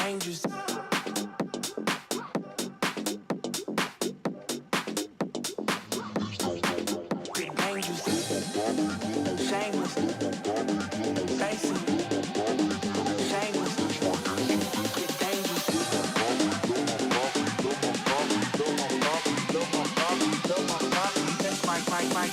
dangerous. Get dangerous. Shameless. Basic. Shameless. Get dangerous. That's my.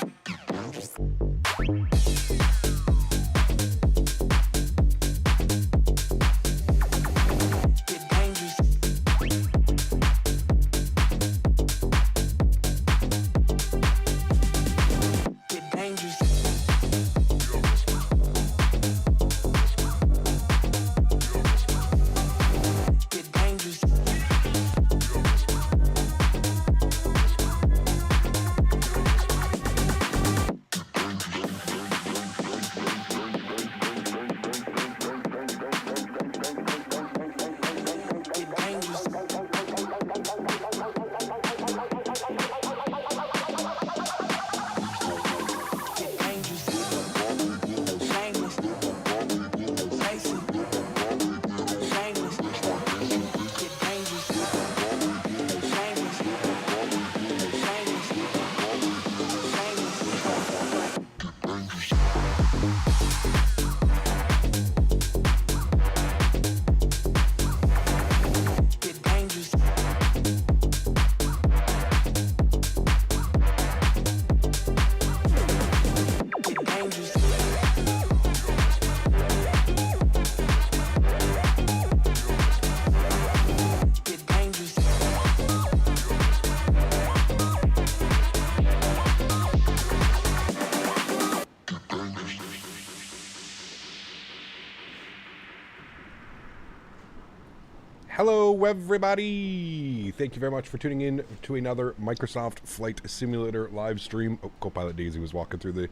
Hello everybody! Thank you very much for tuning in to another Microsoft Flight Simulator live stream. Oh, Copilot Daisy was walking through the...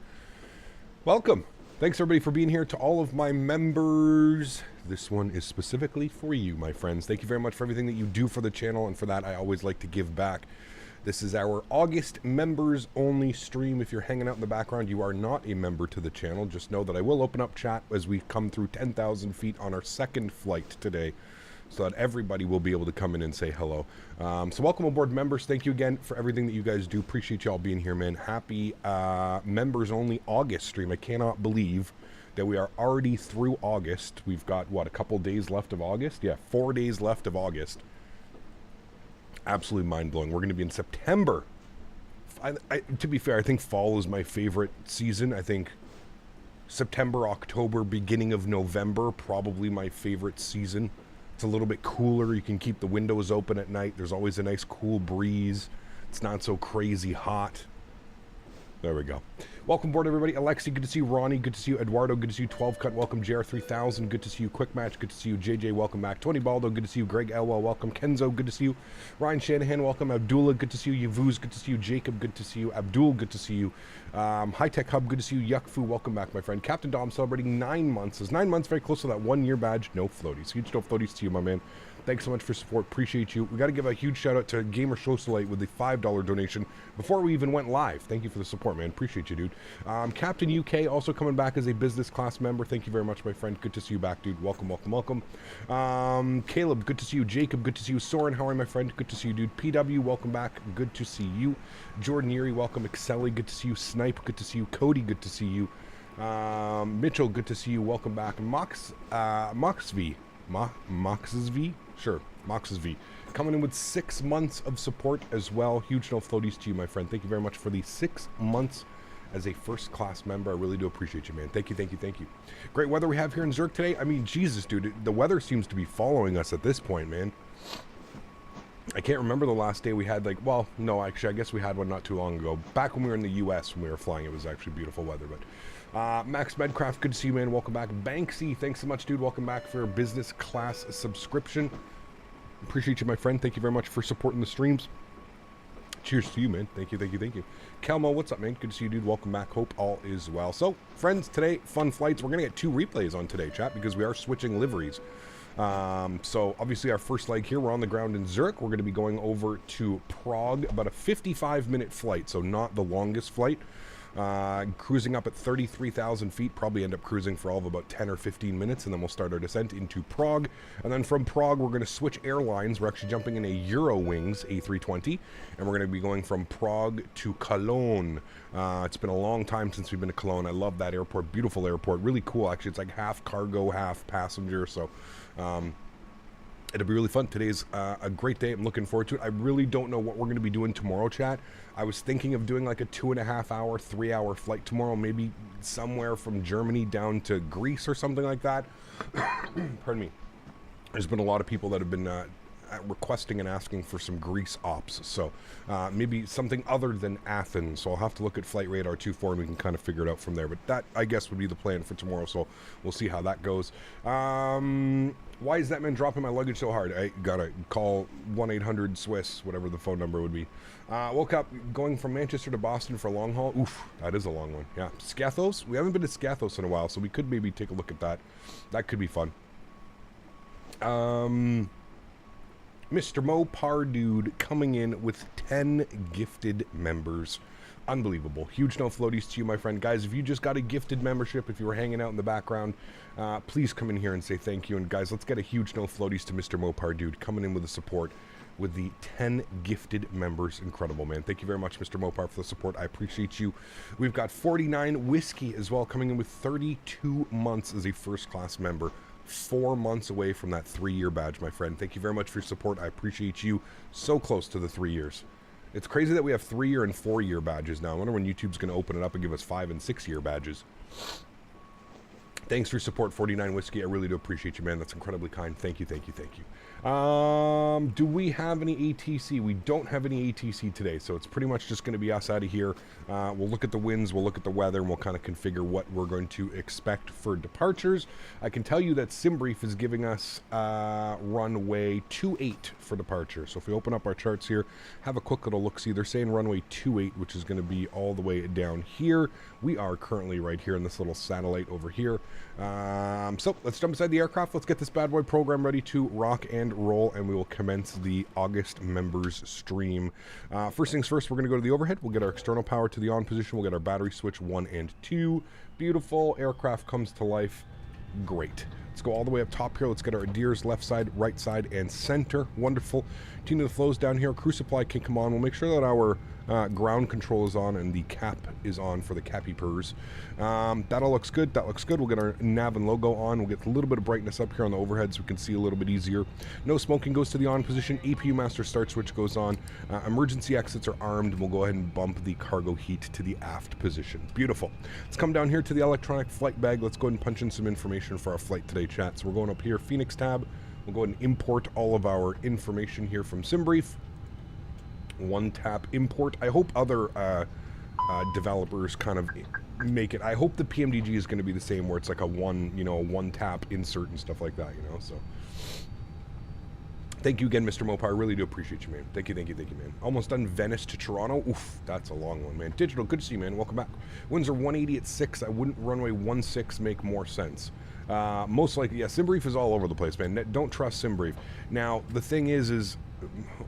Welcome! Thanks everybody for being here. To all of my members, this one is specifically for you, my friends. Thank you very much for everything that you do for the channel, and for that I always like to give back. This is our August members only stream. If you're hanging out in the background, you are not a member to the channel. Just know that I will open up chat as we come through 10,000 feet on our second flight today, so that everybody will be able to come in and say hello. So welcome aboard, members. Thank you again for everything that you guys do. Appreciate y'all being here, man. Happy members only August stream. I cannot believe that we are already through August. We've got, what, a couple days left of August? Yeah, 4 days left of August. Absolutely mind-blowing. We're going to be in September. To be fair, I think fall is my favorite season. I think September, October, beginning of November, probably my favorite season. It's a little bit cooler. You can keep the windows open at night. There's always a nice cool breeze. It's not so crazy hot. There we go. Welcome aboard, everybody. AlexSiu, good to see you. Ronnie, good to see you. Eduardo, good to see you. 12 Cut, welcome. JR3000, good to see you. Quick Match, good to see you. JJ, welcome back. Tony Baldo, good to see you. Greg Elwell, welcome. Kenzo, good to see you. Ryan Shanahan, welcome. Abdullah, good to see you. Yavuz, good to see you. Jacob, good to see you. Abdul, good to see you. High Tech Hub, good to see you. Yuckfu, welcome back, my friend. Captain Dom, celebrating 9 months. Is 9 months very close to that 1 year badge? No floaties. Huge no floaties to you, my man. Thanks so much for support. Appreciate you. We got to give a huge shout out to Gamer Socialite with the $5 donation before we even went live. Thank you for the support, man. Appreciate you, dude. Captain UK also coming back as a business class member. Thank you very much, my friend. Good to see you back, dude. Welcome, welcome, welcome. Caleb, good to see you. Jacob, good to see you. Soren, how are you, my friend? Good to see you, dude. PW, welcome back. Good to see you. Jordan Erie, welcome. Excelli, good to see you. Snipe, good to see you. Cody, good to see you. Mitchell, good to see you. Welcome back. Moxsv. Sure, Mox's V. Coming in with 6 months of support as well. Huge no floaties to you, my friend. Thank you very much for the 6 months as a first-class member. I really do appreciate you, man. Thank you, thank you, thank you. Great weather we have here in Zurich today. I mean, Jesus, dude, the weather seems to be following us at this point, man. I can't remember the last day we had, like, well, no, actually, I guess we had one not too long ago. Back when we were in the U.S., when we were flying, it was actually beautiful weather, but... Max Medcraft, good to see you, man. Welcome back. Banksy, thanks so much, dude. Welcome back for your business class subscription. Appreciate you, my friend. Thank you very much for supporting the streams. Cheers to you, man. Thank you, thank you, thank you. Calmo, what's up, man? Good to see you, dude. Welcome back. Hope all is well. So, friends, today, fun flights. We're going to get 2 replays on today, chat, because we are switching liveries. So, obviously, our first leg here, we're on the ground in Zurich. We're going to be going over to Prague, about a 55-minute flight, so not the longest flight. Cruising up at 33,000 feet, probably end up cruising for all of about 10 or 15 minutes, and then we'll start our descent into Prague. And then from Prague, we're going to switch airlines. We're actually jumping in a Eurowings A320, and we're going to be going from Prague to Cologne. It's been a long time since we've been to Cologne. I love that airport. Beautiful airport. Really cool, actually. It's like half cargo, half passenger, so it'll be really fun. Today's a great day. I'm looking forward to it. I really don't know what we're going to be doing tomorrow, chat. I was thinking of doing like a 2.5 hour, 3 hour flight tomorrow, maybe somewhere from Germany down to Greece or something like that. Pardon me. There's been a lot of people that have been requesting and asking for some Greece ops, so maybe something other than Athens. So I'll have to look at Flight Radar 24 and we can kind of figure it out from there. But that, I guess, would be the plan for tomorrow, so we'll see how that goes. Why is that man dropping my luggage so hard? I gotta call 1-800-SWISS, whatever the phone number would be. Woke up going from Manchester to Boston for a long haul. Oof, that is a long one. Yeah, Scathos. We haven't been to Scathos in a while, so we could maybe take a look at that. That could be fun. Mr. Mo Pardude coming in with 10 gifted members. Unbelievable. Huge no floaties to you, my friend. Guys, if you just got a gifted membership, if you were hanging out in the background, please come in here and say thank you. And guys, let's get a huge no floaties to Mr. Mo Pardude coming in with the support with the 10 gifted members. Incredible, man. Thank you very much, Mr. Mopar, for the support. I appreciate you. We've got 49 Whiskey as well, coming in with 32 months as a first-class member. 4 months away from that 3-year badge, my friend. Thank you very much for your support. I appreciate you. So close to the 3 years. It's crazy that we have 3-year and 4-year badges now. I wonder when YouTube's going to open it up and give us 5- and 6-year badges. Thanks for your support, 49 Whiskey. I really do appreciate you, man. That's incredibly kind. Thank you, thank you, thank you. Do we have any ATC? We don't have any ATC today, so it's pretty much just going to be us out of here. We'll look at the winds, we'll look at the weather, and we'll kind of configure what we're going to expect for departures. I can tell you that SimBrief is giving us runway 28 for departure. So if we open up our charts here, have a quick little look-see. They're saying runway 28, which is going to be all the way down here. We are currently right here in this little satellite over here. So let's jump inside the aircraft. Let's get this bad boy program ready to rock and roll, and we will commence the August members stream. First things first, we're going to go to the overhead. We'll get our external power to the on position. We'll get our battery switch 1 and 2. Beautiful. Aircraft comes to life. Great. Let's go all the way up top here. Let's get our adheres left side, right side, and center. Wonderful. Continue the flows down here. Crew supply can come on. We'll make sure that our ground control is on and the cap is on for the capipers. That all looks good. That looks good. We'll get our nav and logo on. We'll get a little bit of brightness up here on the overhead so we can see a little bit easier. No smoking goes to the on position. APU master start switch goes on. Emergency exits are armed. We'll go ahead and bump the cargo heat to the aft position. Beautiful. Let's come down here to the electronic flight bag. Let's go ahead and punch in some information for our flight today, chat. So we're going up here, Fenix tab. We'll go ahead and import all of our information here from SimBrief. One tap import. I hope other developers kind of make it. I hope the PMDG is going to be the same, where it's like a one tap insert and stuff like that, so. Thank you again, Mr. Mopar. I really do appreciate you, man. Thank you, thank you, thank you, man. Almost done. Venice to Toronto. Oof, that's a long one, man. Digital, good to see you, man. Welcome back. Winds are 180 at 6. I wouldn't runway 16 make more sense. Most likely, yeah, SimBrief is all over the place, man. Don't trust SimBrief. Now, the thing is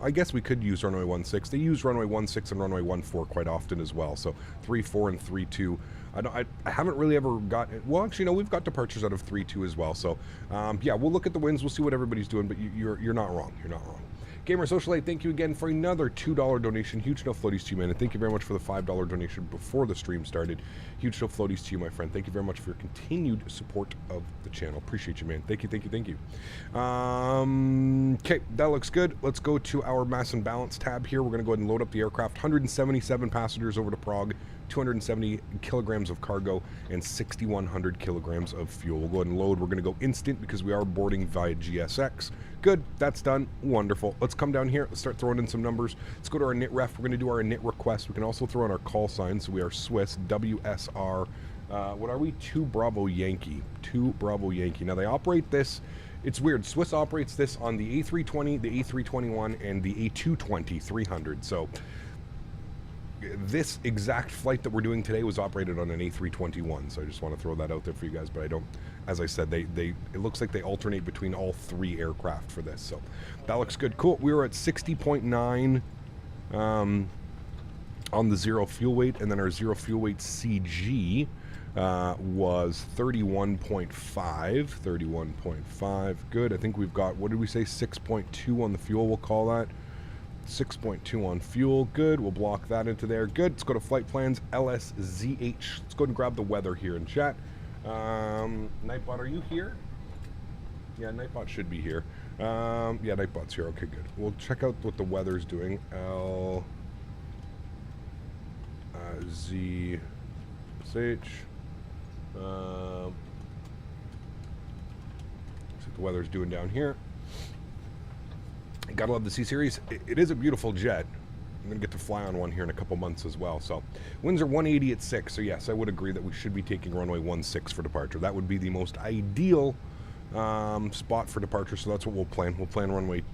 I guess we could use runway 16. They use runway 16 and runway 14 quite often as well. So 34 and 32. I haven't really ever got. Well, actually, no, we've got departures out of 32 as well. So, yeah, we'll look at the winds. We'll see what everybody's doing. But you're not wrong. You're not wrong. Gamer Socialite, thank you again for another $2 donation. Huge no floaties to you, man. And thank you very much for the $5 donation before the stream started. Huge no floaties to you, my friend. Thank you very much for your continued support of the channel. Appreciate you, man. Thank you, thank you, thank you. Okay, that looks good. Let's go to our mass and balance tab here. We're going to go ahead and load up the aircraft. 177 passengers over to Prague. 270 kilograms of cargo and 6,100 kilograms of fuel. We'll go ahead and load. We're going to go instant because we are boarding via GSX. Good. That's done. Wonderful. Let's come down here. Let's start throwing in some numbers. Let's go to our init ref. We're going to do our init request. We can also throw in our call sign. So we are Swiss WSR. What are we? 2 Bravo Yankee. 2 Bravo Yankee. Now they operate this. It's weird. Swiss operates this on the A320, the A321, and the A220 300. So this exact flight that we're doing today was operated on an A321, so I just want to throw that out there for you guys. But I don't, as I said, it looks like they alternate between all 3 aircraft for this, so that looks good. Cool. We were at 60.9 on the zero fuel weight, and then our zero fuel weight CG was 31.5. 31.5. Good. I think we've got, what did we say, 6.2 on the fuel, we'll call that. 6.2 on fuel. Good. We'll block that into there. Good. Let's go to flight plans, LSZH. Let's go and grab the weather here in chat. Nightbot, are you here? Yeah, Nightbot should be here. Yeah, Nightbot's here. Okay, good. We'll check out what the weather's doing. LZH. See what the weather's doing down here. Gotta love the C-Series. It is a beautiful jet. I'm going to get to fly on one here in a couple months as well. So winds are 180 at 6. So yes, I would agree that we should be taking runway 16 for departure. That would be the most ideal spot for departure. So that's what we'll plan. We'll plan runway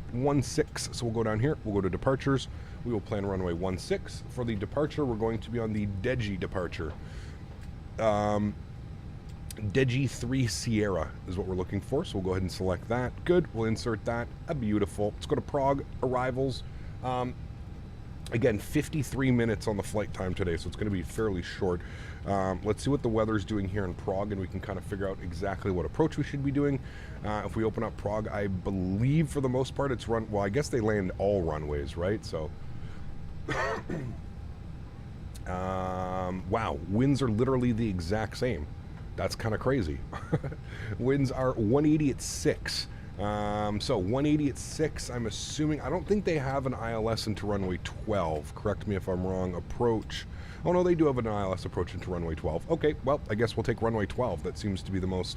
16. So we'll go down here. We'll go to departures. We will plan runway 16. For the departure, we're going to be on the Deji departure. Deji 3 Sierra is what we're looking for, so we'll go ahead and select that. Good, we'll insert that. Beautiful. Let's go to Prague arrivals. Again, 53 minutes on the flight time today, so it's going to be fairly short. Let's see what the weather's doing here in Prague, and we can kind of figure out exactly what approach we should be doing. If we open up Prague, I believe for the most part it's well, I guess they land all runways, right? So wow, winds are literally the exact same. That's kind of crazy. Winds are 180 at 6. So 180 at 6, I'm assuming. I don't think they have an ILS into runway 12. Correct me if I'm wrong. Approach. Oh, no, they do have an ILS approach into runway 12. Okay, well, I guess we'll take runway 12. That seems to be the most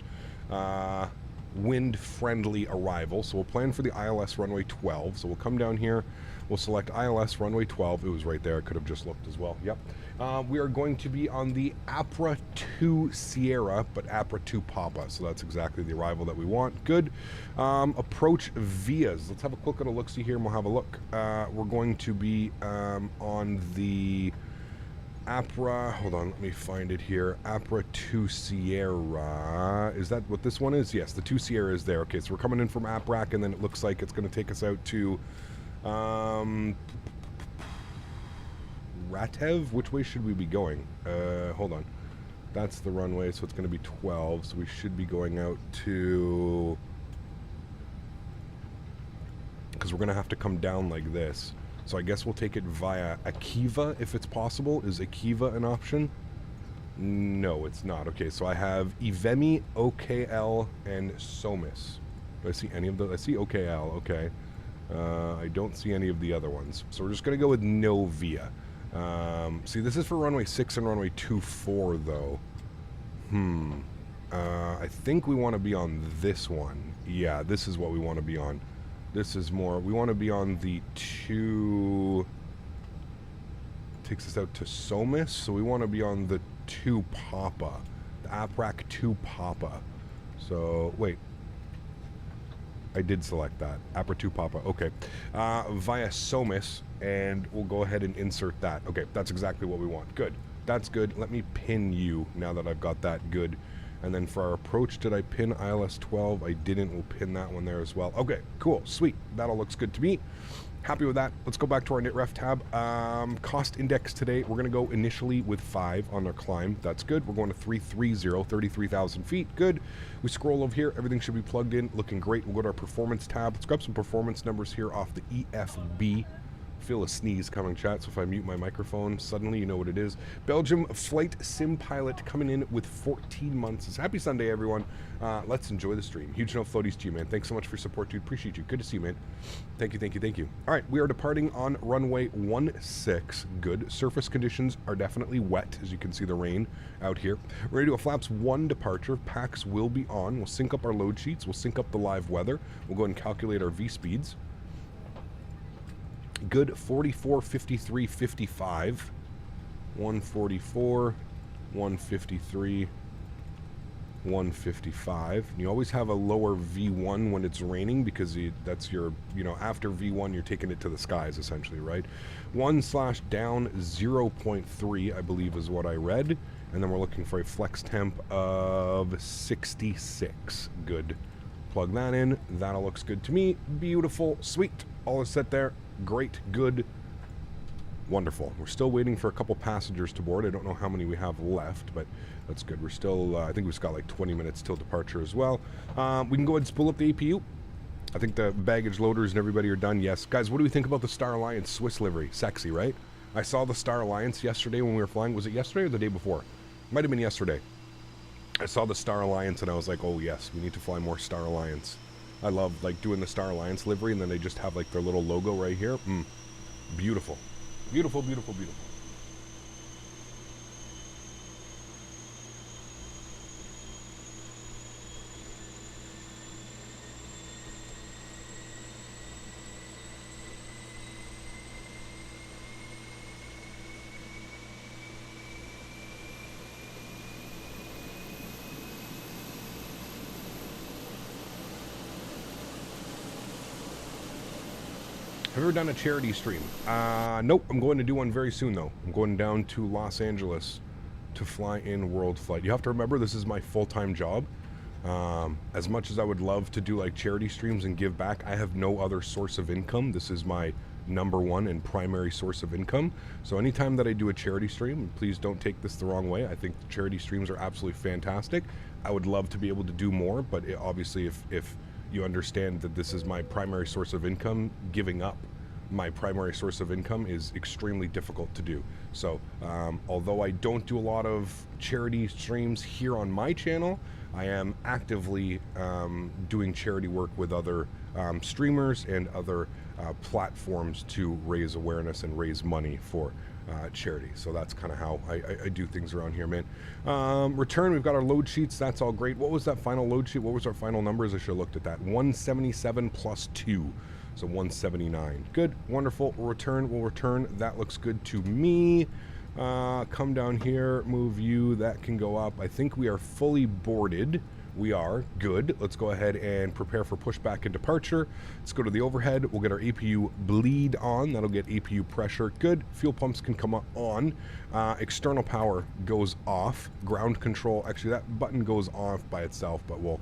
wind-friendly arrival. So we'll plan for the ILS runway 12. So we'll come down here. We'll select ILS runway 12. It was right there. I could have just looked as well. Yep. We are going to be on the APRA 2 Sierra, but APRA 2 Papa. So that's exactly the arrival that we want. Good. Approach vias. Let's have a quick little look-see here, and we'll have a look. We're going to be on the APRA. Hold on, let me find it here. APRA 2 Sierra. Is that what this one is? Yes, the 2 Sierra is there. Okay, so we're coming in from APRAC, and then it looks like it's going to take us out to Ratev. Which way should we be going? Hold on. That's the runway, so it's going to be 12. So we should be going out to, because we're going to have to come down like this. So I guess we'll take it via Akiva if it's possible. Is Akiva an option? No, it's not. Okay, so I have Ivemi, OKL, and Somis. Do I see any of those? I see OKL, okay. I don't see any of the other ones. So we're just going to go with no via. See, this is for runway 6 and runway 24, though. I think we want to be on this one. Yeah, this is what we want to be on. This is more, we want to be on the 2, takes us out to Somis, so we want to be on the 2 Papa, the APRAC 2 Papa. So, wait, I did select that, APRA 2 Papa, okay. Via Somis, and we'll go ahead and insert that. Okay, that's exactly what we want, good. That's good. Let me pin you now that I've got that good. And then for our approach, did I pin ILS 12? I didn't. We'll pin that one there as well. Okay, cool, sweet. That all looks good to me. Happy with that. Let's go back to our NitRef tab. Cost index today, we're going to go initially with 5 on our climb. That's good. We're going to 330, 33,000 feet. Good. We scroll over here. Everything should be plugged in. Looking great. We'll go to our performance tab. Let's grab some performance numbers here off the EFB. Feel a sneeze coming, chat, so if I mute my microphone suddenly, you know what it is. Belgium flight sim pilot coming in with 14 months. Happy Sunday, everyone. Let's enjoy the stream. Huge no floaties to you, man. Thanks so much for your support, dude. Appreciate you. Good to see you, man. Thank you, thank you, thank you. All right, we are departing on runway 16. Good. Surface conditions are definitely wet, as you can see the rain out here. We're going to do a flaps 1 departure. Packs will be on. We'll sync up our load sheets. We'll sync up the live weather. We'll go ahead and calculate our V speeds. Good. 44, 53, 55. 144, 153, 155. And you always have a lower V1 when it's raining because that's your, after V1 you're taking it to the skies essentially, right? 1/down 0.3 I believe is what I read. And then we're looking for a flex temp of 66. Good. Plug that in. That all looks good to me. Beautiful. Sweet. All is set there. Great. Good. Wonderful. We're still waiting for a couple passengers to board. I don't know how many we have left, but that's good. We're still, I think we've got like 20 minutes till departure as well. We can go ahead and spool up the APU. I think the baggage loaders and everybody are done. Yes. Guys, what do we think about the Star Alliance Swiss livery? Sexy, right? I saw the Star Alliance yesterday when we were flying. Was it yesterday or the day before? Might have been yesterday. I saw the Star Alliance and I was like, oh yes, we need to fly more Star Alliance. I love like doing the Star Alliance livery and then they just have like their little logo right here. Beautiful. Beautiful, beautiful, beautiful. Have you ever done a charity stream? Nope. I'm going to do one very soon, though. I'm going down to Los Angeles to fly in World Flight. You have to remember, this is my full-time job. As much as I would love to do like charity streams and give back, I have no other source of income. This is my #1 and primary source of income. So anytime that I do a charity stream, please don't take this the wrong way. I think charity streams are absolutely fantastic. I would love to be able to do more, but obviously if you understand that this is my primary source of income, giving up my primary source of income is extremely difficult to do. So although I don't do a lot of charity streams here on my channel, I am actively doing charity work with other streamers and other platforms to raise awareness and raise money for charity. So that's kind of how I do things around here, man. Return, we've got our load sheets. That's all great. What was that final load sheet? What was our final numbers? I should have looked at that. 177 plus 2. So 179. Good. Wonderful. We'll return. That looks good to me. Come down here. Move you. That can go up. I think we are fully boarded. We are. Good. Let's go ahead and prepare for pushback and departure. Let's go to the overhead. We'll get our APU bleed on. That'll get APU pressure. Good. Fuel pumps can come on. External power goes off. Ground control. Actually, that button goes off by itself, but we'll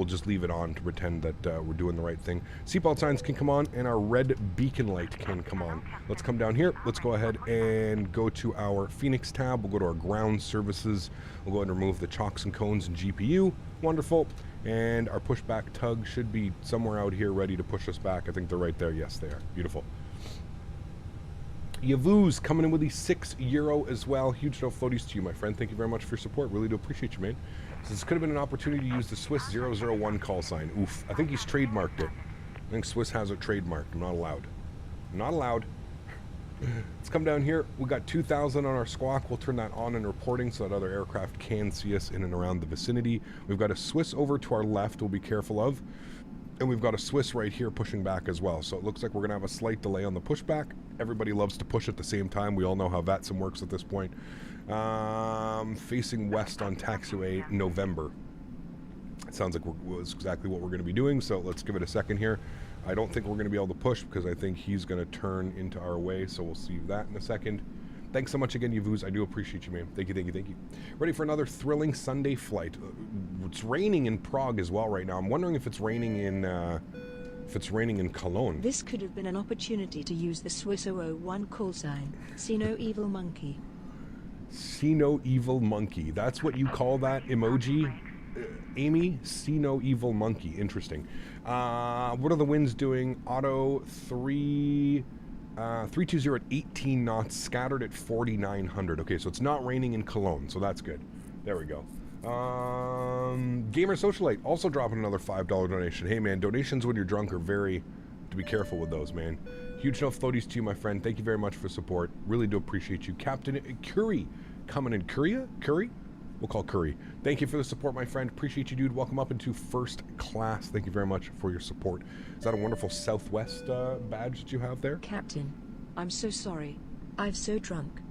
just leave it on to pretend that we're doing the right thing. Seatbelt signs can come on, and our red beacon light can come on. Let's come down here. Let's go ahead and go to our Fenix tab. We'll go to our ground services. We'll go ahead and remove the chocks and cones and GPU. Wonderful. And our pushback tug should be somewhere out here ready to push us back. I think they're right there. Yes, they are. Beautiful. Yavuz coming in with the €6 as well. Huge no floaties to you, my friend. Thank you very much for your support. Really do appreciate you, man. So this could have been an opportunity to use the Swiss 001 call sign. Oof. I think he's trademarked it. I think Swiss has it trademarked. I'm not allowed. I'm not allowed. Let's come down here. We got 2,000 on our squawk. We'll turn that on in reporting so that other aircraft can see us in and around the vicinity. We've got a Swiss over to our left we'll be careful of. And we've got a Swiss right here pushing back as well. So it looks like we're going to have a slight delay on the pushback. Everybody loves to push at the same time. We all know how VATSIM works at this point. Facing west on taxiway November. It sounds like was exactly what we're going to be doing. So let's give it a second here. I don't think we're going to be able to push because I think he's going to turn into our way. So we'll see that in a second. Thanks so much again, Yavuz. I do appreciate you, man. Thank you, thank you, thank you. Ready for another thrilling Sunday flight. It's raining in Prague as well right now. I'm wondering if it's raining in Cologne. This could have been an opportunity to use the Swiss 001 call sign. See no evil monkey. See no evil monkey. That's what you call that emoji, Amy? See no evil monkey. Interesting. What are the winds doing? Auto 320 at 18 knots, scattered at 4,900. Okay, so it's not raining in Cologne, so that's good. There we go. Gamer Socialite also dropping another $5 donation. Hey man, donations when you're drunk are very, to be careful with those, man. Huge no floaties to you, my friend. Thank you very much for support. Really do appreciate you. Captain Curry coming in. Curry? We'll call Curry. Thank you for the support, my friend. Appreciate you, dude. Welcome up into first class. Thank you very much for your support. Is that a wonderful Southwest badge that you have there? Captain, I'm so sorry. I've so drunk.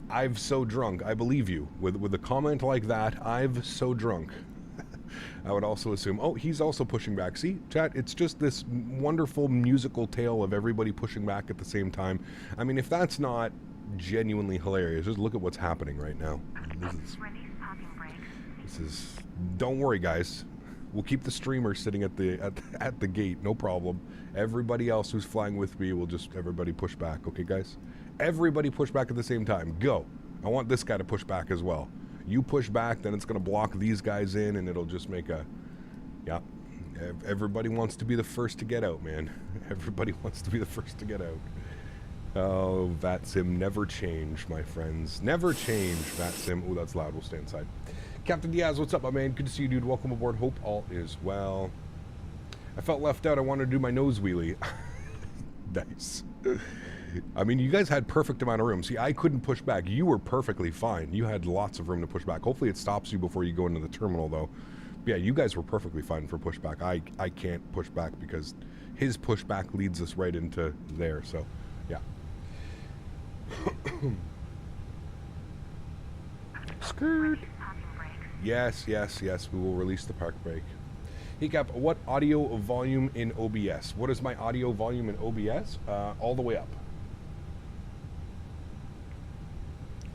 I've so drunk. I believe you. With a comment like that, I've so drunk. I would also assume, oh, he's also pushing back. See, chat, it's just this wonderful musical tale of everybody pushing back at the same time. I mean, if that's not genuinely hilarious, just look at what's happening right now. This is don't worry, guys. We'll keep the streamer sitting at the at the gate, no problem. Everybody else who's flying with me will just everybody push back, okay, guys? Everybody push back at the same time. Go. I want this guy to push back as well. You push back, then it's going to block these guys in, and it'll just make a... Yeah. Everybody wants to be the first to get out, man. Everybody wants to be the first to get out. Oh, VATSIM, never change, my friends. Never change, VATSIM. Oh, that's loud. We'll stay inside. Captain Diaz, what's up, my man? Good to see you, dude. Welcome aboard. Hope all is well. I felt left out. I wanted to do my nose wheelie. Nice. I mean, you guys had perfect amount of room. See, I couldn't push back. You were perfectly fine. You had lots of room to push back. Hopefully it stops you before you go into the terminal, though. But yeah, you guys were perfectly fine for pushback. I can't push back because his pushback leads us right into there. So, yeah. Skirt. Yes, yes, yes. We will release the park brake. Hey Cap, what audio volume in OBS? What is my audio volume in OBS? All the way up.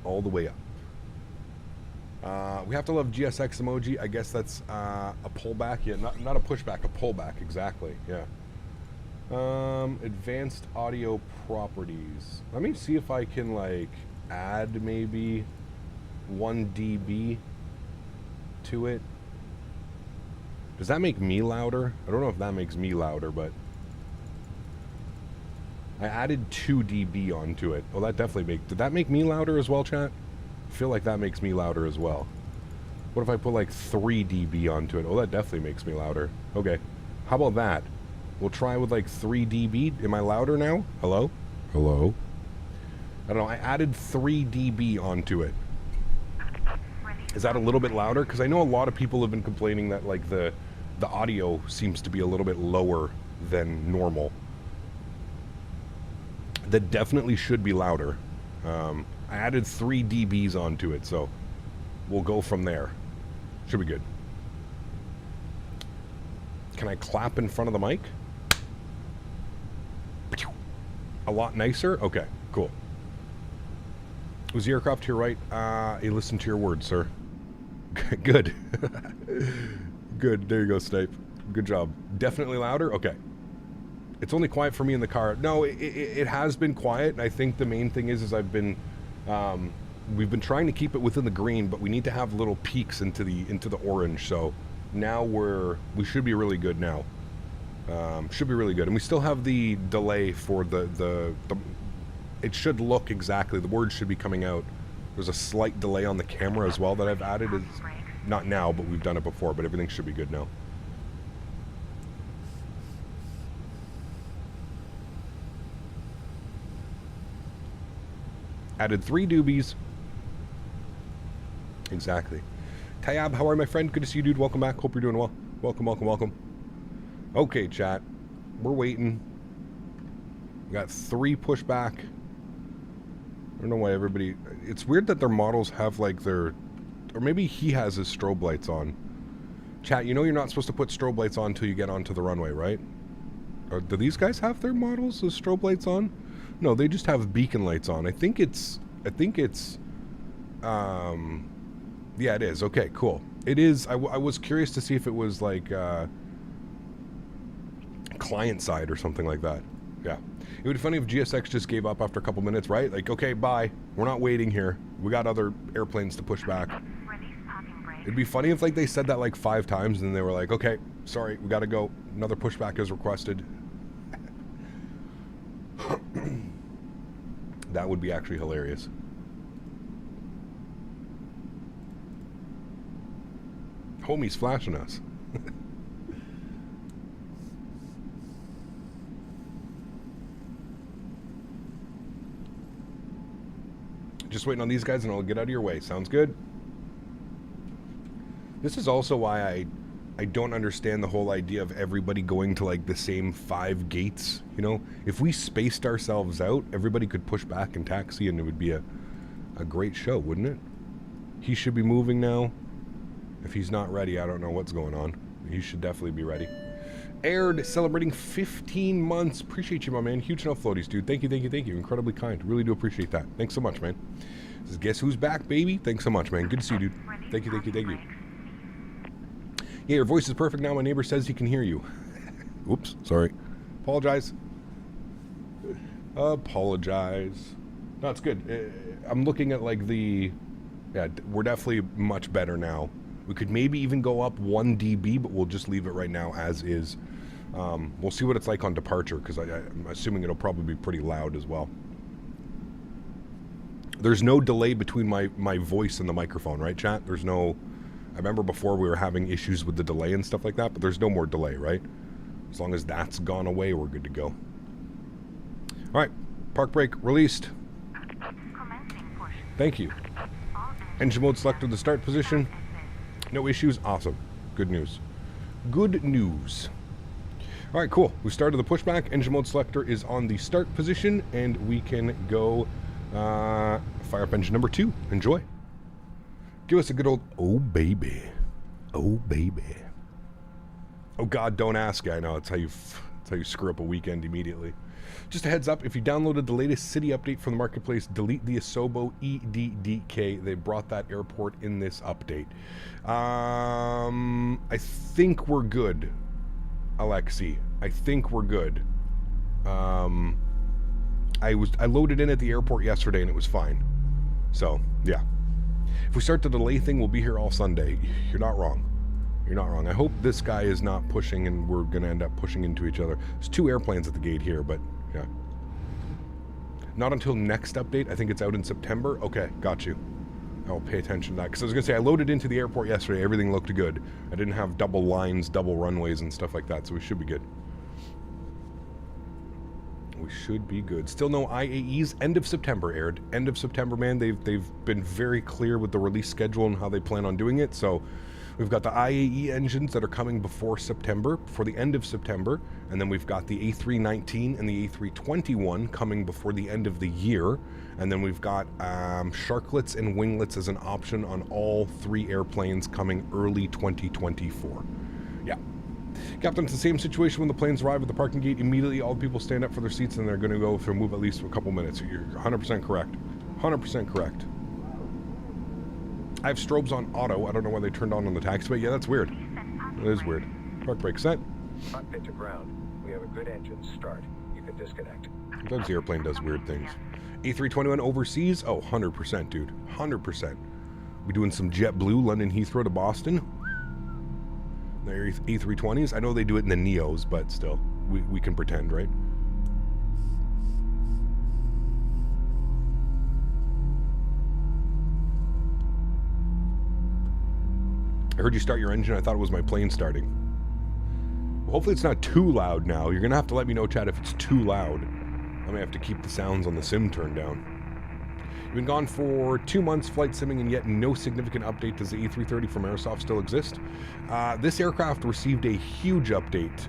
All the way up. We have to love GSX emoji. I guess that's a pullback. Yeah, not a pushback, a pullback. Exactly. Yeah. Advanced audio properties. Let me see if I can like add maybe 1 dB to it. Does that make me louder? I don't know if that makes me louder, but I added 2 dB onto it. Oh, that definitely did that make me louder as well, chat? I feel like that makes me louder as well. What if I put like 3 dB onto it? Oh, that definitely makes me louder. Okay. How about that? We'll try with like 3 dB. Am I louder now? Hello? Hello? I don't know. I added 3 dB onto it. Is that a little bit louder? Because I know a lot of people have been complaining that like the audio seems to be a little bit lower than normal. That definitely should be louder. I added 3 dBs onto it, so we'll go from there. Should be good. Can I clap in front of the mic? A lot nicer? Okay, cool. Was the aircraft to your right? I listened to your words, sir. Good. Good. There you go, Snipe. Good job. Definitely louder? Okay. It's only quiet for me in the car. No, it has been quiet. I think the main thing is I've been... we've been trying to keep it within the green, but we need to have little peaks into the orange. So now we should be really good now. Should be really good. And we still have the delay for the it should look exactly. The words should be coming out. There's a slight delay on the camera as well that I've added. It's not now, but we've done it before, but everything should be good now. Added 3 doobies. Exactly. Tayab, how are you, my friend? Good to see you, dude. Welcome back. Hope you're doing well. Welcome, welcome, welcome. Okay, chat. We're waiting. We got 3 pushback. I don't know why everybody... It's weird that their models have like their... Or maybe he has his strobe lights on. Chat, you know you're not supposed to put strobe lights on until you get onto the runway, right? Or do these guys have their models with strobe lights on? No, they just have beacon lights on. I think it's... Yeah, it is. Okay, cool. It is... I was curious to see if it was like... client side or something like that. Yeah. It would be funny if GSX just gave up after a couple minutes, right? Like, okay, bye. We're not waiting here. We got other airplanes to push back. It'd be funny if like they said that like 5 times and then they were like, okay, sorry, we gotta go. Another pushback is requested. That would be actually hilarious. Homie's flashing us. Just waiting on these guys and I'll get out of your way. Sounds good? This is also why I don't understand the whole idea of everybody going to like the same 5 gates, you know? If we spaced ourselves out, everybody could push back and taxi and it would be a great show, wouldn't it? He should be moving now. If he's not ready, I don't know what's going on. He should definitely be ready. Aired, celebrating 15 months. Appreciate you, my man. Huge enough floaties, dude. Thank you, thank you, thank you. Incredibly kind. Really do appreciate that. Thanks so much, man. This is Guess Who's Back, baby. Thanks so much, man. Good to see you, dude. Thank you, thank you, thank you. Yeah, your voice is perfect now. My neighbor says he can hear you. Oops, sorry. Apologize. Apologize. No, it's good. I'm looking at like the... Yeah, we're definitely much better now. We could maybe even go up 1 dB, but we'll just leave it right now as is. We'll see what it's like on departure, because I'm assuming it'll probably be pretty loud as well. There's no delay between my voice and the microphone, right, chat? There's no... I remember before we were having issues with the delay and stuff like that, but there's no more delay, right? As long as that's gone away, we're good to go. All right, park brake released. Thank you. Engine mode selected the start position. No issues. Awesome. Good news. Good news. All right, cool. We started the pushback. Engine mode selector is on the start position, and we can go fire up engine number 2. Enjoy. Give us a good old, oh baby. Oh baby. Oh God, don't ask. I know, it's how you screw up a weekend immediately. Just a heads up, if you downloaded the latest city update from the marketplace, delete the Asobo EDDK. They brought that airport in this update. I think we're good, AlexSiu. I think we're good. I loaded in at the airport yesterday and it was fine. So, yeah. If we start the delay thing, we'll be here all Sunday. You're not wrong. You're not wrong. I hope this guy is not pushing and we're going to end up pushing into each other. There's 2 airplanes at the gate here, but yeah. Not until next update. I think it's out in September. Okay, got you. I'll pay attention to that. Because I was going to say, I loaded into the airport yesterday. Everything looked good. I didn't have double lines, double runways and stuff like that, so we should be good. We should be good. Still no IAEs. End of September aired. End of September, man. They've been very clear with the release schedule and how they plan on doing it. So we've got the IAE engines that are coming before September, before the end of September, and then we've got the A319 and the A321 coming before the end of the year, and then we've got sharklets and winglets as an option on all 3 airplanes coming early 2024. Yeah. Captain, it's the same situation when the planes arrive at the parking gate. Immediately, all the people stand up for their seats and they're going to go for a move at least for a couple minutes. You're 100% correct. 100% correct. I have strobes on auto. I don't know why they turned on the taxiway. Yeah, that's weird. It is weird. Park brake set. Cockpit to ground. We have a good engine start. You can disconnect. Sometimes the airplane does weird things. A321 overseas? Oh, 100%, dude. 100%. We doing some JetBlue, London Heathrow to Boston. They're A320s. I know they do it in the Neos, but still, we can pretend, right? I heard you start your engine. I thought it was my plane starting. Well, hopefully it's not too loud now. You're going to have to let me know, Chad, if it's too loud. I may have to keep the sounds on the sim turned down. You've been gone for 2 months flight simming and yet no significant update. Does the A330 from Airsoft still exist? This aircraft received a huge update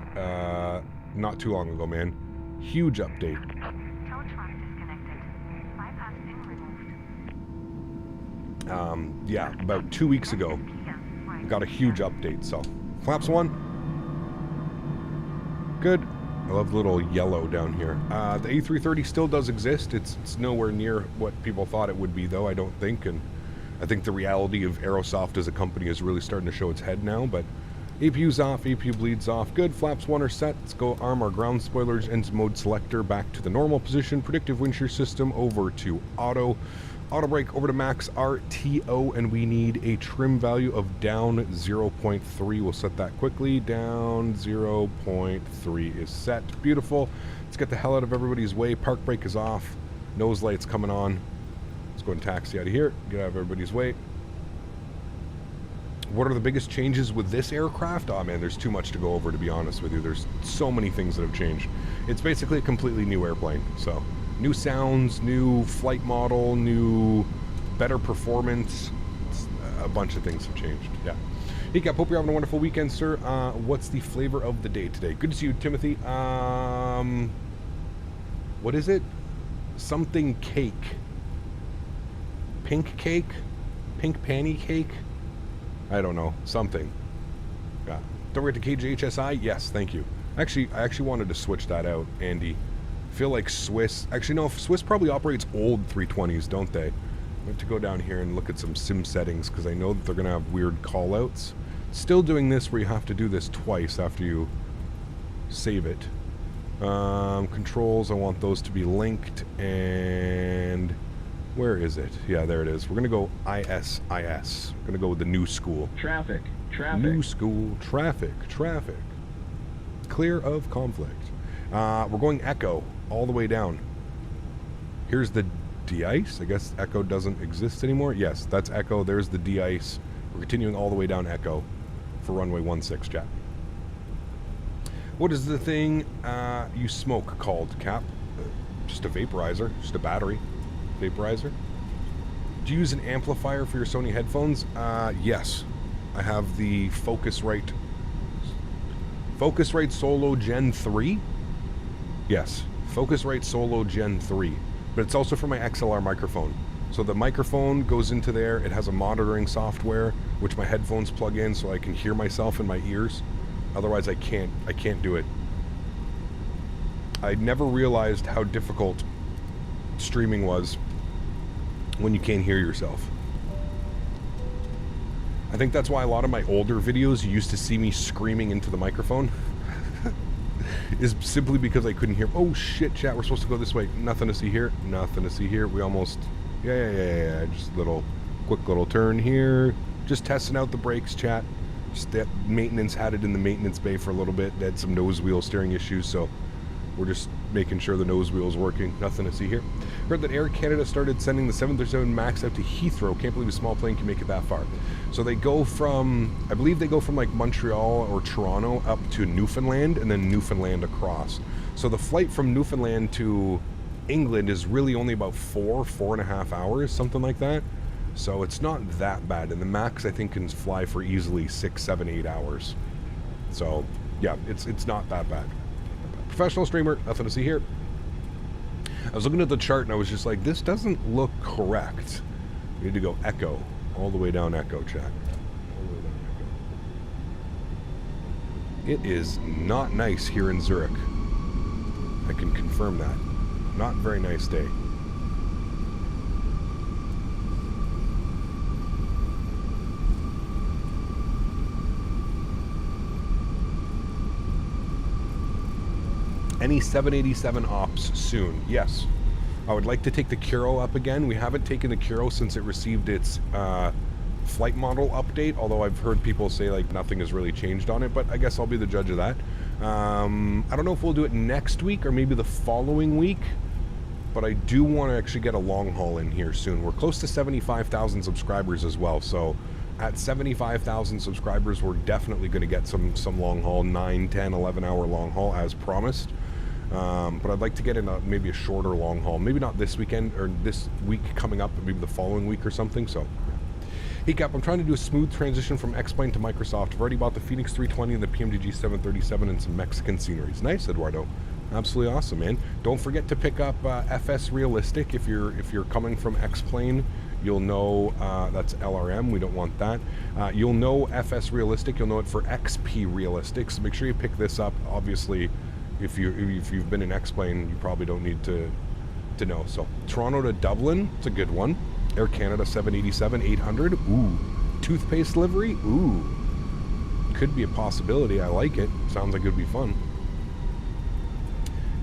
not too long ago, man. Huge update. Yeah, about 2 weeks ago. Got a huge update, so. Flaps 1. Good. I love the little yellow down here. The A330 still does exist. It's nowhere near what people thought it would be, though, I don't think. And I think the reality of Aerosoft as a company is really starting to show its head now. But APU's off, APU bleeds off. Good, flaps 1 are set. Let's go arm our ground spoilers, engine mode selector back to the normal position. Predictive wind shear system over to auto. Auto brake over to max RTO, and we need a trim value of down 0.3. We'll set that quickly. Down 0.3 is set. Beautiful. Let's get the hell out of everybody's way. Park brake is off. Nose light's coming on. Let's go and taxi out of here. Get out of everybody's way. What are the biggest changes with this aircraft? Oh man, there's too much to go over, to be honest with you. There's so many things that have changed. It's basically a completely new airplane, so. New sounds, new flight model, new, better performance. A bunch of things have changed, yeah. Hey, Cap, hope you're having a wonderful weekend, sir. What's the flavor of the day today? Good to see you, Timothy. What is it? Something cake. Pink cake? Pink panty cake? I don't know. Something. Yeah. Don't forget to KJHSI? Yes, thank you. I actually wanted to switch that out, Andy. I feel like Swiss, actually no, Swiss probably operates old 320s, don't they? I have to go down here and look at some sim settings because I know that they're going to have weird callouts. Still doing this where you have to do this twice after you save it. Controls, I want those to be linked, and where is it? Yeah, there it is. We're going to go ISIS. We're going to go with the new school. Traffic. New school, traffic. Clear of conflict. We're going Echo all the way down. Here's the de-ice. I guess Echo doesn't exist anymore. Yes, that's Echo. There's the de-ice. We're continuing all the way down Echo for runway 16, chat. What is the thing you smoke called, Cap? Just a vaporizer. Just a battery vaporizer. Do you use an amplifier for your Sony headphones? Yes. I have the Focusrite Solo Gen 3. Yes, Focusrite Solo Gen 3. But it's also for my XLR microphone. So the microphone goes into there. It has a monitoring software, which my headphones plug in so I can hear myself in my ears. Otherwise, I can't do it. I never realized how difficult streaming was when you can't hear yourself. I think that's why a lot of my older videos, you used to see me screaming into the microphone. Is simply because I couldn't hear. Oh shit, chat, we're supposed to go this way. Nothing to see here. Nothing to see here. We almost... Yeah. Just a quick little turn here. Just testing out the brakes, chat. Just that maintenance had it in the maintenance bay for a little bit. They had some nose wheel steering issues, so we're just making sure the nose wheel's working. Nothing to see here. Heard that Air Canada started sending the 737 MAX out to Heathrow. Can't believe a small plane can make it that far. So they go from, I believe they go from like Montreal or Toronto up to Newfoundland and then Newfoundland across. So the flight from Newfoundland to England is really only about 4.5 hours, something like that. So it's not that bad. And the MAX, I think, can fly for easily 6, 7, 8 hours. So yeah, it's not that bad. Professional streamer, nothing to see here. I was looking at the chart and I was just like, this doesn't look correct. We need to go Echo, all the way down Echo, chat. All the way down Echo. It is not nice here in Zurich. I can confirm that. Not a very nice day. Any 787 ops soon? Yes. I would like to take the Kuro up again. We haven't taken the Kuro since it received its flight model update, although I've heard people say like nothing has really changed on it, but I guess I'll be the judge of that. I don't know if we'll do it next week or maybe the following week, but I do want to actually get a long haul in here soon. We're close to 75,000 subscribers as well, so at 75,000 subscribers, we're definitely going to get some long haul, 9, 10, 11 hour long haul as promised. But I'd like to get in maybe a shorter long haul. Maybe not this weekend or this week coming up, but maybe the following week or something. So, hey Cap, I'm trying to do a smooth transition from X-Plane to Microsoft. I've already bought the Fenix 320 and the PMDG 737 and some Mexican sceneries. Nice, Eduardo. Absolutely awesome, man. Don't forget to pick up FS Realistic if you're coming from X-Plane. You'll know that's LRM. We don't want that. You'll know FS Realistic. You'll know it for XP Realistic. So make sure you pick this up. Obviously, if you've been in X-Plane, you probably don't need to know. So Toronto to Dublin, it's a good one. Air Canada 787 800. Ooh, toothpaste delivery. Ooh, could be a possibility. I like it. Sounds like it would be fun.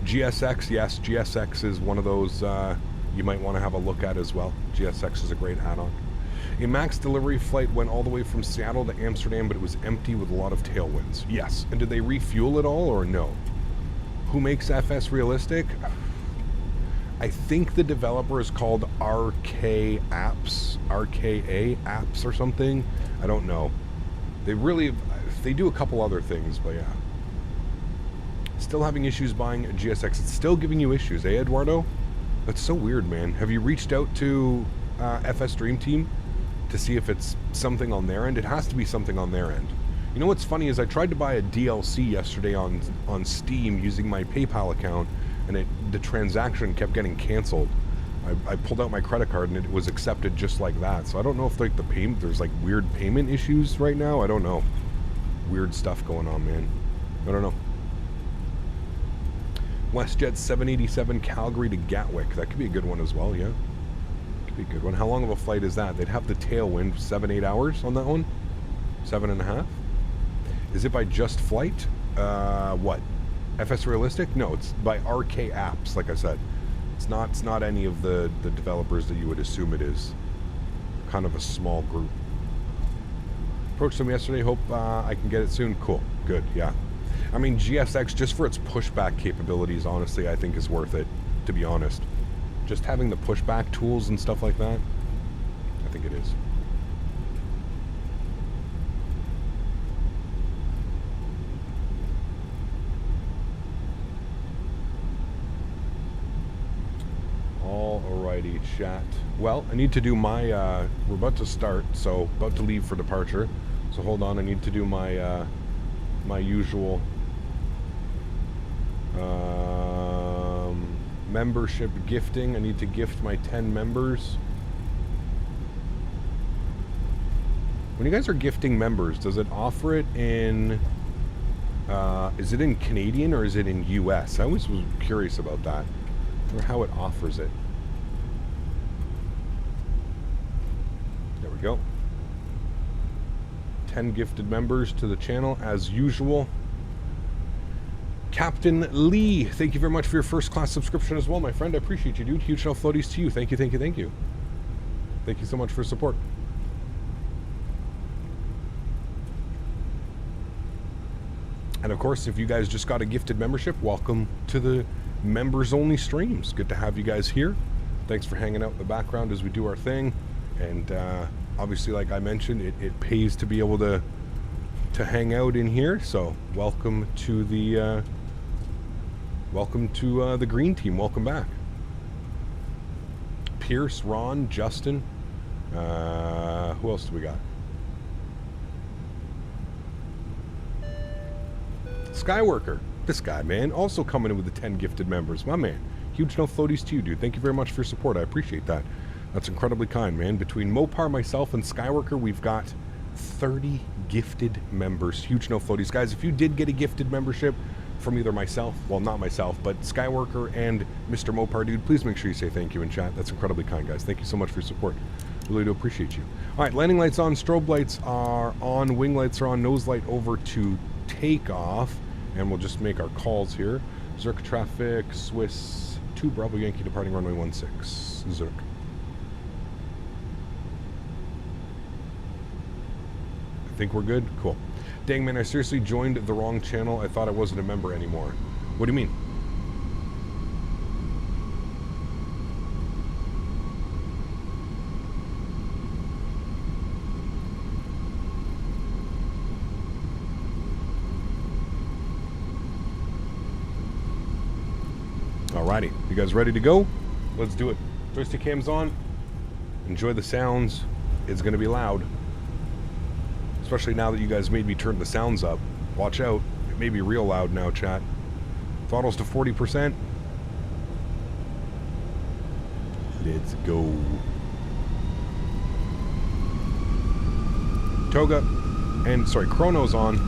GSX, yes, GSX is one of those you might want to have a look at as well. GSX is a great add-on. A MAX delivery flight went all the way from Seattle to Amsterdam, but it was empty with a lot of tailwinds. Yes. And did they refuel it all or no? Who makes FS Realistic? I think the developer is called RKA Apps or something. I don't know. They do a couple other things, but yeah. Still having issues buying a GSX. It's still giving you issues, eh, Eduardo? That's so weird, man. Have you reached out to FS Dream Team to see if it's something on their end? It has to be something on their end. You know what's funny is I tried to buy a DLC yesterday on Steam using my PayPal account, and the transaction kept getting canceled. I pulled out my credit card and it was accepted just like that. So I don't know if like there's like weird payment issues right now. I don't know. Weird stuff going on, man. I don't know. WestJet 787 Calgary to Gatwick. That could be a good one as well, yeah. Could be a good one. How long of a flight is that? They'd have the tailwind, 7-8 hours on that one? 7.5? Is it by Just Flight? What? FS Realistic? No, it's by RK Apps, like I said. It's not any of the developers that you would assume it is. Kind of a small group. Approached them yesterday, hope I can get it soon. Cool, good, yeah. I mean, GSX, just for its pushback capabilities, honestly, I think is worth it, to be honest. Just having the pushback tools and stuff like that, I think it is. Alrighty, chat. Well, I need to do my, we're about to start, so about to leave for departure. So hold on, I need to do my, my usual membership gifting. I need to gift my 10 members. When you guys are gifting members, does it offer it in, is it in Canadian or is it in US? I always was curious about that, or how it offers it. There we go. 10 gifted members to the channel as usual. Captain Lee, thank you very much for your first class subscription as well, my friend. I appreciate you, dude. Huge shelf floaties to you. Thank you, thank you, thank you. Thank you so much for support. And of course, if you guys just got a gifted membership, welcome to the members only streams. Good to have you guys here. Thanks for hanging out in the background as we do our thing. And obviously, like I mentioned, it pays to be able to hang out in here. So welcome to the the green team. Welcome back. Pierce, Ron, Justin. Who else do we got? Skyworker. This guy, man, also coming in with the 10 gifted members. My man. Huge no floaties to you, dude. Thank you very much for your support. I appreciate that. That's incredibly kind, man. Between Mopar, myself, and Skyworker, we've got 30 gifted members. Huge no floaties. Guys, if you did get a gifted membership from either myself, well, not myself, but Skyworker and Mr. Mopar, dude, please make sure you say thank you in chat. That's incredibly kind, guys. Thank you so much for your support. Really do appreciate you. All right, landing lights on, strobe lights are on, wing lights are on, nose light over to takeoff, and we'll just make our calls here. Zurich traffic, Swiss 2 Bravo Yankee departing runway 16, Zurich. I think we're good? Cool. Dang, man, I seriously joined the wrong channel. I thought I wasn't a member anymore. What do you mean? Alrighty, you guys ready to go? Let's do it. Joystick cam's on. Enjoy the sounds. It's going to be loud. Especially now that you guys made me turn the sounds up. Watch out. It may be real loud now, chat. Throttles to 40%. Let's go. Toga. And, sorry, chrono's on.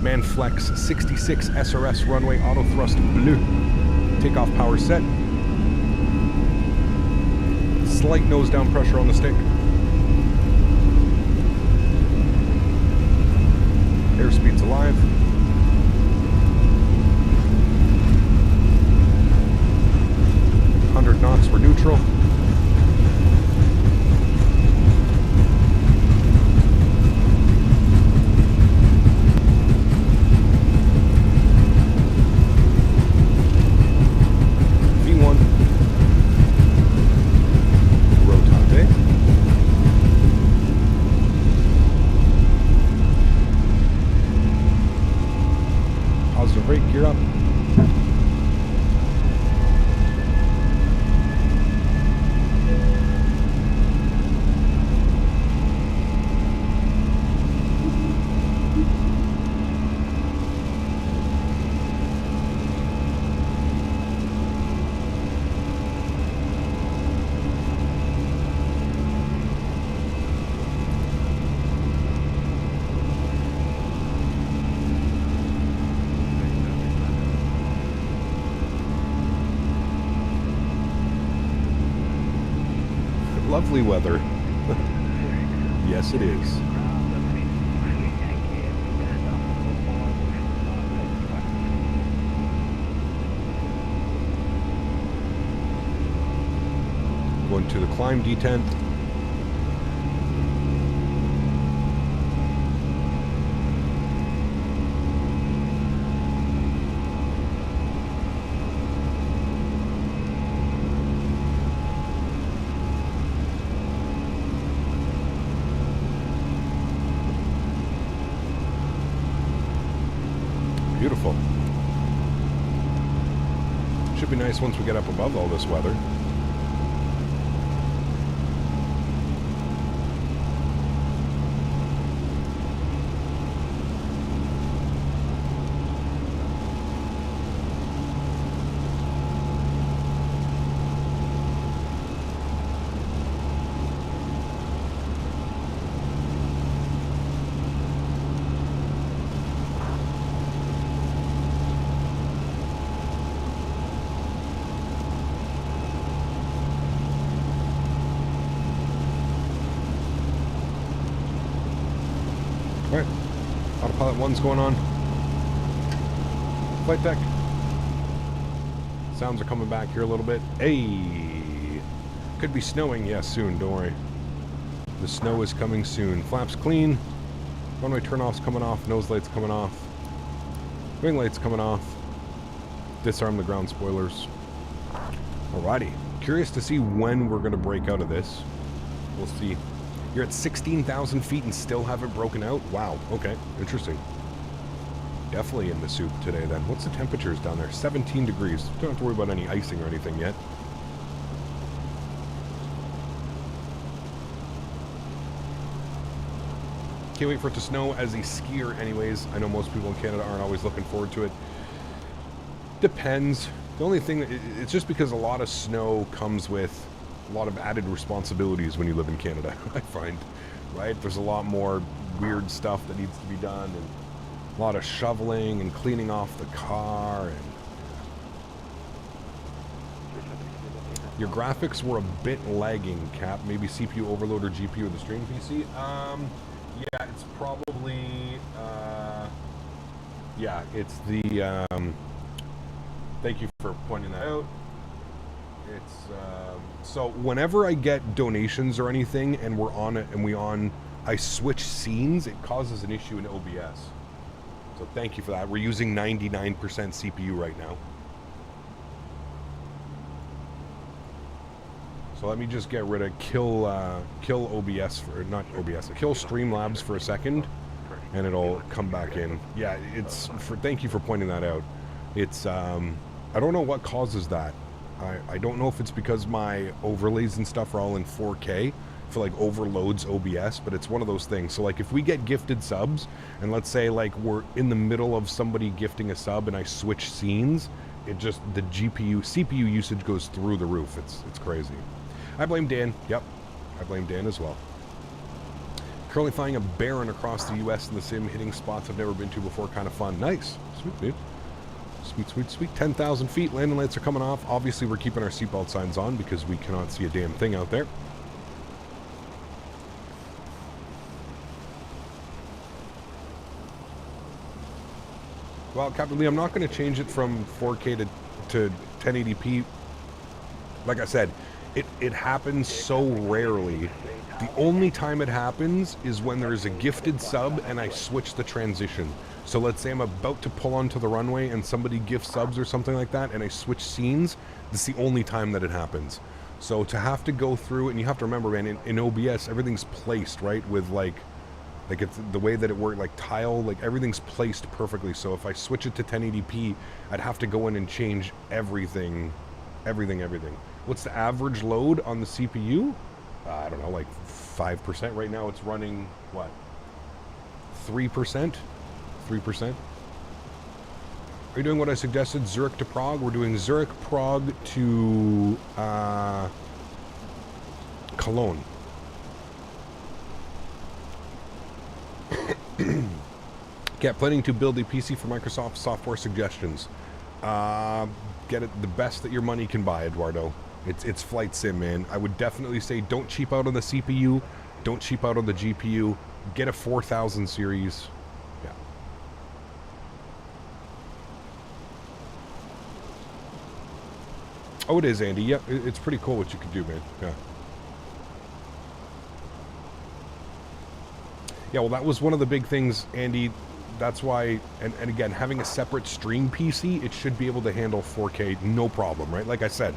Manflex 66 SRS runway auto thrust blue. Takeoff power set. Slight nose down pressure on the stick. Airspeed's alive. Knots, we're neutral. V1. Rotate. Positive brake, gear up. Lovely weather. Yes, it is. go into the climb detent. Beautiful. Should be nice once we get up above all this weather. Alright, autopilot 1's going on. Flight deck. Sounds are coming back here a little bit. Hey! Could be snowing, yeah, soon, don't worry. The snow is coming soon. Flaps clean. Runway turnoff's coming off. Nose light's coming off. Wing light's coming off. Disarm the ground spoilers. Alrighty. Curious to see when we're going to break out of this. We'll see. You're at 16,000 feet and still haven't broken out? Wow. Okay. Interesting. Definitely in the soup today then. What's the temperatures down there? 17 degrees. Don't have to worry about any icing or anything yet. Can't wait for it to snow as a skier anyways. I know most people in Canada aren't always looking forward to it. Depends. The only thing, it's just because a lot of snow comes with a lot of added responsibilities when you live in Canada, I find, right? There's a lot more weird stuff that needs to be done, and a lot of shoveling and cleaning off the car. And your graphics were a bit lagging, Cap. Maybe CPU overload or GPU or the stream PC. Yeah, it's probably, yeah, it's the, thank you for pointing that out. It's, so whenever I get donations or anything and we're on it and I switch scenes, it causes an issue in OBS. So thank you for that. We're using 99% CPU right now. So let me just get rid of kill OBS for, not OBS, kill Streamlabs for a second, and it'll come back in. Yeah, it's thank you for pointing that out. It's I don't know what causes that. I don't know if it's because my overlays and stuff are all in 4K, for like overloads OBS, but it's one of those things. So like if we get gifted subs, and let's say like we're in the middle of somebody gifting a sub and I switch scenes, it just, the CPU usage goes through the roof. It's crazy. I blame Dan. Yep, I blame Dan as well. Currently flying a Baron across the US in the sim, hitting spots I've never been to before. Kind of fun. Nice. Sweet, dude. Sweet, sweet, sweet. 10,000 feet. Landing lights are coming off. Obviously, we're keeping our seatbelt signs on because we cannot see a damn thing out there. Well, Captain Lee, I'm not going to change it from 4K to 1080p. Like I said, it happens so rarely. The only time it happens is when there's a gifted sub and I switch the transition. So let's say I'm about to pull onto the runway and somebody gifts subs or something like that and I switch scenes, this is the only time that it happens. So to have to go through, and you have to remember, man, in OBS, everything's placed, right? With like it's the way that it works, like tile, like everything's placed perfectly. So if I switch it to 1080p, I'd have to go in and change everything. What's the average load on the CPU? I don't know, like 5%. Right now it's running, what, 3%? 3%. Are you doing what I suggested, Zurich to Prague? We're doing Zurich, Prague to Cologne. Get planning to build a PC for Microsoft software suggestions. Get it the best that your money can buy, Eduardo. It's flight sim, man. I would definitely say don't cheap out on the CPU, don't cheap out on the GPU. Get a 4000 series. Yeah. Oh, it is, Andy. Yeah, it's pretty cool what you can do, man. Yeah. Yeah, well, that was one of the big things, Andy. That's why, and again, having a separate stream PC, it should be able to handle 4K, no problem, right? Like I said,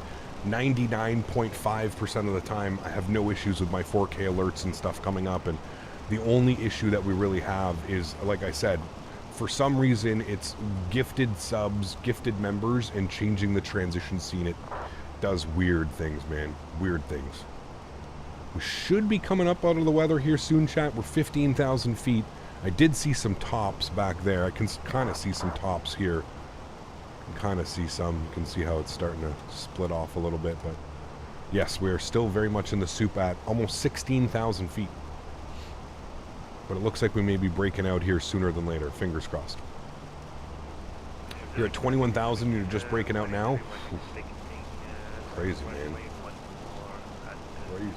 99.5% of the time, I have no issues with my 4K alerts and stuff coming up, and the only issue that we really have is, like I said, for some reason, it's gifted subs, gifted members, and changing the transition scene. It does weird things, man. Weird things. We should be coming up out of the weather here soon, chat. We're 15,000 feet. I did see some tops back there. I can kind of see some tops here. You can kind of see some. You can see how it's starting to split off a little bit. But yes, we are still very much in the soup at almost 16,000 feet. But it looks like we may be breaking out here sooner than later. Fingers crossed. You're at 21,000. You're just breaking out now. Oof. Crazy, man. Crazy.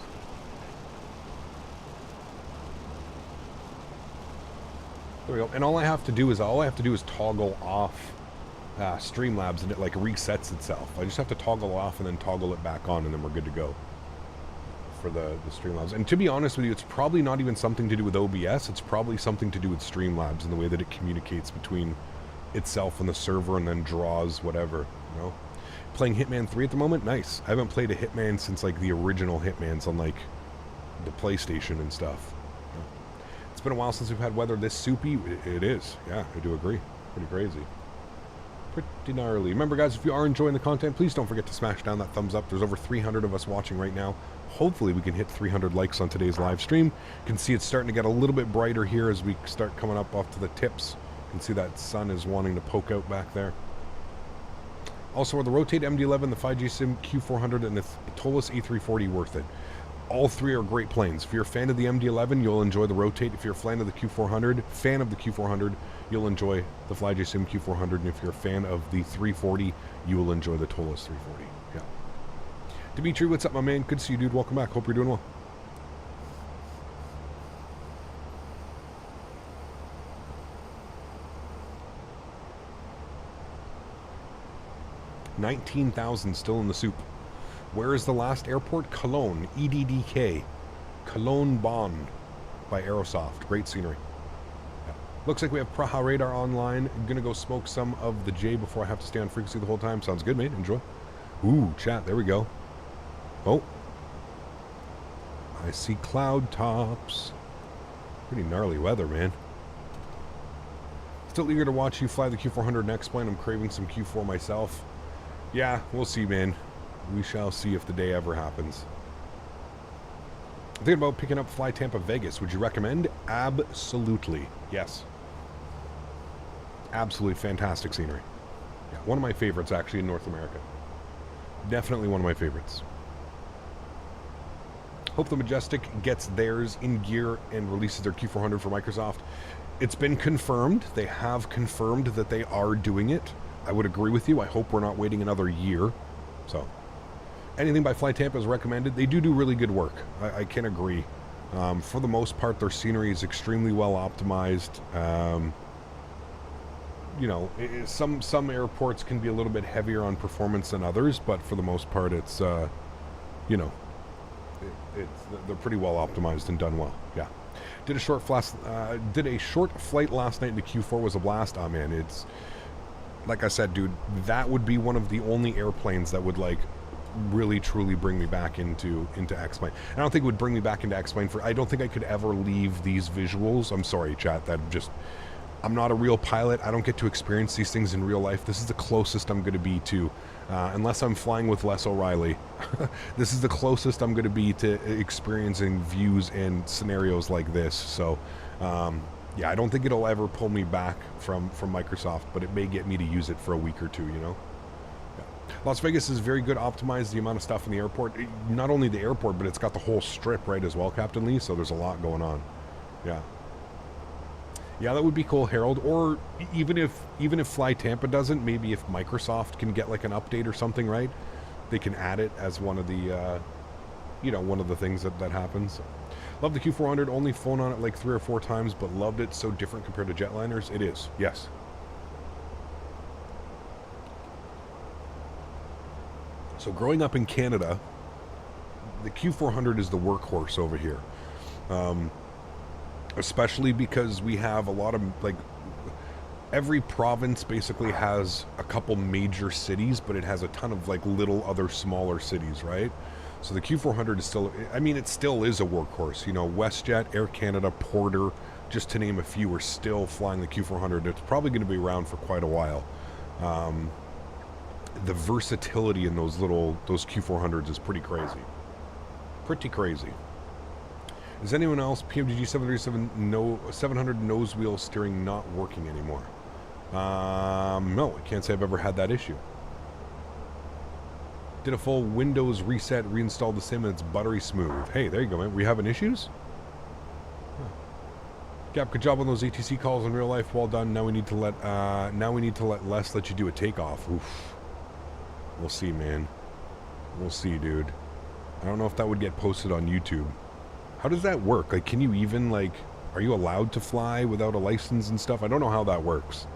There we go. And all I have to do is toggle off Streamlabs, and it like resets itself. I just have to toggle off and then toggle it back on, and then we're good to go for the Streamlabs. And to be honest with you, it's probably not even something to do with OBS. It's probably something to do with Streamlabs and the way that it communicates between itself and the server, and then draws whatever, you know. Playing Hitman 3 at the moment? Nice. I haven't played a Hitman since like the original Hitmans on like the PlayStation and stuff. It's been a while since we've had weather this soupy. It is. Yeah, I do agree. Pretty crazy. Pretty gnarly. Remember, guys, if you are enjoying the content, please don't forget to smash down that thumbs up. There's over 300 of us watching right now. Hopefully we can hit 300 likes on today's live stream. You can see it's starting to get a little bit brighter here as we start coming up off to the tips. You can see that sun is wanting to poke out back there. Also, are the Rotate MD-11, the 5G Sim Q400, and the Tolus A340 worth it? All three are great planes. If you're a fan of the MD-11, you'll enjoy the Rotate. If you're a fan of the Q400, you'll enjoy the FlyJ Sim Q400. And if you're a fan of the 340, you will enjoy the Tolus 340. Yeah. Dimitri, what's up, my man? Good to see you, dude. Welcome back. Hope you're doing well. $19,000 still in the soup. Where is the last airport? Cologne, EDDK. Cologne Bonn by Aerosoft. Great scenery. Yeah. Looks like we have Praha Radar online. I'm going to go smoke some of the J before I have to stay on frequency the whole time. Sounds good, mate. Enjoy. Ooh, chat. There we go. Oh. I see cloud tops. Pretty gnarly weather, man. Still eager to watch you fly the Q400 and X-Plane. I'm craving some Q4 myself. Yeah, we'll see, man. We shall see if the day ever happens. Thinking about picking up Fly Tampa Vegas. Would you recommend? Absolutely. Yes. Absolutely fantastic scenery. Yeah, one of my favorites actually in North America. Definitely one of my favorites. Hope the Majestic gets theirs in gear and releases their Q400 for Microsoft. It's been confirmed. They have confirmed that they are doing it. I would agree with you. I hope we're not waiting another year. So, anything by Fly Tampa is recommended. They do really good work. I can agree. For the most part, their scenery is extremely well optimized. You know, some airports can be a little bit heavier on performance than others, but for the most part, it's you know, they're pretty well optimized and done well. Yeah. Did a short flight last night in the Q4. Was a blast. Oh man, it's like I said, dude. That would be one of the only airplanes that would like really truly bring me back into X-Plane. I don't think it would bring me back into X-Plane I don't think I could ever leave these visuals. I'm sorry, chat. I'm not a real pilot. I don't get to experience these things in real life. This is the closest I'm going to be to, unless I'm flying with Les O'Reilly. This is the closest I'm going to be to experiencing views and scenarios like this. So, yeah, I don't think it'll ever pull me back from Microsoft, but it may get me to use it for a week or two, you know? Yeah. Las Vegas is very good, optimized the amount of stuff in the airport. Not only the airport, but it's got the whole strip, right, as well, Captain Lee, so there's a lot going on. Yeah. Yeah, that would be cool, Harold. Or even if Fly Tampa doesn't, maybe if Microsoft can get like an update or something, right? They can add it as one of the, you know, one of the things that happens. Love the Q400. Only flown on it like 3 or 4 times, but loved it. So different compared to jetliners. It is, yes. So growing up in Canada, the Q400 is the workhorse over here. Especially because we have a lot of, like, every province basically has a couple major cities, but it has a ton of, like, little other smaller cities, right? So the Q400 is still, I mean, it still is a workhorse. You know, WestJet, Air Canada, Porter, just to name a few, are still flying the Q400. It's probably going to be around for quite a while. The versatility in those Q400s is pretty crazy. Pretty crazy. Is anyone else PMGG 737 700 nose wheel steering not working anymore? No, I can't say I've ever had that issue. Did a full Windows reset, reinstalled the sim, and it's buttery smooth. Hey, there you go, man. Were you having issues? Huh. Gap, good job on those ATC calls in real life. Well done. Now we need to let Les let you do a takeoff. Oof. We'll see, man. We'll see, dude. I don't know if that would get posted on YouTube. How does that work? Like, can you even, like, are you allowed to fly without a license and stuff? I don't know how that works.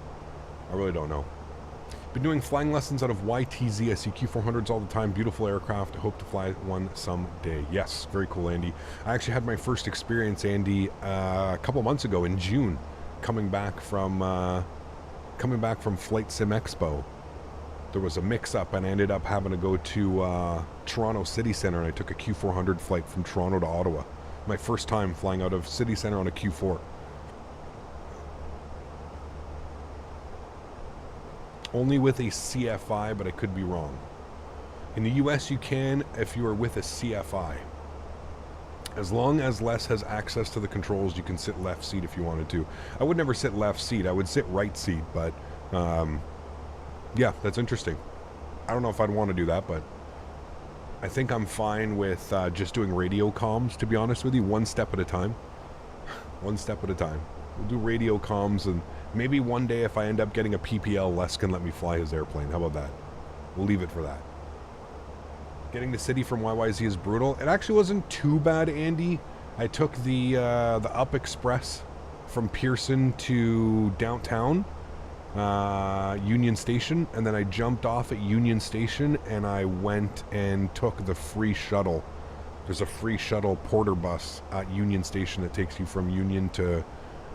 I really don't know. Been doing flying lessons out of YTZ. I see Q400s all the time. Beautiful aircraft. I hope to fly one someday. Yes, very cool, Andy. I actually had my first experience, Andy, a couple months ago in June, coming back from Flight Sim Expo. There was a mix-up, and I ended up having to go to Toronto City Centre, and I took a Q400 flight from Toronto to Ottawa. My first time flying out of City Centre on a Q4. Only with a CFI, but I could be wrong. In the US, you can if you are with a CFI. As long as Les has access to the controls, you can sit left seat if you wanted to. I would never sit left seat. I would sit right seat, but yeah, that's interesting. I don't know if I'd want to do that, but I think I'm fine with just doing radio comms, to be honest with you, one step at a time. One step at a time. We'll do radio comms, and maybe one day if I end up getting a PPL, Les can let me fly his airplane. How about that? We'll leave it for that. Getting the city from YYZ is brutal. It actually wasn't too bad, Andy. I took the Up Express from Pearson to downtown, Union Station, and then I jumped off at Union Station and I went and took the free shuttle. There's a free shuttle porter bus at Union Station that takes you from Union to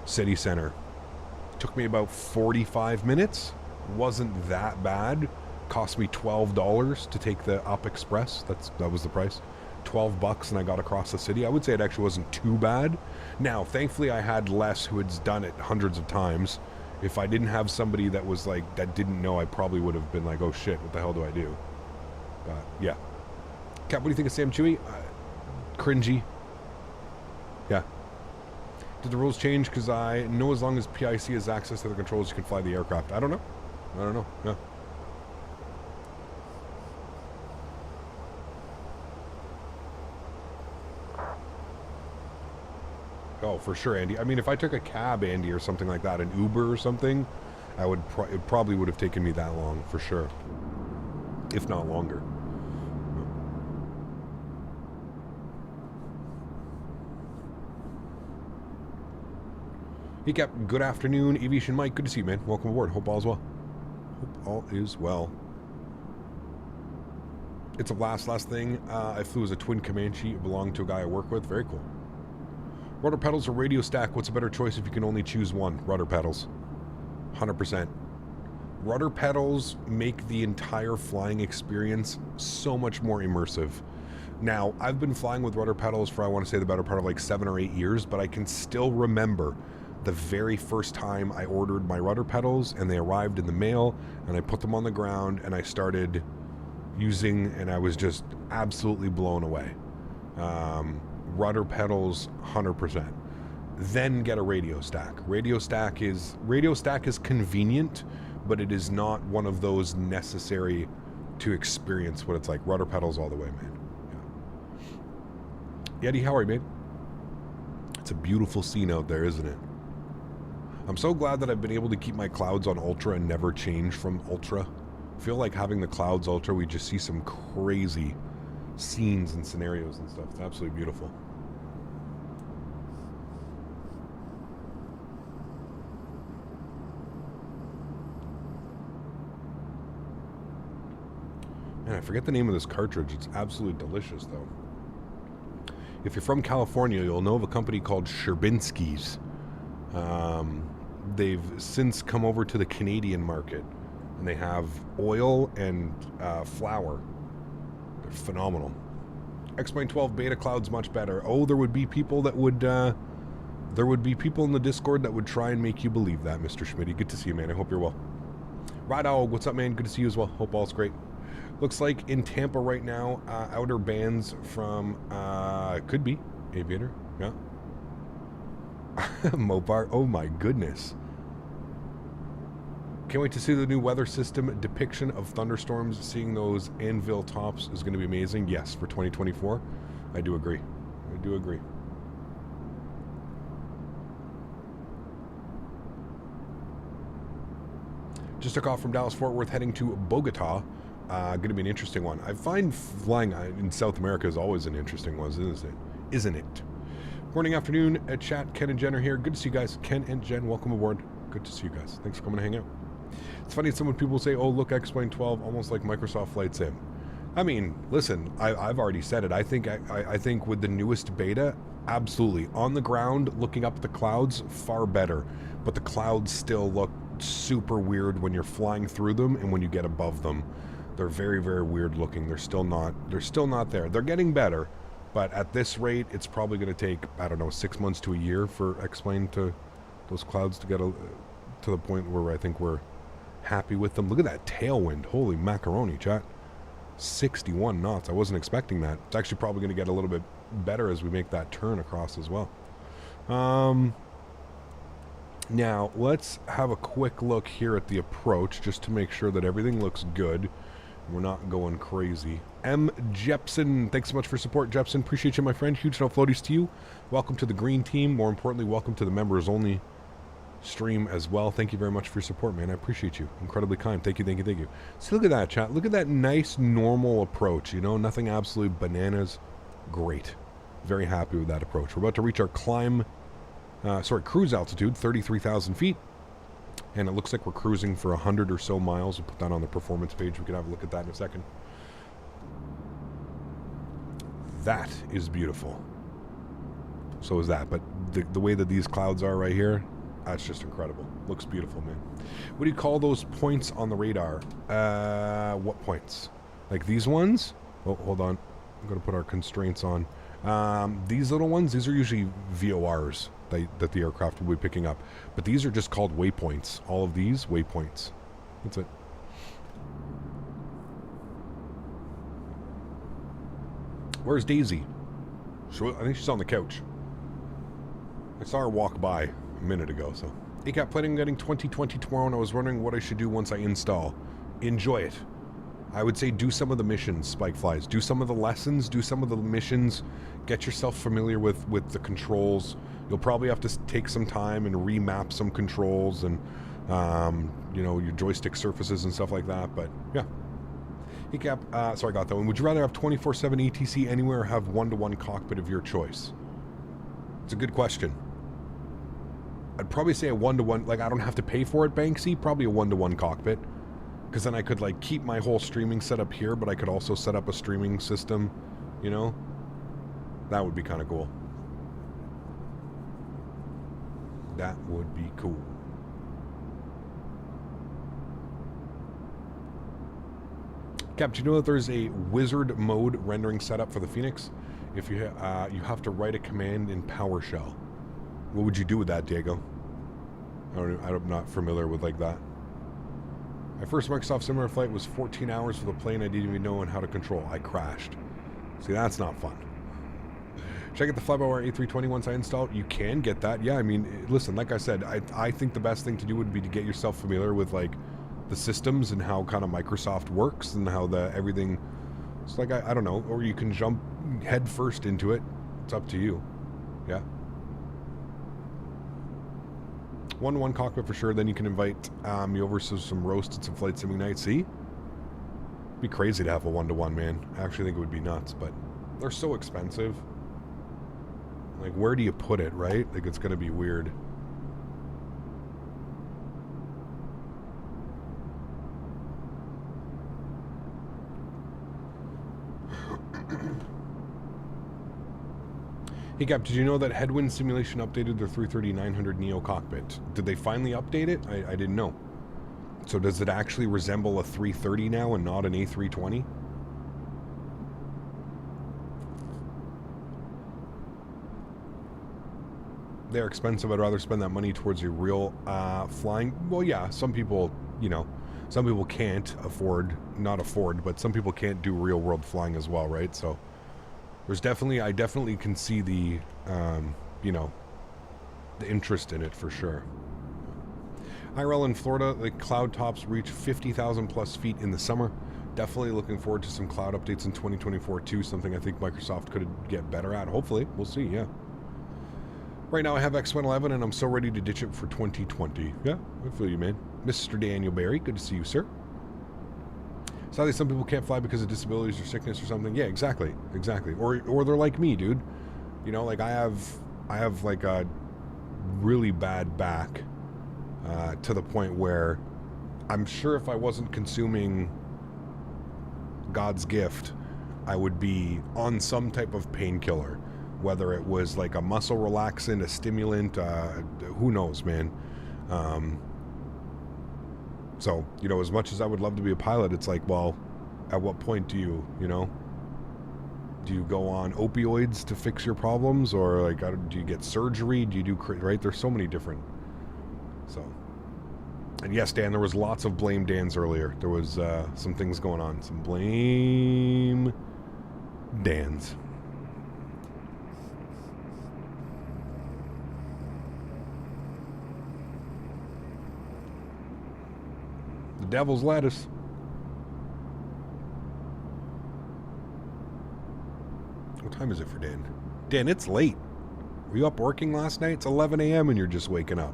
City Center. Took me about 45 minutes. Wasn't that bad. Cost me $12 to take the Up Express. That was the price. $12 and I got across the city. I would say it actually wasn't too bad. Now, thankfully I had Les who had done it hundreds of times. If I didn't have somebody that was like, that didn't know, I probably would have been like, oh shit, what the hell do I do? But yeah. Cap, what do you think of Sam Chewy? Cringy. Yeah. Did the rules change? Because I know as long as PIC has access to the controls, you can fly the aircraft. I don't know. I don't know. Yeah. Oh, for sure, Andy. I mean, if I took a cab, Andy, or something like that, an Uber or something, I would. It probably would have taken me that long, for sure, if not longer. Hey, Cap. Good afternoon, Aviation Mike. Good to see you, man. Welcome aboard. Hope all is well. Hope all is well. It's a last thing. I flew as a twin Comanche. It belonged to a guy I work with. Very cool. Rudder pedals or radio stack? What's a better choice if you can only choose one? Rudder pedals. 100%. Rudder pedals make the entire flying experience so much more immersive. Now, I've been flying with rudder pedals for, I want to say, the better part of like 7 or 8 years, but I can still remember the very first time I ordered my rudder pedals and they arrived in the mail and I put them on the ground and I started using, and I was just absolutely blown away. Rudder pedals, 100%. Then get a radio stack. Radio stack is convenient, but it is not one of those necessary to experience what it's like. Rudder pedals all the way, man. Yeah. Yeti, how are you, man? It's a beautiful scene out there, isn't it? I'm so glad that I've been able to keep my clouds on ultra and never change from ultra. I feel like having the clouds ultra, we just see some crazy scenes and scenarios and stuff. It's absolutely beautiful. I forget the name of this cartridge. It's absolutely delicious, though. If you're from California, you'll know of a company called Sherbinski's. They've since come over to the Canadian market, and they have oil and flour. They're phenomenal. X-Plane 12 beta cloud's much better. Oh, there would be people that would... there would be people in the Discord that would try and make you believe that, Mr. Smitty. Good to see you, man. I hope you're well. Rado, what's up, man? Good to see you as well. Hope all's great. Looks like in Tampa right now, outer bands from... could be Aviator. Yeah. Mopar. Oh, my goodness. Can't wait to see the new weather system depiction of thunderstorms. Seeing those anvil tops is going to be amazing. Yes, for 2024. I do agree. I do agree. Just took off from Dallas-Fort Worth heading to Bogota. Going to be an interesting one. I find flying in South America is always an interesting one, isn't it? Morning, afternoon, chat. Ken and Jen are here. Good to see you guys. Ken and Jen, welcome aboard. Good to see you guys. Thanks for coming to hang out. It's funny, some people say, oh, look, X-Plane 12, almost like Microsoft Flight Sim. I mean, listen, I've already said it. I think with the newest beta, absolutely. On the ground, looking up at the clouds, far better. But the clouds still look super weird when you're flying through them and when you get above them. They're very, very weird looking. They're still not there. They're getting better, but at this rate, it's probably going to take, I don't know, 6 months to a year for X-Plane to those clouds to get to the point where I think we're happy with them. Look at that tailwind. Holy macaroni, chat. 61 knots. I wasn't expecting that. It's actually probably going to get a little bit better as we make that turn across as well. Now, let's have a quick look here at the approach just to make sure that everything looks good. We're not going crazy. M. Jepson, thanks so much for support, Jepson. Appreciate you, my friend. Huge no floaties to you. Welcome to the green team. More importantly, welcome to the members only stream as well. Thank you very much for your support, man. I appreciate you. Incredibly kind. Thank you, thank you, thank you. So look at that, chat. Look at that nice, normal approach. You know, nothing absolute bananas. Great. Very happy with that approach. We're about to reach our cruise altitude, 33,000 feet. And it looks like we're cruising for 100 or so miles. We'll put that on the performance page. We can have a look at that in a second. That is beautiful. So is that. But the way that these clouds are right here, that's just incredible. Looks beautiful, man. What do you call those points on the radar? What points? Like these ones? Oh, hold on. I'm going to put our constraints on. These little ones, these are usually VORs that the aircraft will be picking up. But these are just called waypoints. All of these, waypoints. That's it. Where's Daisy? I think she's on the couch. I saw her walk by a minute ago, so. ACAP planning on getting 2020 tomorrow, and I was wondering what I should do once I install. Enjoy it. I would say do some of the missions, Spike Flies. Do some of the lessons, do some of the missions. Get yourself familiar with the controls. You'll probably have to take some time and remap some controls and, you know, your joystick surfaces and stuff like that. But, yeah. ACAP, sorry, I got that one. Would you rather have 24/7 ATC anywhere or have one-to-one cockpit of your choice? It's a good question. I'd probably say a one-to-one, like I don't have to pay for it, Banksy. Probably a one-to-one cockpit. Because then I could like keep my whole streaming setup here, but I could also set up a streaming system, you know? That would be kind of cool. That would be cool. Cap, do you know that there's a wizard mode rendering setup for the Fenix? If you you have to write a command in PowerShell. What would you do with that, Diego? I'm not familiar with like that. My first Microsoft Simulator flight was 14 hours with a plane I didn't even know how to control. I crashed. See, that's not fun. Should I get the Flyby A320 once I install it? You can get that. Yeah, I mean, listen, like I said, I think the best thing to do would be to get yourself familiar with, like, the systems and how kind of Microsoft works and how everything... It's like, I don't know, or you can jump head first into it. It's up to you. Yeah. One-to-one cockpit for sure. Then you can invite me over to some roast and some flight simming nights. See? It'd be crazy to have a one-to-one, man. I actually think it would be nuts, but they're so expensive. Like, where do you put it, right? Like, it's going to be weird. Hey Cap, did you know that Headwind Simulation updated their 330-900 Neo cockpit? Did they finally update it? I didn't know. So does it actually resemble a 330 now and not an A320? They're expensive. I'd rather spend that money towards a real flying. Well, yeah, some people, you know, some people can't afford, not afford, but some people can't do real world flying as well, right? So there's definitely, I definitely can see the, you know, the interest in it for sure. IRL in Florida, the cloud tops reach 50,000 plus feet in the summer. Definitely looking forward to some cloud updates in 2024 too, something I think Microsoft could get better at. Hopefully, we'll see, yeah. Right now I have X111 and I'm so ready to ditch it for 2020. Yeah, I feel you, man. Mr. Daniel Barry, good to see you, sir. Sadly, some people can't fly because of disabilities or sickness or something. Yeah, exactly, exactly. Or they're like me, dude. You know, like I have like a really bad back to the point where I'm sure if I wasn't consuming God's gift, I would be on some type of painkiller. Whether it was like a muscle relaxant, a stimulant, who knows, man. So, you know, as much as I would love to be a pilot, it's like, well, at what point do you, you know, do you go on opioids to fix your problems? Or like, do you get surgery? Do you do, right? There's so many different, so. And yes, Dan, there was lots of blame Dans earlier. There was some things going on. Some blame Dans. The devil's lettuce. What time is it for Dan? Dan, it's late. Were you up working last night? It's 11 a.m. and you're just waking up.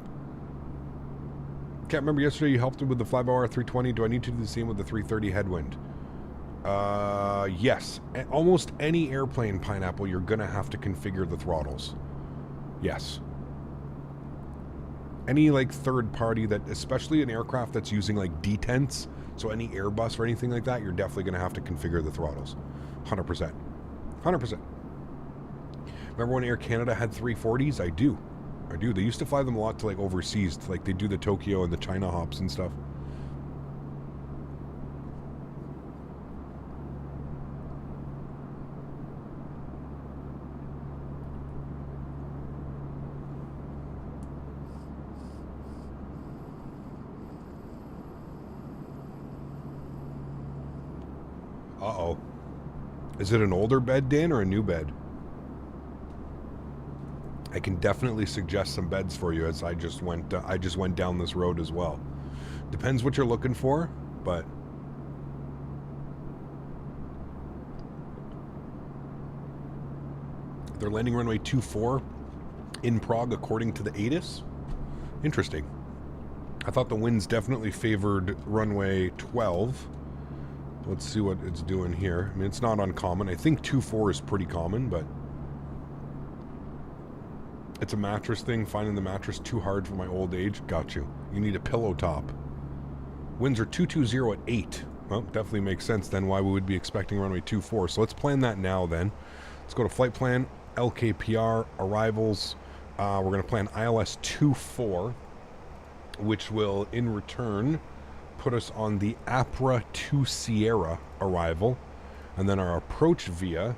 Can't remember yesterday you helped me with the Flybower 320. Do I need to do the same with the 330 headwind? Yes. Almost any airplane, Pineapple, you're gonna have to configure the throttles. Yes. Any like third party that, especially an aircraft that's using like detents, so any Airbus or anything like that, you're definitely going to have to configure the throttles. 100%. 100%. Remember when Air Canada had 340s? I do. They used to fly them a lot to like overseas, to, like they do the Tokyo and the China hops and stuff. Uh-oh. Is it an older bed, Dan, or a new bed? I can definitely suggest some beds for you, as I just went down this road as well. Depends what you're looking for, but they're landing runway 24 in Prague according to the ATIS. Interesting. I thought the winds definitely favored runway 12. Let's see what it's doing here. I mean, it's not uncommon. I think 2-4 is pretty common, but it's a mattress thing. Finding the mattress too hard for my old age. Got you. You need a pillow top. Winds are 220 at 8. Well, definitely makes sense then why we would be expecting runway 24. So let's plan that now then. Let's go to flight plan, LKPR, arrivals. We're going to plan ILS 24, which will in return put us on the APRA 2 Sierra arrival, and then our approach via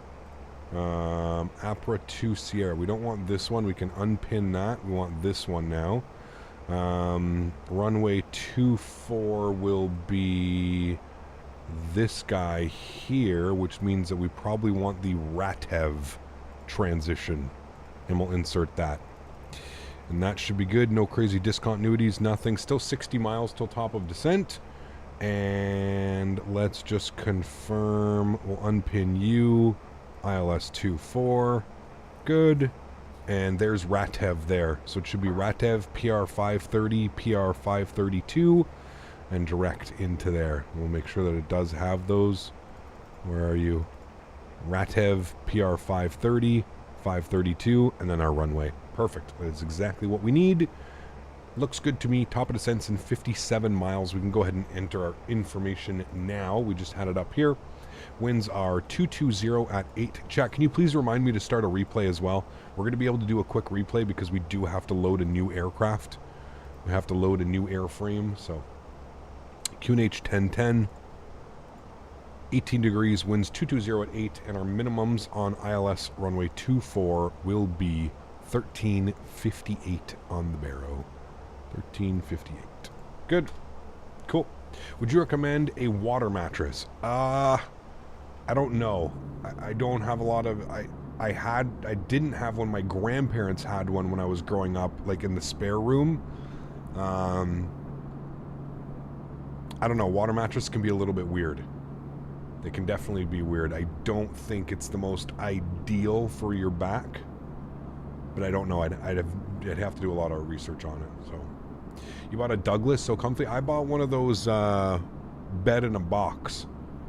APRA 2 Sierra. We don't want this one. We can unpin that. We want this one now. Runway 24 will be this guy here, which means that we probably want the Ratev transition, and we'll insert that. And that should be good. No crazy discontinuities, nothing. Still 60 miles till top of descent. And let's just confirm. We'll unpin you. ILS 24. Good. And there's Ratev there. So it should be Ratev, PR 530, PR 532, and direct into there. We'll make sure that it does have those. Where are you? Ratev, PR 530, 532, and then our runway. Perfect. That's exactly what we need. Looks good to me. Top of descent's in 57 miles. We can go ahead and enter our information now. We just had it up here. Winds are 220 at 8. Chat, can you please remind me to start a replay as well? We're going to be able to do a quick replay because we do have to load a new aircraft. We have to load a new airframe, so... QNH 1010, 18 degrees, winds 220 at 8, and our minimums on ILS runway 24 will be 1358 on the barrow. 1358. Good. Cool. Would you recommend a water mattress? I don't know. I don't have a lot of... I didn't have one. My grandparents had one when I was growing up, like in the spare room. I don't know, water mattress can be a little bit weird. They can definitely be weird. I don't think it's the most ideal for your back, but I don't know. I'd have to do a lot of research on it. So, you bought a Douglas, so comfy. I bought one of those bed in a box.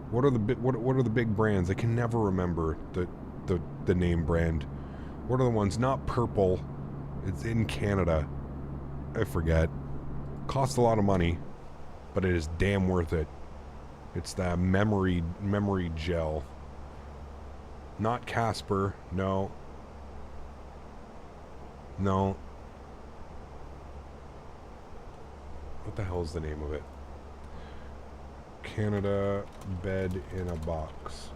What are the big brands? I can never remember the name brand. What are the ones? Not Purple. It's in Canada. I forget. Costs a lot of money, but it is damn worth it. It's that memory gel. Not Casper, no. No. What the hell is the name of it? Canada bed in a box.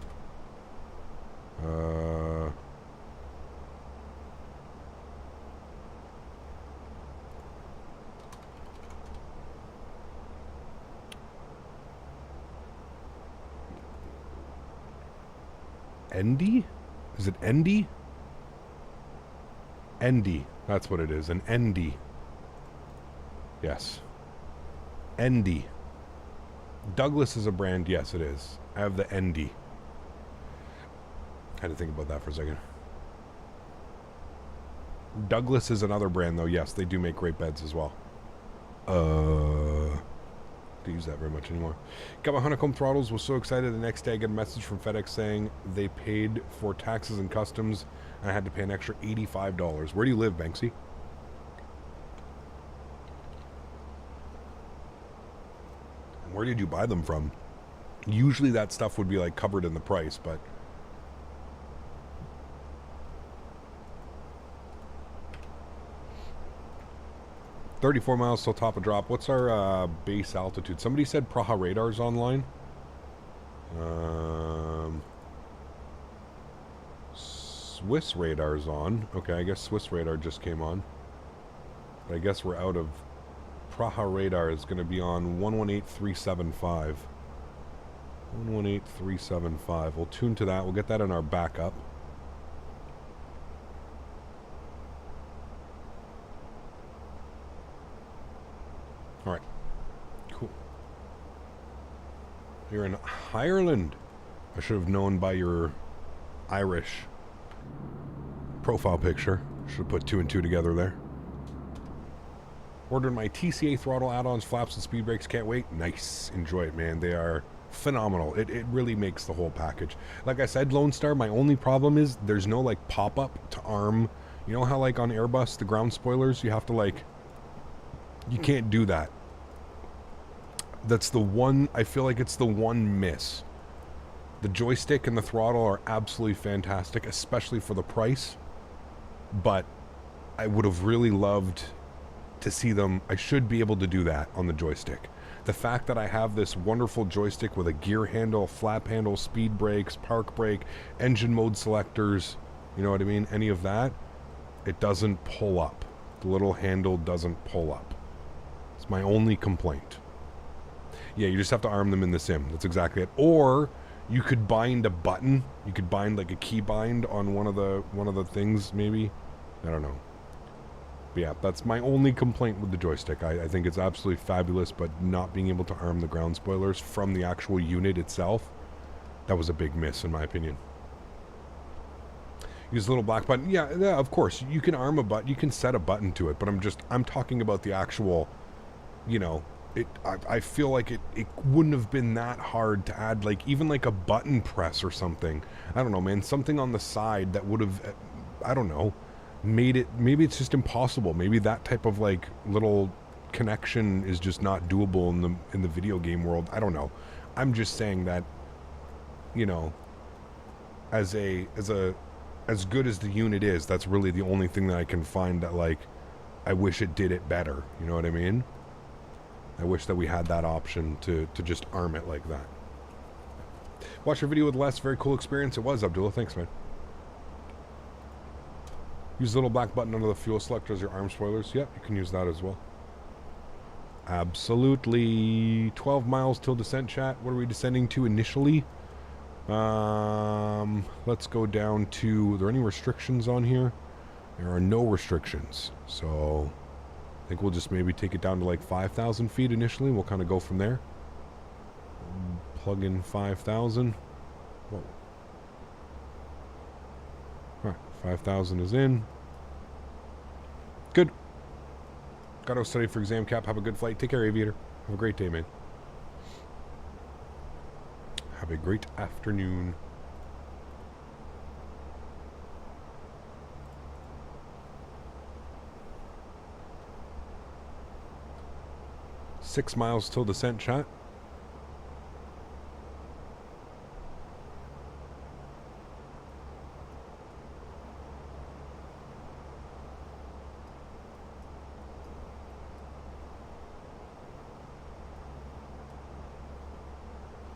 Endy? Is it Endy? Endy. That's what it is. An Endy. Yes. Endy. Douglas is a brand. Yes, it is. I have the Endy. Had to think about that for a second. Douglas is another brand, though. Yes, they do make great beds as well. To use that very much anymore. Got my honeycomb throttles. Was so excited. The next day I get a message from FedEx saying they paid for taxes and customs and I had to pay an extra $85. Where do you live, Banksy? Where did you buy them from? Usually that stuff would be like covered in the price, but... $34 miles till top of drop. What's our base altitude? Somebody said Praha radar's online. Swiss radar's on. Okay, I guess Swiss radar just came on. But I guess we're out of... Praha radar is going to be on 118375. 118375. We'll tune to that. We'll get that in our backup. Alright. Cool. You're in Ireland. I should have known by your Irish profile picture. Should have put 2 and 2 together there. Ordered my TCA throttle add-ons, flaps, and speed brakes. Can't wait. Nice. Enjoy it, man. They are phenomenal. It really makes the whole package. Like I said, Lone Star, my only problem is there's no, like, pop-up to arm. You know how, like, on Airbus, the ground spoilers, you have to, like... You can't do that. That's the one... I feel like it's the one miss. The joystick and the throttle are absolutely fantastic, especially for the price. But I would have really loved... to see them. I should be able to do that on the joystick. The fact that I have this wonderful joystick with a gear handle, flap handle, speed brakes, park brake, engine mode selectors, you know what I mean? Any of that, it doesn't pull up. The little handle doesn't pull up. It's my only complaint. Yeah, you just have to arm them in the sim. That's exactly it. Or you could bind a button. You could bind like a key bind on one of the things maybe. I don't know. But yeah, that's my only complaint with the joystick. I think it's absolutely fabulous, but not being able to arm the ground spoilers from the actual unit itself, that was a big miss in my opinion. Use a little black button. Yeah, of course. You can arm a button. You can set a button to it, but I'm talking about the actual, you know, I feel like it wouldn't have been that hard to add, like, even like a button press or something. I don't know, man. Something on the side that would have, I don't know, made it, maybe it's just impossible. Maybe that type of like little connection is just not doable in the video game world. I don't know. I'm just saying that you know, as good as the unit is, that's really the only thing that I can find that, like, I wish it did it better. You know what I mean? I wish that we had that option to just arm it like that. Watch your video with Les. Very cool experience. It was, Abdullah. Thanks, man. Use the little black button under the fuel selector as your arm spoilers. Yep, you can use that as well. Absolutely. 12 miles till descent, chat. What are we descending to initially? Let's go down to... Are there any restrictions on here? There are no restrictions. So I think we'll just maybe take it down to like 5,000 feet initially. We'll kind of go from there. Plug in 5,000. Whoa. All right, 5,000 is in. Good. Gotta study for exam cap. Have a good flight. Take care, aviator. Have a great day, man. Have a great afternoon. Six miles till descent, chat.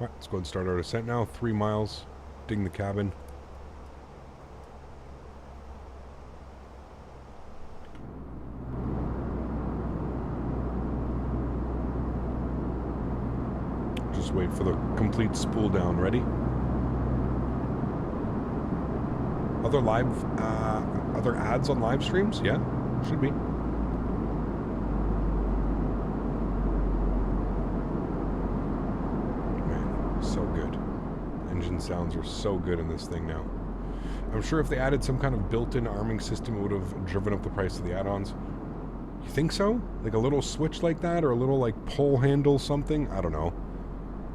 All right, let's go ahead and start our descent now. 3 miles. Ding the cabin. Just wait for the complete spool down. Ready? Other ads on live streams? Yeah, should be. So good. Engine sounds are so good in this thing now. I'm sure if they added some kind of built-in arming system, it would have driven up the price of the add-ons. You think so? Like a little switch like that, or a little like pull handle something? I don't know.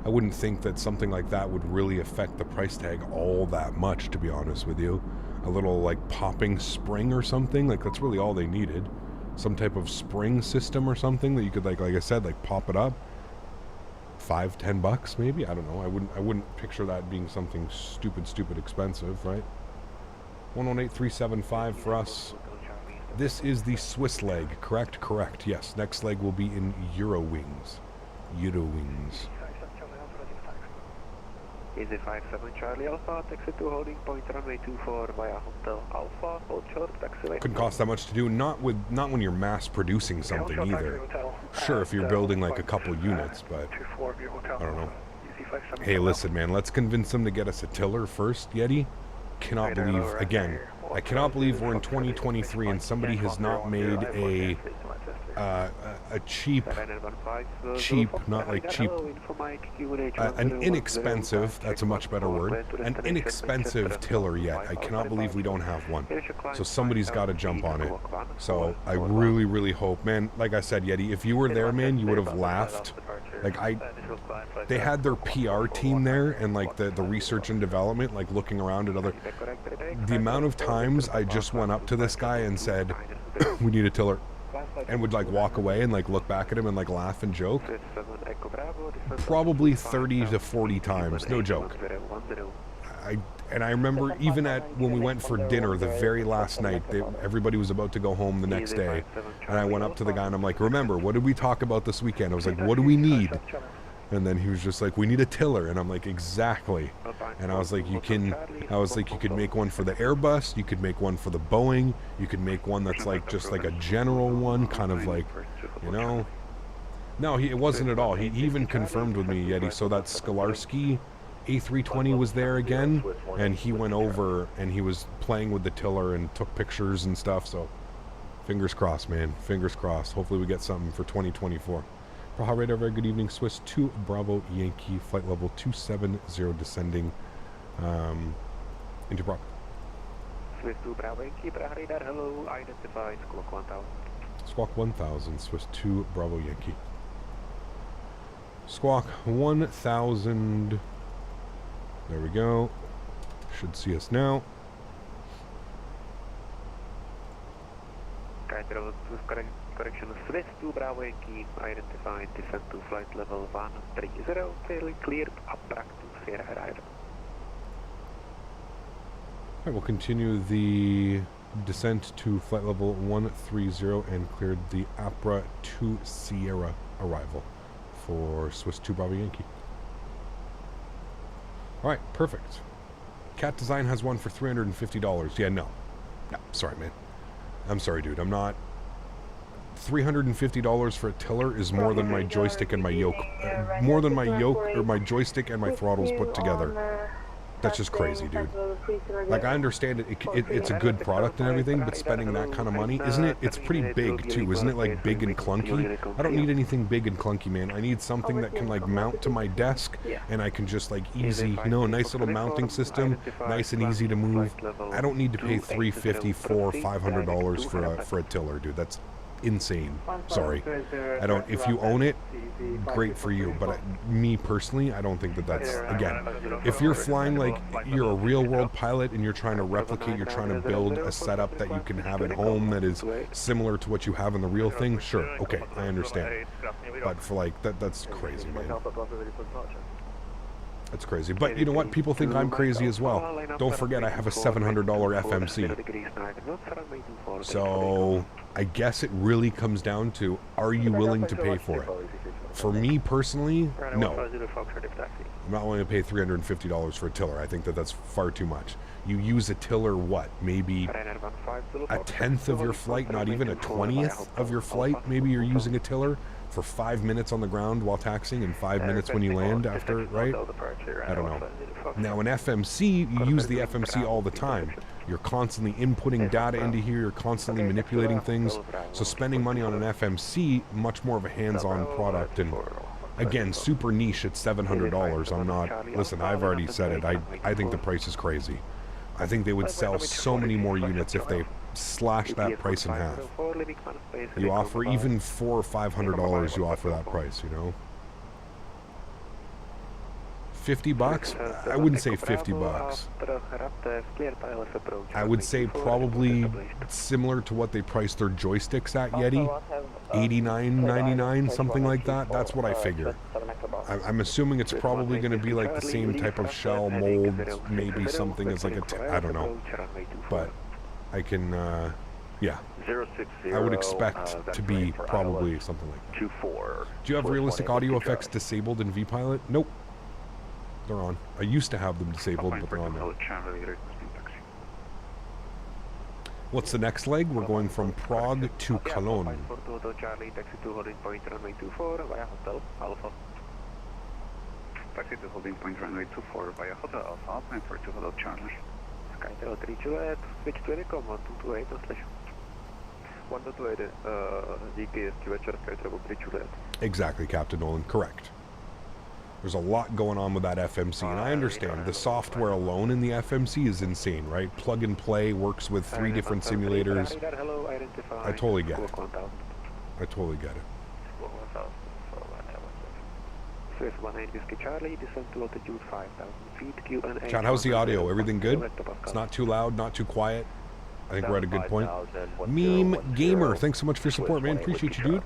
I wouldn't think that something like that would really affect the price tag all that much, to be honest with you. A little like popping spring or something, like that's really all they needed. Some type of spring system or something that you could like I said, like pop it up. $5-10 bucks maybe. I don't know. I wouldn't picture that being something stupid expensive, right? 118375 for us. This is the Swiss leg, correct? Correct. Yes. Next leg will be in Eurowings. Eurowings. Easy 57 Charlie Alpha, taxi to holding point runway 24 via Hotel Alpha, hold short, taxiway. Couldn't cost that much to do, not when you're mass producing something either. Sure, if you're building like a couple units, but I don't know. Hey, listen, man, let's convince them to get us a tiller first, Yeti. Cannot believe, again, I cannot believe we're in 2023 and somebody has not made a cheap, not like cheap, an inexpensive, that's a much better word, an inexpensive tiller yet. I cannot believe we don't have one. So somebody's got to jump on it. So I really hope, man, like I said, Yeti, if you were there, man, you would have laughed. Like they had their PR team there and like the research and development, like looking around at the amount of times I just went up to this guy and said, we need a tiller. And would like walk away and like look back at him and like laugh and joke. Probably 30 to 40 times, no joke. I remember even when we went for dinner the very last night, everybody was about to go home the next day, and I went up to the guy and I'm like, remember, what did we talk about this weekend? I was like, what do we need? And then he was just like, we need a tiller. And I'm like, exactly. And I was like, you could make one for the Airbus, you could make one for the Boeing, you could make one that's like just like a general one, kind of like, you know. No, it wasn't at all. He even confirmed with me, Yeti. So that Sólríkt A320 was there again, and he went over and he was playing with the tiller and took pictures and stuff. So fingers crossed, man. Fingers crossed. Hopefully we get something for 2024. Praha radar, very good evening. Swiss 2 Bravo Yankee, flight level 270 descending into Brock. Swiss 2 Bravo Yankee, Praha radar, hello, identify, Squawk 1000. Squawk 1000, Swiss 2 Bravo Yankee. Squawk 1000. There we go. Should see us now. Correction, Swiss 2 Bravo Yankee, identified, descent to flight level 130, clearly cleared, up back to fair arrival. Alright, we'll continue the descent to flight level 130 and cleared the APRA 2 Sierra arrival for Swiss 2 Bravo Yankee. Alright, perfect. Cat Design has one for $350. Yeah, no. No, sorry, man. I'm sorry, dude. I'm not... $350 for a tiller is more than my joystick and my yoke. More than my yoke, or my joystick and my throttles put together. That's just crazy, dude. Like, I understand it's a good product and everything, but spending that kind of money, isn't it? It's pretty big, too. Isn't it, like, big and clunky? I don't need anything big and clunky, man. I need something that can, like, mount to my desk, and I can just, like, easy, you know, a nice little mounting system, nice and easy to move. I don't need to pay $350, $400, $500 for a tiller, dude. That's insane. Sorry. I don't, if you own it, great for you, but me personally, I don't think that's, again, if you're flying like you're a real world pilot and you're trying to replicate, you're trying to build a setup that you can have at home that is similar to what you have in the real thing, sure, okay, I understand. But for like, that's crazy, man. That's crazy. But you know what? People think I'm crazy as well. Don't forget, I have a $700 FMC. So I guess it really comes down to, are you willing to pay for it? For me personally, no. I'm not willing to pay $350 for a tiller. I think that's far too much. You use a tiller, what? Maybe a 10th of your flight, not even a 20th of your flight. Maybe you're using a tiller for 5 minutes on the ground while taxiing and 5 minutes when you land after, right? I don't know. Now, an FMC, you use the FMC all the time. You're constantly inputting data into here, you're constantly manipulating things. So spending money on an FMC, much more of a hands-on product, and again, super niche at $700. I'm not, listen, I've already said it, I think the price is crazy. I think they would sell so many more units if they slash that price in half. You offer even $400 or $500, you offer that price, you know? $50? I wouldn't say $50. I would say probably similar to what they priced their joysticks at Yeti, $89.99, something like that. That's what I figure. I'm assuming it's probably going to be like the same type of shell mold, maybe something as like I don't know, but I can, yeah. I would expect to be probably something like that. Do you have realistic audio effects disabled in vPilot? Nope. They're on. I used to have them disabled, but they're on now. What's the next leg? We're going from Prague to Cologne. Taxi to holding point runway 24 via Hotel Alpha, and for 2 Hotel Charlie. Skytrail 3 Juliet, switch to Elecom 1228 translation. 128, DKSQ večer, Skytrail 3 Juliet. Exactly, Captain Nolan, correct. There's a lot going on with that FMC, and I understand the software alone in the FMC is insane, right? Plug and play, works with 3 different simulators. I totally get it. I totally get it. Swiss 18 Whiskey Charlie, descent to altitude 5,000 feet, Q&A. Chad, how's the audio? Everything good? It's not too loud, not too quiet. I think we're at a good point. Meme Gamer, thanks so much for your support, man. Appreciate you, dude.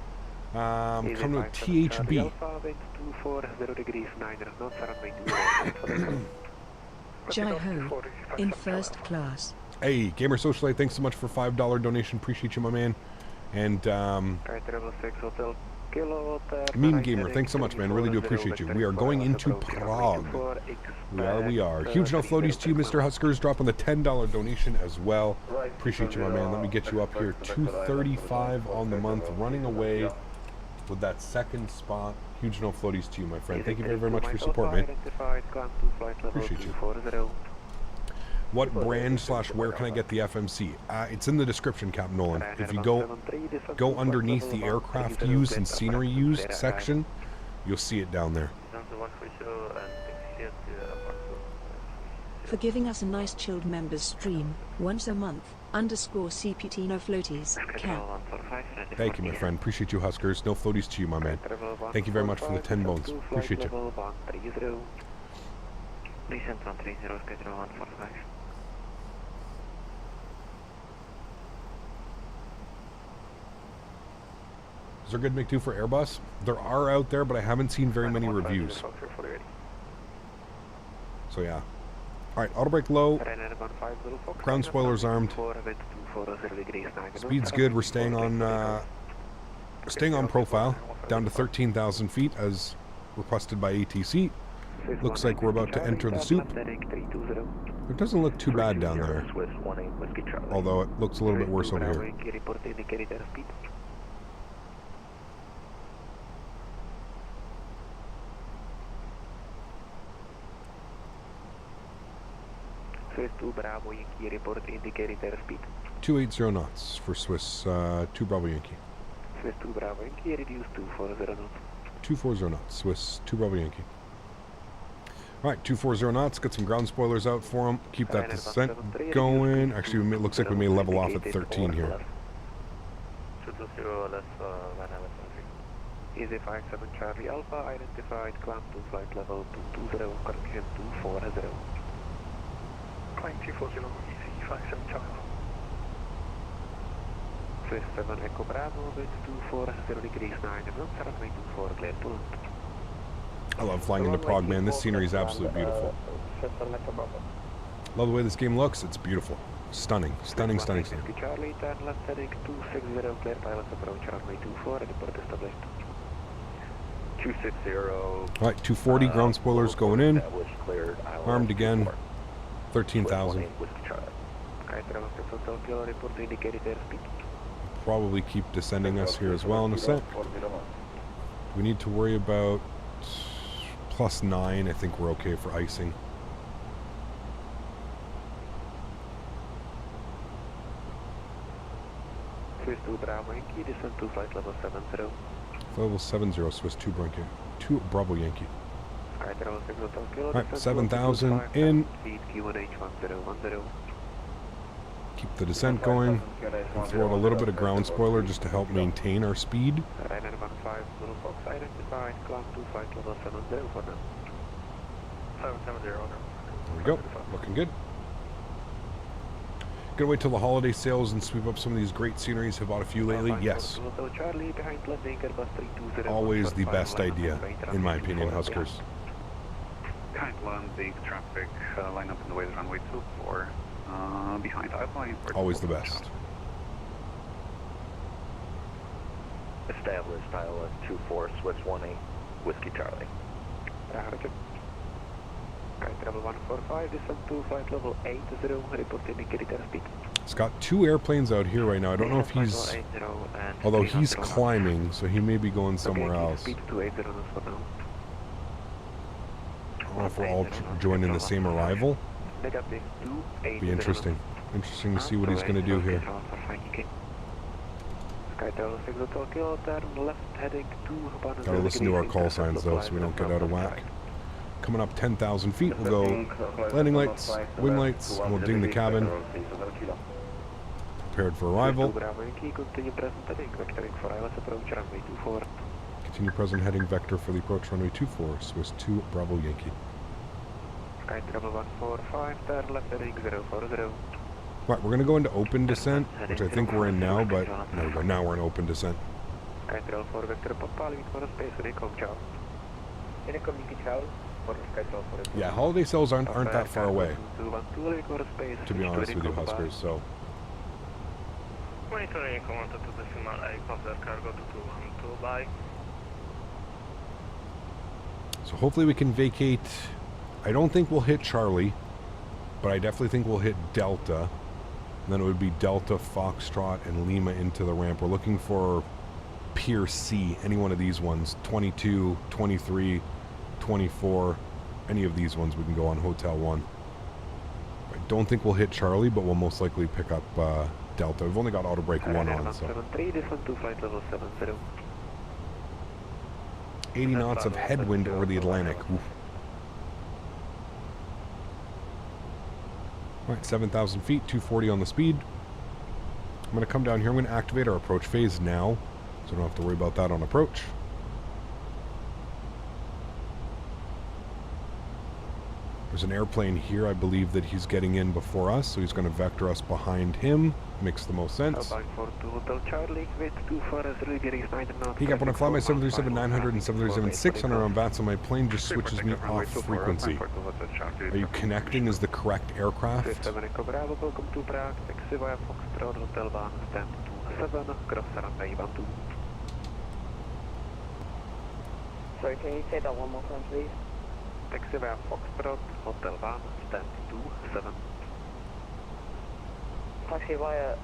Come to THB. Jai Ho, in first class. Hey, Gamer Socialite, thanks so much for $5 donation. Appreciate you, my man. And, Meme Gamer, thanks so much, man. Really do appreciate you. We are going into Prague. We are. Huge no floaties to you, Mr. Huskers. Dropping the $10 donation as well. Appreciate you, my man. Let me get you up here. 235 on the month, running away with that second spot. Huge no floaties to you, my friend. Thank you very, very much for your support, man. Appreciate you. What brand / where can I get the FMC? It's in the description, Captain Nolan. If you go underneath the aircraft used and scenery used section, you'll see it down there. For giving us a nice chilled members stream, once a month, _CPT no floaties, Cap. Thank you, my friend. Appreciate you, Huskers. No floaties to you, my man. Thank you very much for the 10 bones. Appreciate you. Is there good MiG-2 for Airbus? There are out there, but I haven't seen very many reviews. So yeah. Alright, auto brake low. Ground spoilers armed. Speed's good. We're staying on profile. Down to 13,000 feet as requested by ATC. Looks like we're about to enter the soup. It doesn't look too bad down there. Although it looks a little bit worse over here. Swiss 2 Bravo Yankee report indicated airspeed. 280 knots for Swiss 2 Bravo Yankee. Swiss 2 Bravo Yankee reduced 240 knots. 240 knots, Swiss 2 Bravo Yankee. Alright, 240 knots, get some ground spoilers out for them. Keep that descent going. Actually, it looks like we may level off at 13 here. Easy 57 Charlie Alpha, identified, climb to flight level 220, correction 240. Climb 240, easy 57 Charlie. Swiss 7 Echo Bravo, with 240 degrees 9 and 724, clear to land. I love flying into Prague, man. This scenery is absolutely beautiful. Love the way this game looks. It's beautiful. Stunning. Stunning, stunning, stunning. Charlie, turn left heading 260, clear pilot approach, runway 24, report established. 260. Alright, 240 ground spoilers going in. Armed again. 13,000. Probably keep descending us here as well in a sec. We need to worry about +9. I think we're okay for icing. Swiss 2 Bravo Yankee, descend to flight level 70. Level 70, Swiss 2 Bravo Yankee. Alright, 7,000 in. Keep the descent going. We'll throw out a little bit of ground spoiler just to help maintain our speed. There we go. Looking good. Gonna wait till the holiday sales and sweep up some of these great sceneries. Have bought a few lately. Yes. Always the best idea, in my opinion, Huskers. Kind landing traffic, line up in the way to runway 24, behind AlwaysFlying. Always the best. Established Iowa 24, Swiss 18, Whiskey Charlie. Travel 145, descend to flight level 80, report indicated airspeed. It's got 2 airplanes out here right now. I don't know if he's... Although he's climbing, so he may be going somewhere else. I don't know if we're all joining the same arrival. Be interesting. Interesting to see what he's going to do here. Gotta listen to our call signs though, so we don't get out of whack. Coming up 10,000 feet, we'll go landing lights, wing lights, and we'll ding the cabin. Prepared for arrival. Continue present heading vector for the approach runway 24, Swiss 2 Bravo Yankee. Right, we're going to go into open descent, which I think we're in now, but there we go, now we're in open descent. Yeah, holiday sales aren't that far away, to be honest with you, Huskers, so... So hopefully we can vacate. I don't think we'll hit Charlie, but I definitely think we'll hit Delta. And then it would be Delta, Foxtrot, and Lima into the ramp. We're looking for Pier C, any one of these ones. 22, 23, 24, any of these ones we can go on Hotel 1. I don't think we'll hit Charlie, but we'll most likely pick up Delta. We've only got auto brake 1 on, so... 80 knots of headwind over the Atlantic. Oof. Alright, 7,000 feet, 240 on the speed. I'm going to come down here. I'm going to activate our approach phase now, so I don't have to worry about that on approach. There's an airplane here. I believe that he's getting in before us, so he's going to vector us behind him. Makes the most sense. Alpine 42 Hotel Charlie, wind 24 degrees 9 knots. He got when I fly my 737-900 and 737-600 on VATS, so my plane just switches me off frequency. Are you connecting as the correct aircraft? 7 Echo Bravo, welcome to Prague. Taxi via Foxtrot, Hotel 1, stand 27, cross runway 12. Sorry, can you say that one more time, please? Taxi via Foxtrot, Hotel 1, stand 27. Taxi via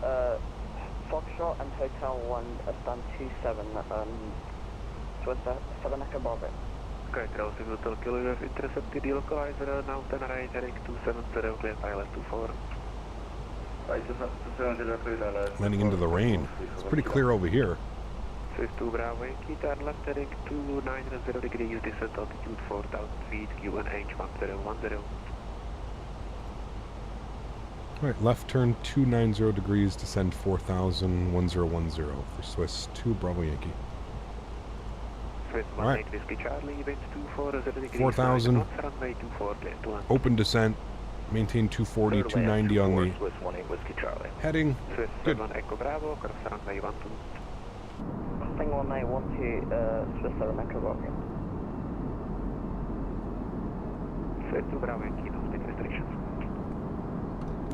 Foxtrot and Hotel 1, stand 27, so it's 7 Echo Bravo. Okay, Rosie Hotel Kilo, you have intercepted the localizer, now 10 right, heading 270, clear pilot 24. Landing into the rain. It's pretty clear over here. Swiss 2 Bravo, Yankee, turn left heading 290 degrees, descent altitude 4,000 feet, QNH 1010. Alright, left turn 290 degrees, descend 4,000, 1010 for Swiss 2 Bravo Yankee. Swiss 18 Whiskey Charlie, wind 240 degrees, 4,000. runway 24, clear to land. Open descent, maintain 240, 290 on the Swiss 18 Whiskey Charlie. heading. Swiss Good. 7 Echo Bravo, cross runway 12. Thing 1912, Swiss 7 Echo Bravo. Swiss 2 Bravo Yankee, no speed restrictions.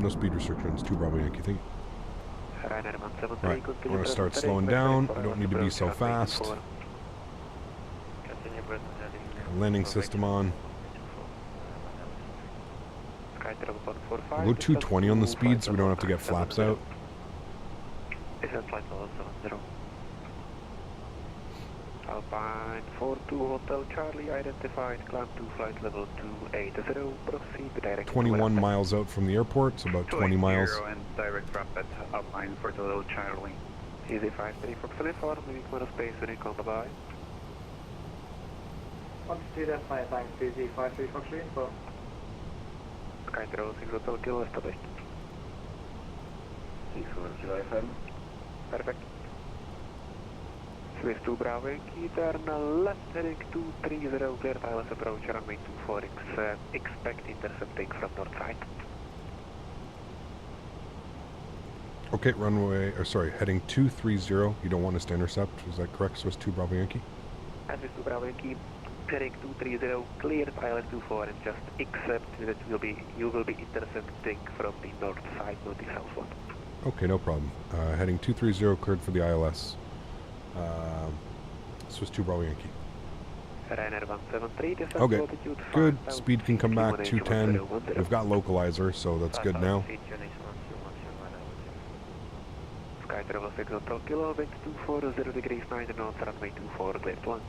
No speed restrictions, 2 Bravo Yankee, thank you. Ryanair 173, Right, continue I'm going to start present slowing heading, down. I don't need to be so fast. Continue present heading. Landing system on. SkyTrail 145. We'll go 220 on the speed so we don't have to get flaps out. Descent flight level 70. Alpine 42 Hotel Charlie identified, climb to flight level 280, proceed direct 21 miles out from the airport, so about 20 miles. And direct drop at Alpine for the little Charlie. Easy 53 Fox 24, moving to space when you come by. Altitude F9, thanks, PZ 53 Fox 3 info. SkyTrail 6 Hotel Kilo established. 6 Kilo FM. Perfect. Swiss 2 Bravo Yankee, turn left heading 230, clear pilot approach, runway 24, expect intercepting from north side. Okay, runway, or sorry, heading 230. You don't want us to intercept, is that correct? Swiss 2 Bravo Yankee? And Swiss 2 Bravo Yankee, heading 230, clear pilot 24, and just accept that you will be intercepting from the north side, not the south one. Okay, no problem. Heading 230, cleared for the ILS. Swiss 2 Bravo Yankee. Ryanair 173, descent Okay, altitude good. 5,000 Speed can come back, QNH 210. 1010. We've got localizer, so that's good now. SkyTravel 6 Hotel Kilo, wind 240 degrees 9 knots, runway 24, clear to land.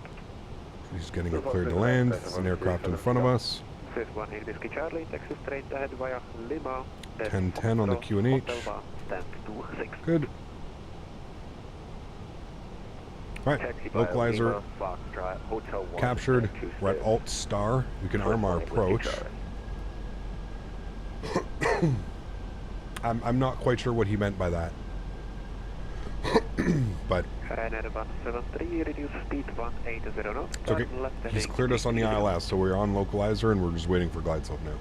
He's getting it cleared to land. There's an aircraft in front of us. Swiss 18 Whiskey Charlie, taxi straight ahead via Lima. 1010 on the QNH. Stand 26. Good. Right, localizer captured. We're at Alt Star. We can arm our approach. I'm not quite sure what he meant by that. But Ryanair 173, reduce speed 180 knots. it's okay. He's cleared us on the ILS, so we're on localizer and we're just waiting for glide slope now.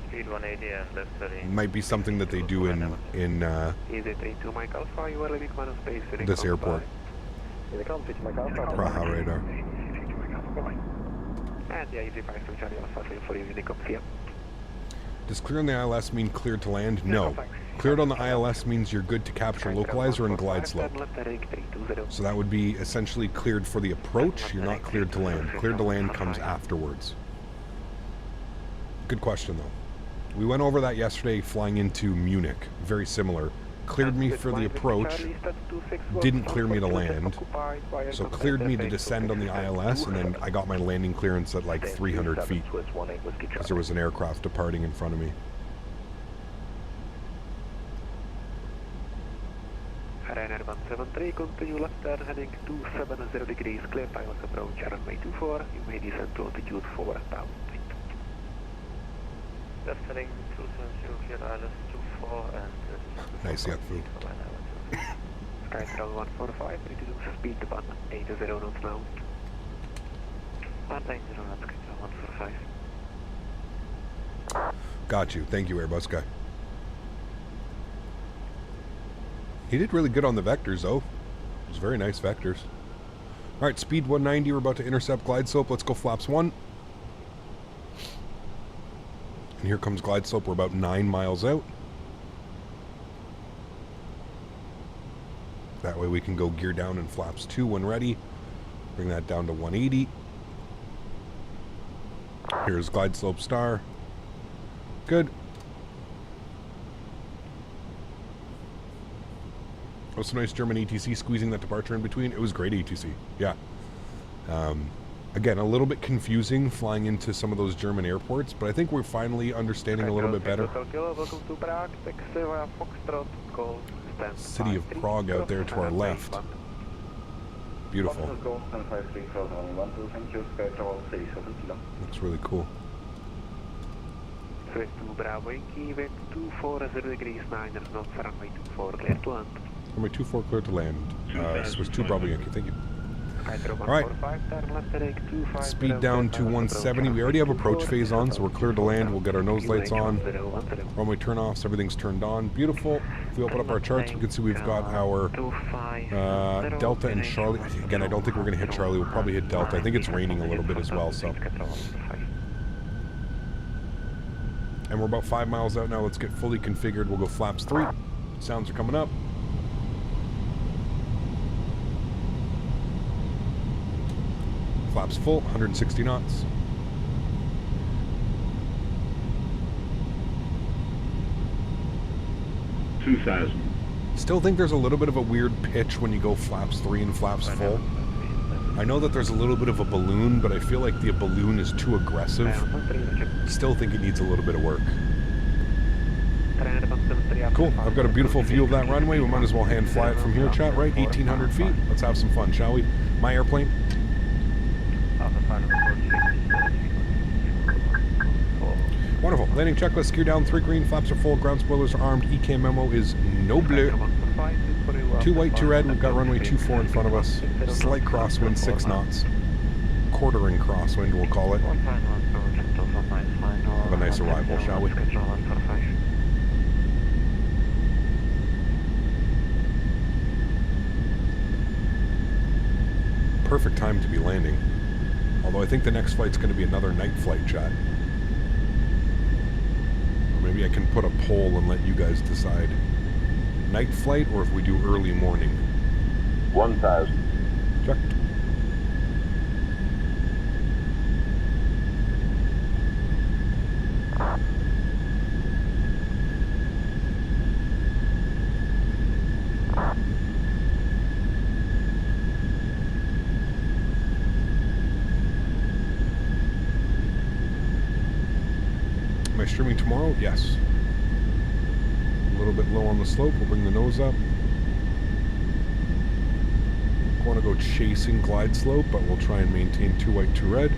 Speed 180 and left 30. Might be something that they do in Easy 32 Mike Alpha, you are leaving command space. this airport. Praha radar. And yeah, easy 53 Charlie Alpha, for you, Unicom here. Does clear on the ILS mean cleared to land? No. Cleared on the ILS means you're good to capture localizer and glide slope. So that would be essentially cleared for the approach. You're not cleared to land. Cleared to land comes afterwards. Good question though. We went over that yesterday flying into Munich. Very similar. Cleared me for the approach, didn't clear me to land, so cleared me to descend on the ILS, and then I got my landing clearance at like 300 feet, because there was an aircraft departing in front of me. Ryanair 173, continue left turn heading 270 degrees, clear pilot approach, runway 24, you may descend to altitude 4,000 feet. Left heading 270, clear ILS 24 and... Nice yak food. SkyTravel 145, reduce speed 180 knots now. 190 knots, SkyTravel 145. Got you. Thank you, Airbus guy. He did really good on the vectors, though. It was very nice vectors. All right, speed 190. We're about to intercept glide slope. Let's go flaps 1. And here comes glide slope. We're about 9 miles out. That way we can go gear down in flaps 2 when ready. Bring that down to 180. Here's glide slope star. Good. Oh, so nice German ATC squeezing that departure in between. It was great ATC. Yeah. Again, a little bit confusing flying into some of those German airports, but I think we're finally understanding a little bit better. City of Prague out there to our left. Beautiful. Looks really cool. Runway 24 clear to land. Swiss 2 Bravo Yankee, thank you. Alright. Speed down to 170. We already have approach phase on, so we're clear to land. We'll get our nose lights on. Runway turnoffs, everything's turned on. Beautiful. If we open up our charts, we can see we've got our Delta and Charlie. Again, I don't think we're going to hit Charlie. We'll probably hit Delta. I think it's raining a little bit as well, so. And we're about 5 miles out now. Let's get fully configured. We'll go flaps 3. Sounds are coming up. Flaps full, 160 knots. Still think there's a little bit of a weird pitch when you go flaps 3 and flaps full. I know that there's a little bit of a balloon, but I feel like the balloon is too aggressive. Still think it needs a little bit of work. Cool, I've got a beautiful view of that runway. We might as well hand fly it from here, chat, right? 1,800 feet. Let's have some fun, shall we? My airplane. Wonderful. Landing checklist, gear down, 3 green, flaps are full, ground spoilers are armed, EK memo is no bleu. 2 white, 2 red, we've got runway 24 in front of us. Slight crosswind, 6 knots. Quartering crosswind, we'll call it. Have a nice arrival, shall we? Perfect time to be landing. Although I think the next flight's going to be another night flight, chat. Or maybe I can put a poll and let you guys decide. Night flight, or if we do early morning. 1,000. Checked. Am I streaming tomorrow? Yes. A little bit low on the slope. We'll bring the nose up. I want to go chasing glide slope, but we'll try and maintain 2 white, 2 red.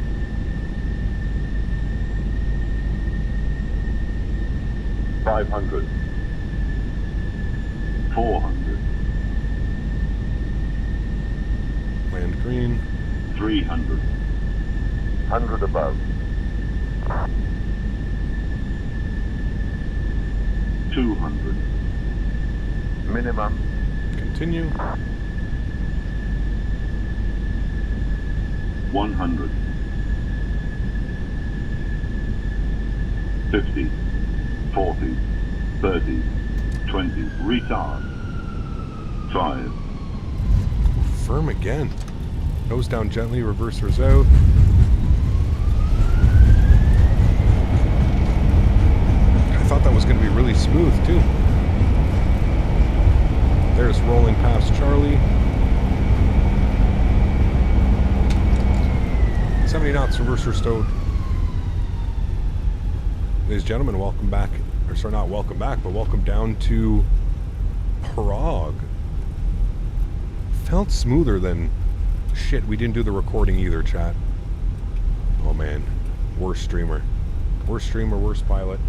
$500. $400. Land green. $300. 100 above. 200. Minimum. Continue. 100. 50. 40. 30. 20. Retard. 5. Firm again. Nose down gently, reversers out. I thought that was going to be really smooth too. There's rolling past Charlie. 70 knots, reverser stowed. Ladies and gentlemen, welcome back. Or sorry, not welcome back, but welcome down to Prague. Felt smoother than... Shit, we didn't do the recording either, chat. Oh man, worst streamer. Worst streamer, worst pilot.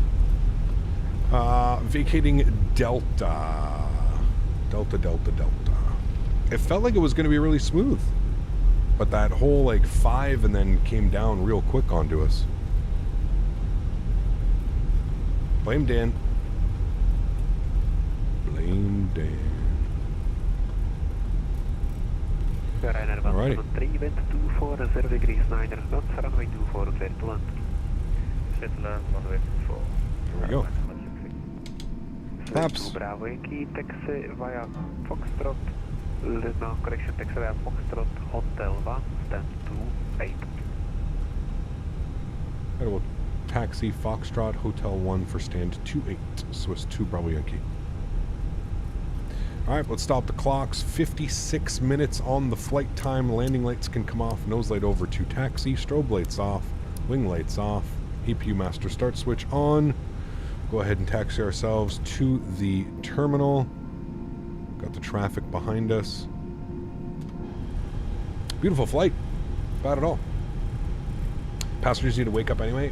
Vacating Delta. Delta. It felt like it was going to be really smooth. But that whole like 5 and then came down real quick onto us. Blame Dan. Blame Dan. Alrighty. 3, wind 24, reserve degrees 9, guns runway 24, clear to land. Clear to land, runway 24. There we go. Flaps. Bravo Yankee, taxi via Foxtrot, no, correction, taxi via Foxtrot, Hotel 1, stand 28. Alright, we'll taxi Foxtrot Hotel 1 for stand 28, Swiss 2 Bravo Yankee. Alright, let's stop the clocks. 56 minutes on the flight time. Landing lights can come off. Nose light over to taxi. Strobe lights off. Wing lights off. APU master start switch on. Go ahead and taxi ourselves to the terminal. Got the traffic behind us. Beautiful flight. Bad at all. Passengers need to wake up anyway.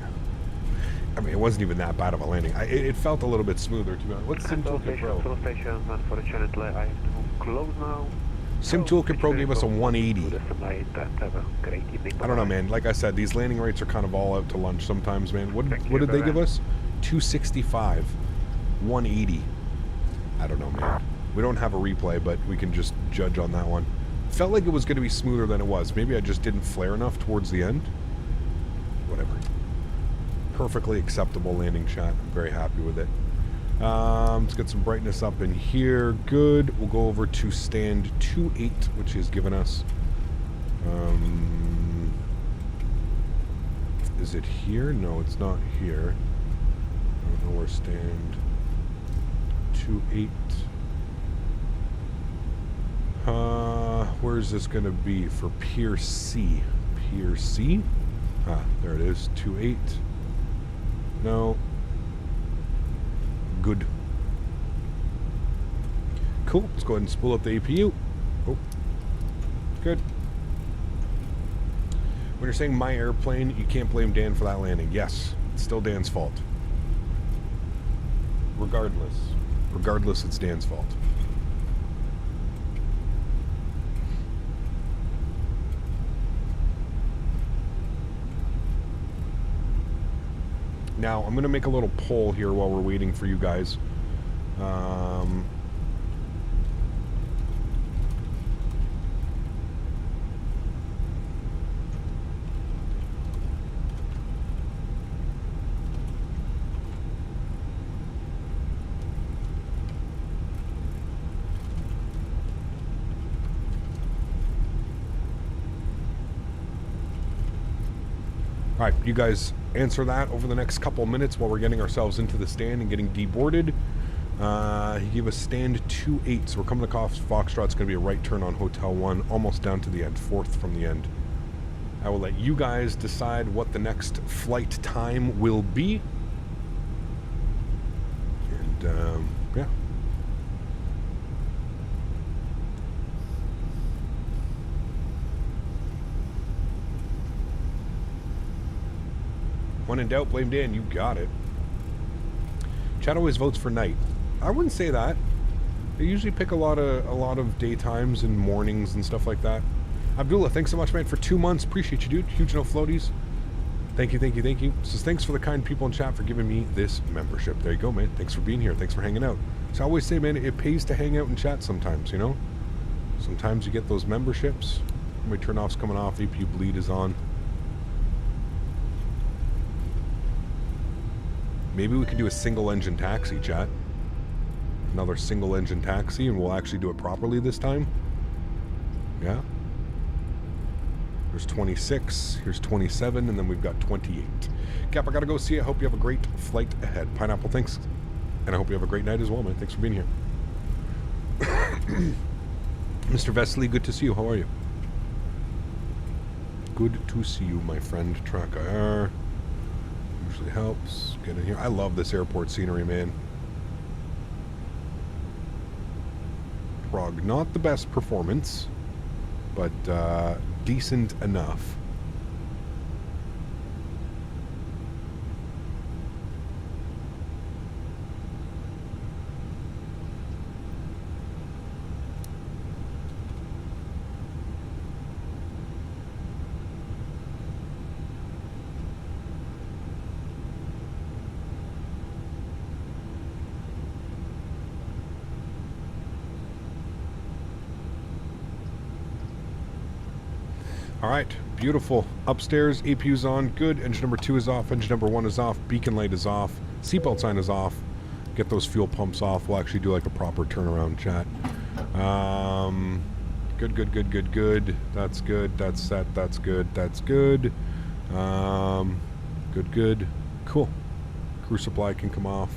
I mean, it wasn't even that bad of a landing. It felt a little bit smoother, to be honest. What's Sim Toolkit Pro? Station, unfortunately, I have to move close now. Sim Toolkit Pro gave us a 180. Have a great evening. I don't know, man. Like I said, these landing rates are kind of all out to lunch sometimes, man. What did they give us? 265. 180. I don't know, man. We don't have a replay, but we can just judge on that one. Felt like it was going to be smoother than it was. Maybe I just didn't flare enough towards the end. Whatever. Perfectly acceptable landing shot. I'm very happy with it. Let's get some brightness up in here. Good. We'll go over to stand 28, which has given us... is it here? No, it's not here. I don't know where stand 28... where is this going to be for Pier C? Pier C? Ah, there it is. 28. No. Good. Cool. Let's go ahead and spool up the APU. Oh. Good. When you're saying my airplane, you can't blame Dan for that landing. Yes. It's still Dan's fault. Regardless. Regardless, it's Dan's fault. Now, I'm going to make a little poll here while we're waiting for you guys. All right, you guys answer that over the next couple minutes while we're getting ourselves into the stand and getting deboarded. He gave us stand 28, so we're coming across Foxtrot. It's going to be a right turn on Hotel 1, almost down to the end, fourth from the end. I will let you guys decide what the next flight time will be. And, yeah. When in doubt, blame Dan. You got it. Chad always votes for night. I wouldn't say that. They usually pick a lot of daytimes and mornings and stuff like that. Abdullah, thanks so much, man, for 2 months. Appreciate you, dude. Huge no floaties. Thank you, thank you, thank you. Says thanks for the kind people in chat for giving me this membership. There you go, man. Thanks for being here. Thanks for hanging out. So I always say, man, it pays to hang out and chat sometimes, you know? Sometimes you get those memberships. My turn-off's coming off. APU bleed is on. Maybe we could do a single-engine taxi, chat. Another single-engine taxi, and we'll actually do it properly this time. Yeah. There's 26, here's 27, and then we've got 28. Cap, I gotta go see you. I hope you have a great flight ahead. Pineapple, thanks. And I hope you have a great night as well, man. Thanks for being here. Mr. Vesely, good to see you. How are you? Good to see you, my friend. Track IR. Usually helps. Get in here. I love this airport scenery, man. Prague, not the best performance, but decent enough. All right, beautiful. Upstairs, APU's on. Good. Engine number 2 is off. Engine number 1 is off. Beacon light is off. Seatbelt sign is off. Get those fuel pumps off. We'll actually do like a proper turnaround, chat. Good, good, good, good, good. That's good. That's set. That's good. That's good. Good, good. Cool. Crew supply can come off.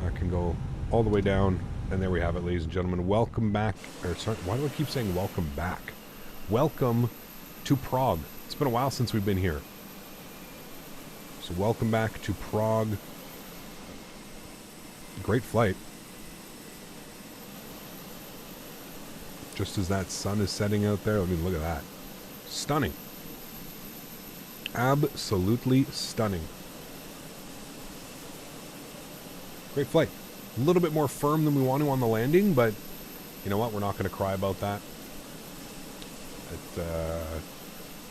That can go all the way down. And there we have it, ladies and gentlemen. Welcome back. Or sorry, why do I keep saying welcome back? Welcome to Prague. It's been a while since we've been here. So welcome back to Prague. Great flight. Just as that sun is setting out there. I mean, look at that. Stunning. Absolutely stunning. Great flight. A little bit more firm than we want to on the landing, but you know what? We're not going to cry about that. It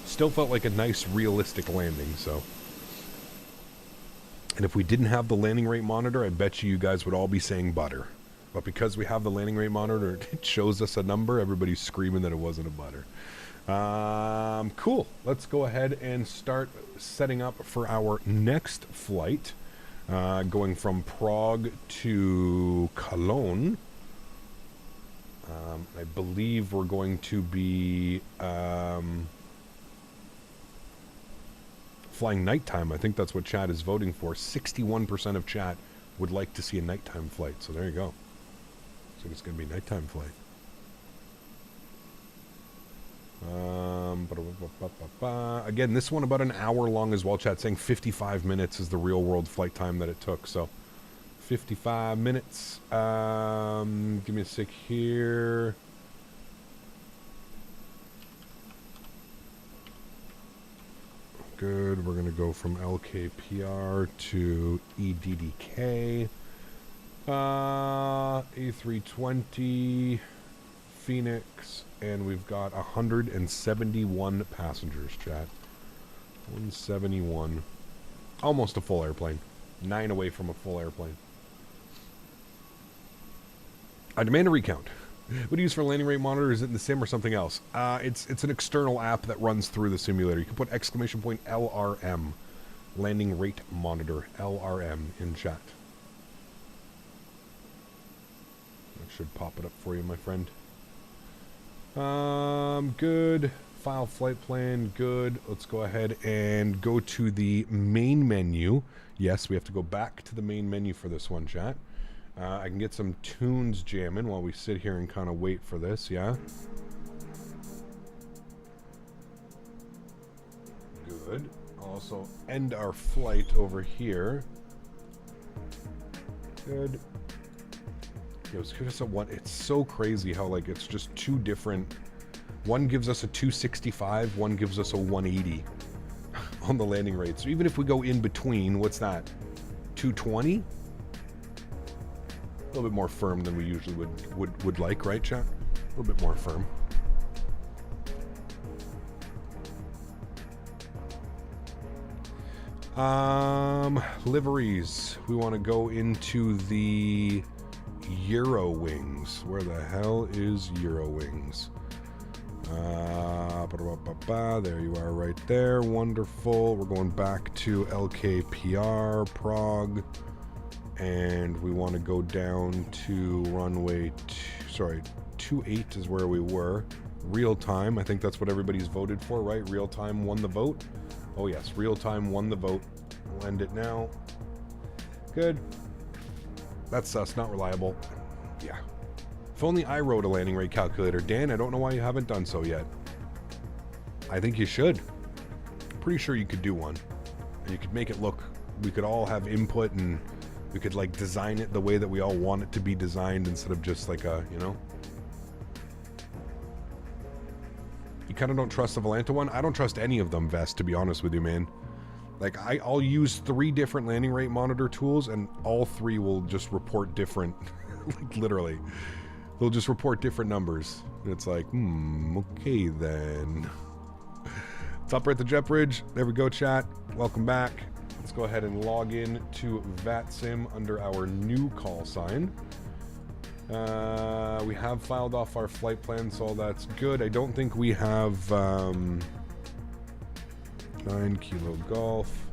still felt like a nice, realistic landing, so. And if we didn't have the landing rate monitor, I bet you guys would all be saying butter. But because we have the landing rate monitor, it shows us a number. Everybody's screaming that it wasn't a butter. Cool. Let's go ahead and start setting up for our next flight. Going from Prague to Cologne. I believe we're going to be flying nighttime. I think that's what chat is voting for. 61% of chat would like to see a nighttime flight. So there you go. So it's going to be a nighttime flight. Again, this one about an hour long as well, chat, saying 55 minutes is the real world flight time that it took. So 55 minutes. Give me a sec here. Good. We're going to go from LKPR to EDDK. A320 Fenix, and we've got 171 passengers, chat. 171. Almost a full airplane. 9 away from a full airplane. I demand a recount. What do you use for landing rate monitor? Is it in the sim or something else? It's an external app that runs through the simulator. You can put ! LRM. Landing rate monitor. LRM in chat. That should pop it up for you, my friend. Good. File flight plan. Good. Let's go ahead and go to the main menu. Yes, we have to go back to the main menu for this one, chat. I can get some tunes jamming while we sit here and kind of wait for this, yeah? Good. I'll also end our flight over here. Good. It's so crazy how, like, it's just two different. One gives us a 265, one gives us a 180 on the landing rate. So even if we go in between, what's that? 220? A little bit more firm than we usually would like, right, chat? A little bit more firm. Liveries. We want to go into the Eurowings. Where the hell is Eurowings? There you are right there. Wonderful. We're going back to LKPR, Prague. And we want to go down to runway 28 is where we were. Real time. I think that's what everybody's voted for, right? Real time won the vote. Oh yes, real time won the vote. We'll end it now. Good. That's sus, not reliable. Yeah. If only I wrote a landing rate calculator. Dan, I don't know why you haven't done so yet. I think you should. Pretty sure you could do one. And you could make it look, we could all have input and we could like design it the way that we all want it to be designed instead of just like a, you know. You kind of don't trust the Volanta one? I don't trust any of them, Vest, to be honest with you, man. Like, I'll use 3 different landing rate monitor tools, and all 3 will just report different, like, literally. They'll just report different numbers. And it's like, okay then. It's up at the jet bridge. There we go, chat. Welcome back. Let's go ahead and log in to VATSIM under our new call sign. We have filed off our flight plan, so that's good. I don't think we have 9 Kilo Golf.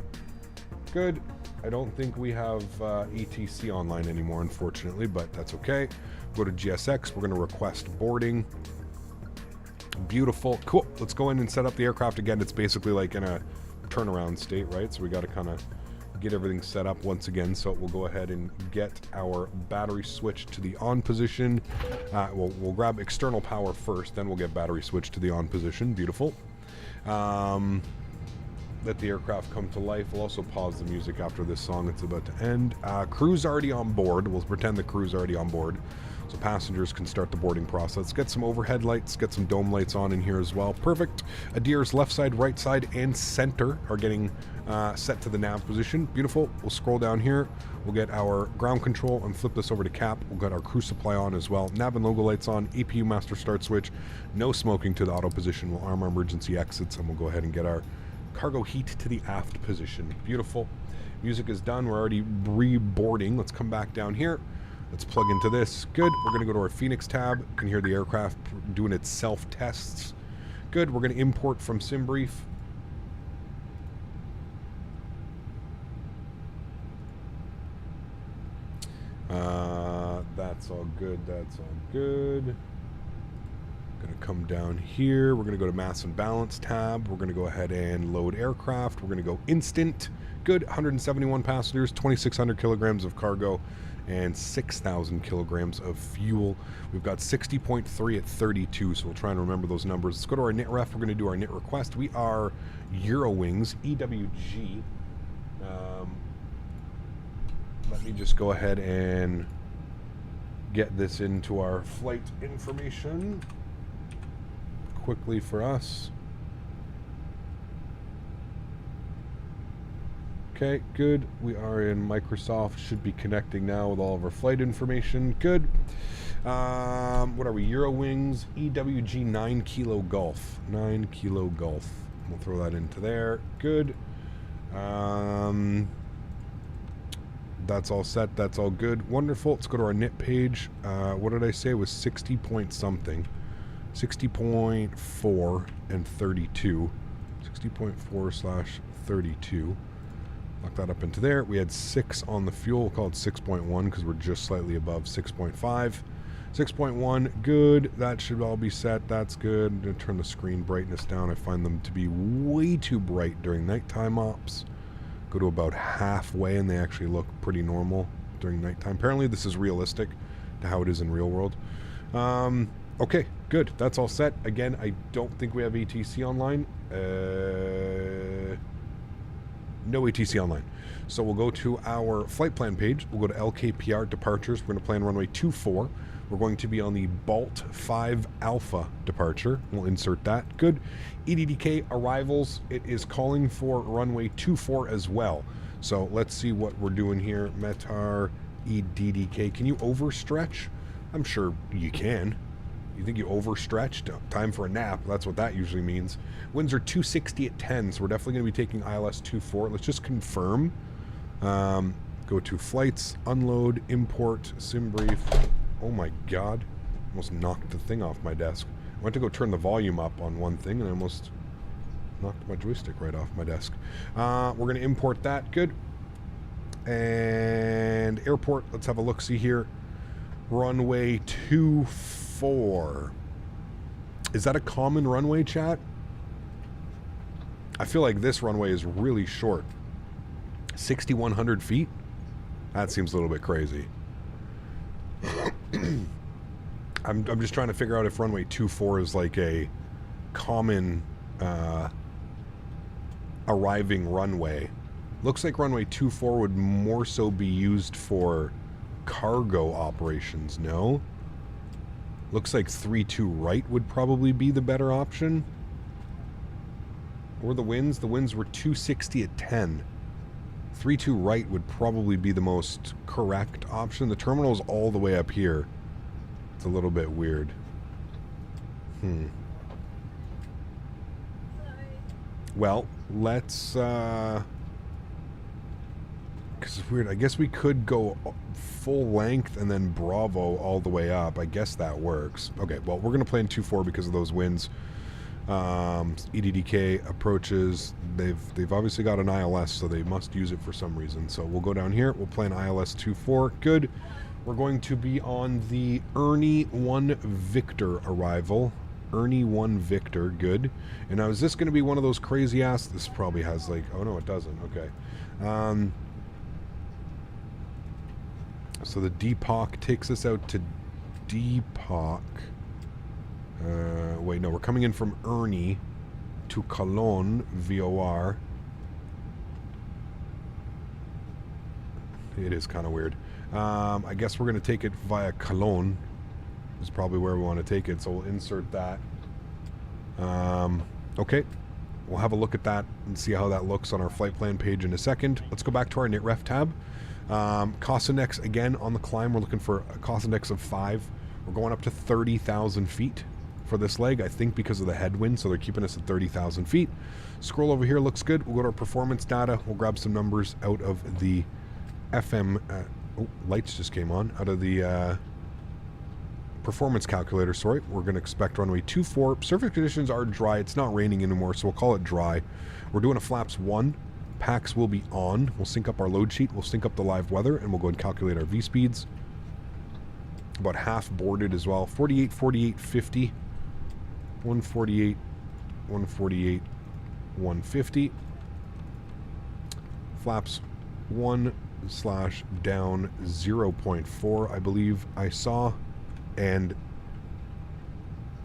Good. I don't think we have ETC online anymore, unfortunately, but that's okay. Go to GSX. We're going to request boarding. Beautiful. Cool. Let's go in and set up the aircraft again. It's basically like in a turnaround state, right? So we got to kind of get everything set up once again. So we'll go ahead and get our battery switch to the on position. We'll grab external power first, then we'll get battery switch to the on position. Beautiful. Let the aircraft come to life. We'll also pause the music after this song. It's about to end. Crew's already on board. We'll pretend the crew's already on board, so passengers can start the boarding process. Let's get some overhead lights, get some dome lights on in here as well. Perfect. Adir's left side, right side, and center are getting set to the nav position. Beautiful. We'll scroll down here. We'll get our ground control and flip this over to cap. We'll get our crew supply on as well. Nav and logo lights on. APU master start switch. No smoking to the auto position. We'll arm our emergency exits, and we'll go ahead and get our cargo heat to the aft position. Beautiful. Music is done. We're already reboarding. Let's come back down here. Let's plug into this. Good. We're going to go to our Fenix tab. You can hear the aircraft doing its self-tests. Good. We're going to import from SimBrief. That's all good. That's all good. Going to come down here. We're going to go to Mass and Balance tab. We're going to go ahead and load aircraft. We're going to go instant. Good. 171 passengers, 2,600 kilograms of cargo, and 6,000 kilograms of fuel. We've got 60.3 at 32, so we'll try and remember those numbers. Let's go to our knit ref. We're going to do our knit request. We are Eurowings, EWG. Let me just go ahead and get this into our flight information quickly for us. Okay, good. We are in Microsoft. Should be connecting now with all of our flight information. Good. What are we? Eurowings, EWG 9 Kilo Golf. 9 Kilo Golf. We'll throw that into there. Good. That's all set. That's all good. Wonderful. Let's go to our knit page. What did I say? It was 60 point something. 60.4 and 32. 60.4/32. Lock that up into there. We had 6 on the fuel. We'll call it 6.1 because we're just slightly above 6.5. 6.1, good. That should all be set. That's good. I'm going to turn the screen brightness down. I find them to be way too bright during nighttime ops. Go to about halfway and they actually look pretty normal during nighttime. Apparently this is realistic to how it is in real world. Okay, good. That's all set. Again, I don't think we have ATC online. No ATC online. So we'll go to our flight plan page. We'll go to LKPR departures. We're going to plan runway 24. We're going to be on the Bolt 5 Alpha departure. We'll insert that. Good. EDDK arrivals. It is calling for runway 24 as well. So let's see what we're doing here. Metar EDDK. Can you overstretch? I'm sure you can. You think you overstretched? Time for a nap. That's what that usually means. Winds are 260 at 10, so we're definitely going to be taking ILS 24. Let's just confirm. Go to flights, unload, import, SimBrief. Oh my god. Almost knocked the thing off my desk. I went to go turn the volume up on one thing and I almost knocked my joystick right off my desk. We're going to import that. Good. And airport. Let's have a look-see here. Runway 24. Is that a common runway, chat? I feel like this runway is really short. 6,100 feet? That seems a little bit crazy. I'm just trying to figure out if runway 24 is like a common arriving runway. Looks like runway 24 would more so be used for cargo operations, no? Looks like 3-2 right would probably be the better option. Or the winds? The winds were 260 at 10. 3-2 right would probably be the most correct option. The terminal's all the way up here. It's a little bit weird. Well, let's because it's weird. I guess we could go full length and then Bravo all the way up. I guess that works. Okay, well, we're going to play in 2-4 because of those winds. EDDK approaches. They've obviously got an ILS, so they must use it for some reason. So we'll go down here. We'll play an ILS 2-4. Good. We're going to be on the Ernie 1 Victor arrival. Ernie 1 Victor. Good. And now, is this going to be one of those crazy ass? This probably has like... Oh, no, it doesn't. Okay. So the Deepak takes us out to Deepak. Wait, no, we're coming in from Ernie to Cologne VOR. It is kind of weird. I guess we're going to take it via Cologne. Is probably where we want to take it, so we'll insert that. Okay, we'll have a look at that and see how that looks on our flight plan page in a second. Let's go back to our NITREF tab. Cost index, again, on the climb, we're looking for a cost index of 5. We're going up to 30,000 feet for this leg, I think because of the headwind, so they're keeping us at 30,000 feet. Scroll over here, looks good. We'll go to our performance data. We'll grab some numbers out of the FM... oh, lights just came on. Out of the performance calculator, sorry. We're going to expect runway 24. Surface conditions are dry. It's not raining anymore, so we'll call it dry. We're doing a flaps 1. Packs will be on. We'll sync up our load sheet. We'll sync up the live weather, and we'll go and calculate our V-speeds. About half boarded as well. 48, 48, 50. 148, 148, 150. Flaps 1/down 0.4, I believe I saw. And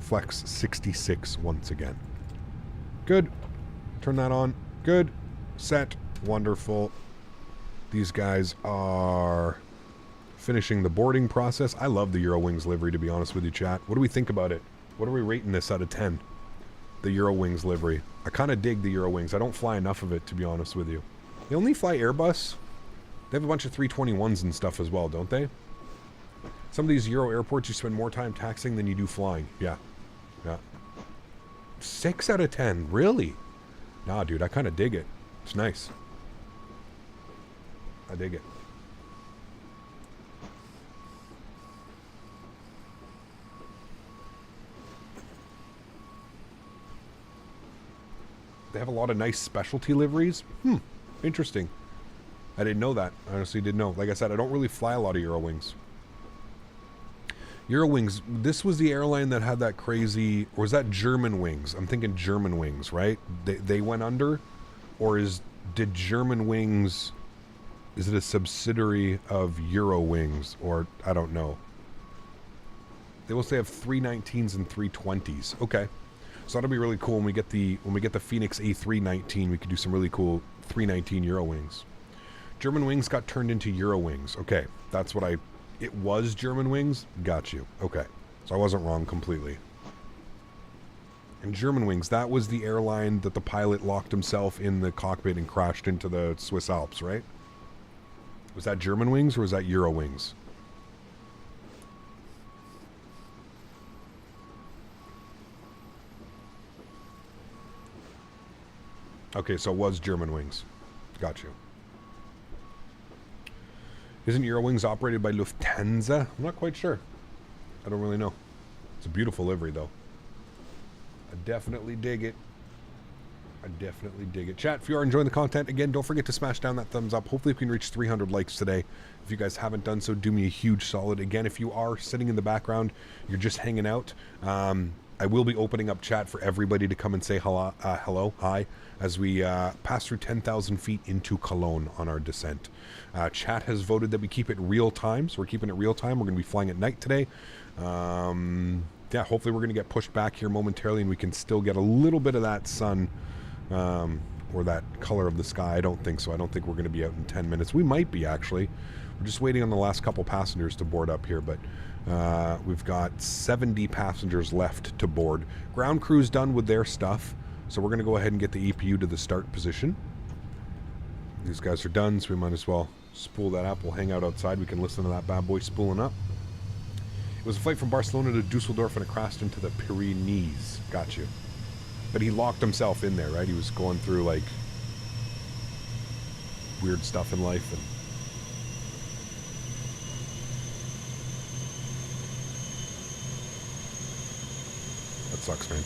flex 66 once again. Good. Turn that on. Good. Set. Wonderful. These guys are finishing the boarding process. I love the Eurowings livery, to be honest with you, chat. What do we think about it? What are we rating this out of 10? The Eurowings livery. I kind of dig the Eurowings. I don't fly enough of it, to be honest with you. They only fly Airbus. They have a bunch of 321s and stuff as well, don't they? Some of these Euro airports, you spend more time taxiing than you do flying. Yeah. Yeah. 6 out of 10. Really? Nah, dude, I kind of dig it. It's nice. I dig it. They have a lot of nice specialty liveries. Interesting. I didn't know that. I honestly didn't know. Like I said, I don't really fly a lot of Eurowings. Eurowings, this was the airline that had that crazy... Or was that Germanwings? I'm thinking Germanwings, right? They went under? Or did Germanwings... Is it a subsidiary of Eurowings? Or, I don't know. They mostly have 319s and 320s. Okay. So that'll be really cool when we get the Fenix A319. We could do some really cool 319 Eurowings. Germanwings got turned into Eurowings. Okay, that's what it was Germanwings. Got you. Okay, so I wasn't wrong completely. And Germanwings, that was the airline that the pilot locked himself in the cockpit and crashed into the Swiss Alps, right? Was that Germanwings or was that Eurowings? Okay, so it was Germanwings. Got you. Isn't Eurowings operated by Lufthansa? I'm not quite sure. I don't really know. It's a beautiful livery, though. I definitely dig it. I definitely dig it. Chat, if you are enjoying the content, again, don't forget to smash down that thumbs up. Hopefully we can reach 300 likes today. If you guys haven't done so, do me a huge solid. Again, if you are sitting in the background, you're just hanging out, I will be opening up chat for everybody to come and say hello, hi, as we pass through 10,000 feet into Cologne on our descent. Chat has voted that we keep it real time, so we're keeping it real time. We're going to be flying at night today. Yeah, hopefully we're going to get pushed back here momentarily and we can still get a little bit of that sun or that color of the sky. I don't think so. I don't think we're going to be out in 10 minutes. We might be, actually. We're just waiting on the last couple passengers to board up here, but we've got 70 passengers left to board. Ground crew's done with their stuff, so we're going to go ahead and get the EPU to the start position. These guys are done, so we might as well spool that up. We'll hang out outside. We can listen to that bad boy spooling up. It was a flight from Barcelona to Dusseldorf and it crashed into the Pyrenees. Got you. But he locked himself in there, right? He was going through, like, weird stuff in life and Sucks, man.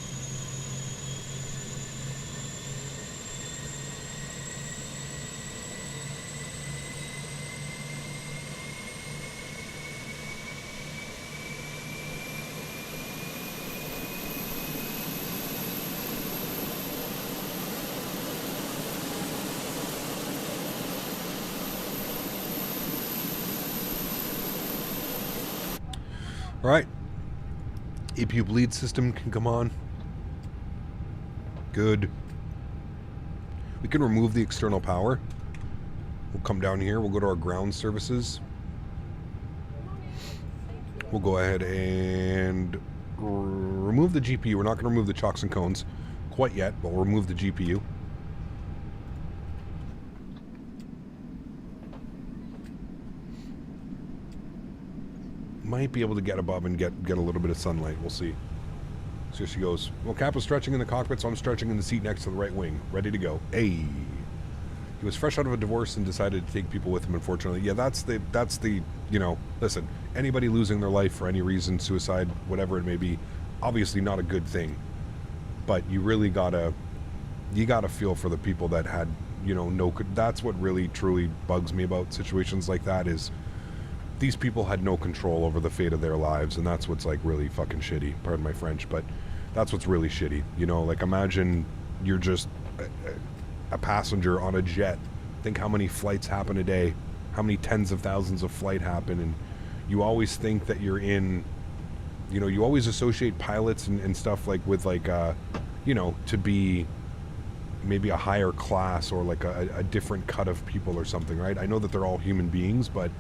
All right. APU bleed system can come on. Good. We can remove the external power. We'll come down here. We'll go to our ground services. We'll go ahead and remove the GPU. We're not going to remove the chocks and cones quite yet, but we'll remove the GPU. Might be able to get above and get a little bit of sunlight. We'll see. So she goes, well, Cap was stretching in the cockpit, so I'm stretching in the seat next to the right wing. Ready to go. Hey. He was fresh out of a divorce and decided to take people with him, unfortunately. Yeah, that's the, you know, listen, anybody losing their life for any reason, suicide, whatever it may be, obviously not a good thing. But you really gotta feel for the people that had, you know, that's what really, truly bugs me about situations like that is these people had no control over the fate of their lives, and that's what's like really fucking shitty. Pardon my French, but that's what's really shitty. You know, like imagine you're just a passenger on a jet. Think how many flights happen a day, how many tens of thousands of flight happen, and you always think that you're in, you know, you always associate pilots and stuff like with like, you know, to be maybe a higher class or like a different cut of people or something, right? I know that they're all human beings, but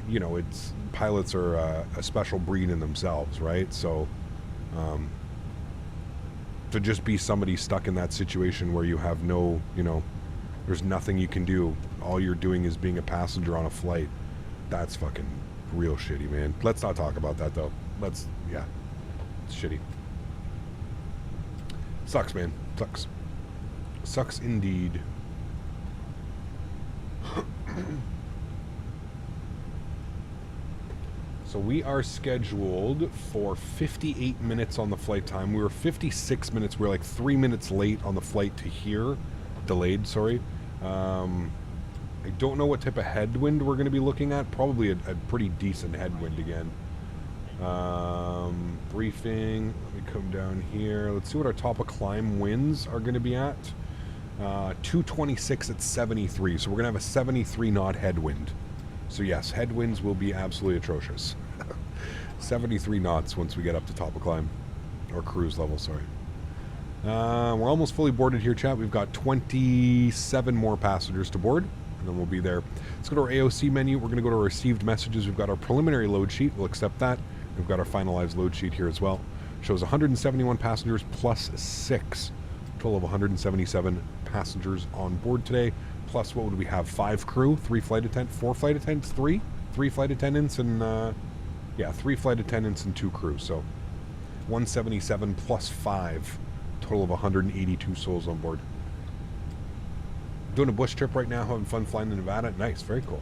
you know, it's pilots are a special breed in themselves, right? So to just be somebody stuck in that situation where you have no, you know, there's nothing you can do, all you're doing is being a passenger on a flight, that's fucking real shitty, man. Let's not talk about that though. Yeah, it's shitty. Sucks, man. Sucks indeed. So we are scheduled for 58 minutes on the flight time. We were 56 minutes. We're like 3 minutes late on the flight to here. Delayed, sorry. I don't know what type of headwind we're going to be looking at. Probably a pretty decent headwind again. Briefing. Let me come down here. Let's see what our top of climb winds are going to be at. 226 at 73. So we're going to have a 73 knot headwind. So yes, headwinds will be absolutely atrocious. 73 knots once we get up to top of climb. Or cruise level, sorry. We're almost fully boarded here, chat. We've got 27 more passengers to board, and then we'll be there. Let's go to our AOC menu. We're going to go to our received messages. We've got our preliminary load sheet. We'll accept that. We've got our finalized load sheet here as well. Shows 171 passengers plus 6. Total of 177 passengers on board today. Plus, what would we have? 5 crew, 3 flight attendants, 4 flight attendants, 3 flight attendants, and 3 flight attendants and 2 crew. So 177 plus 5, total of 182 souls on board. Doing a bush trip right now, having fun flying to Nevada. Nice, very cool.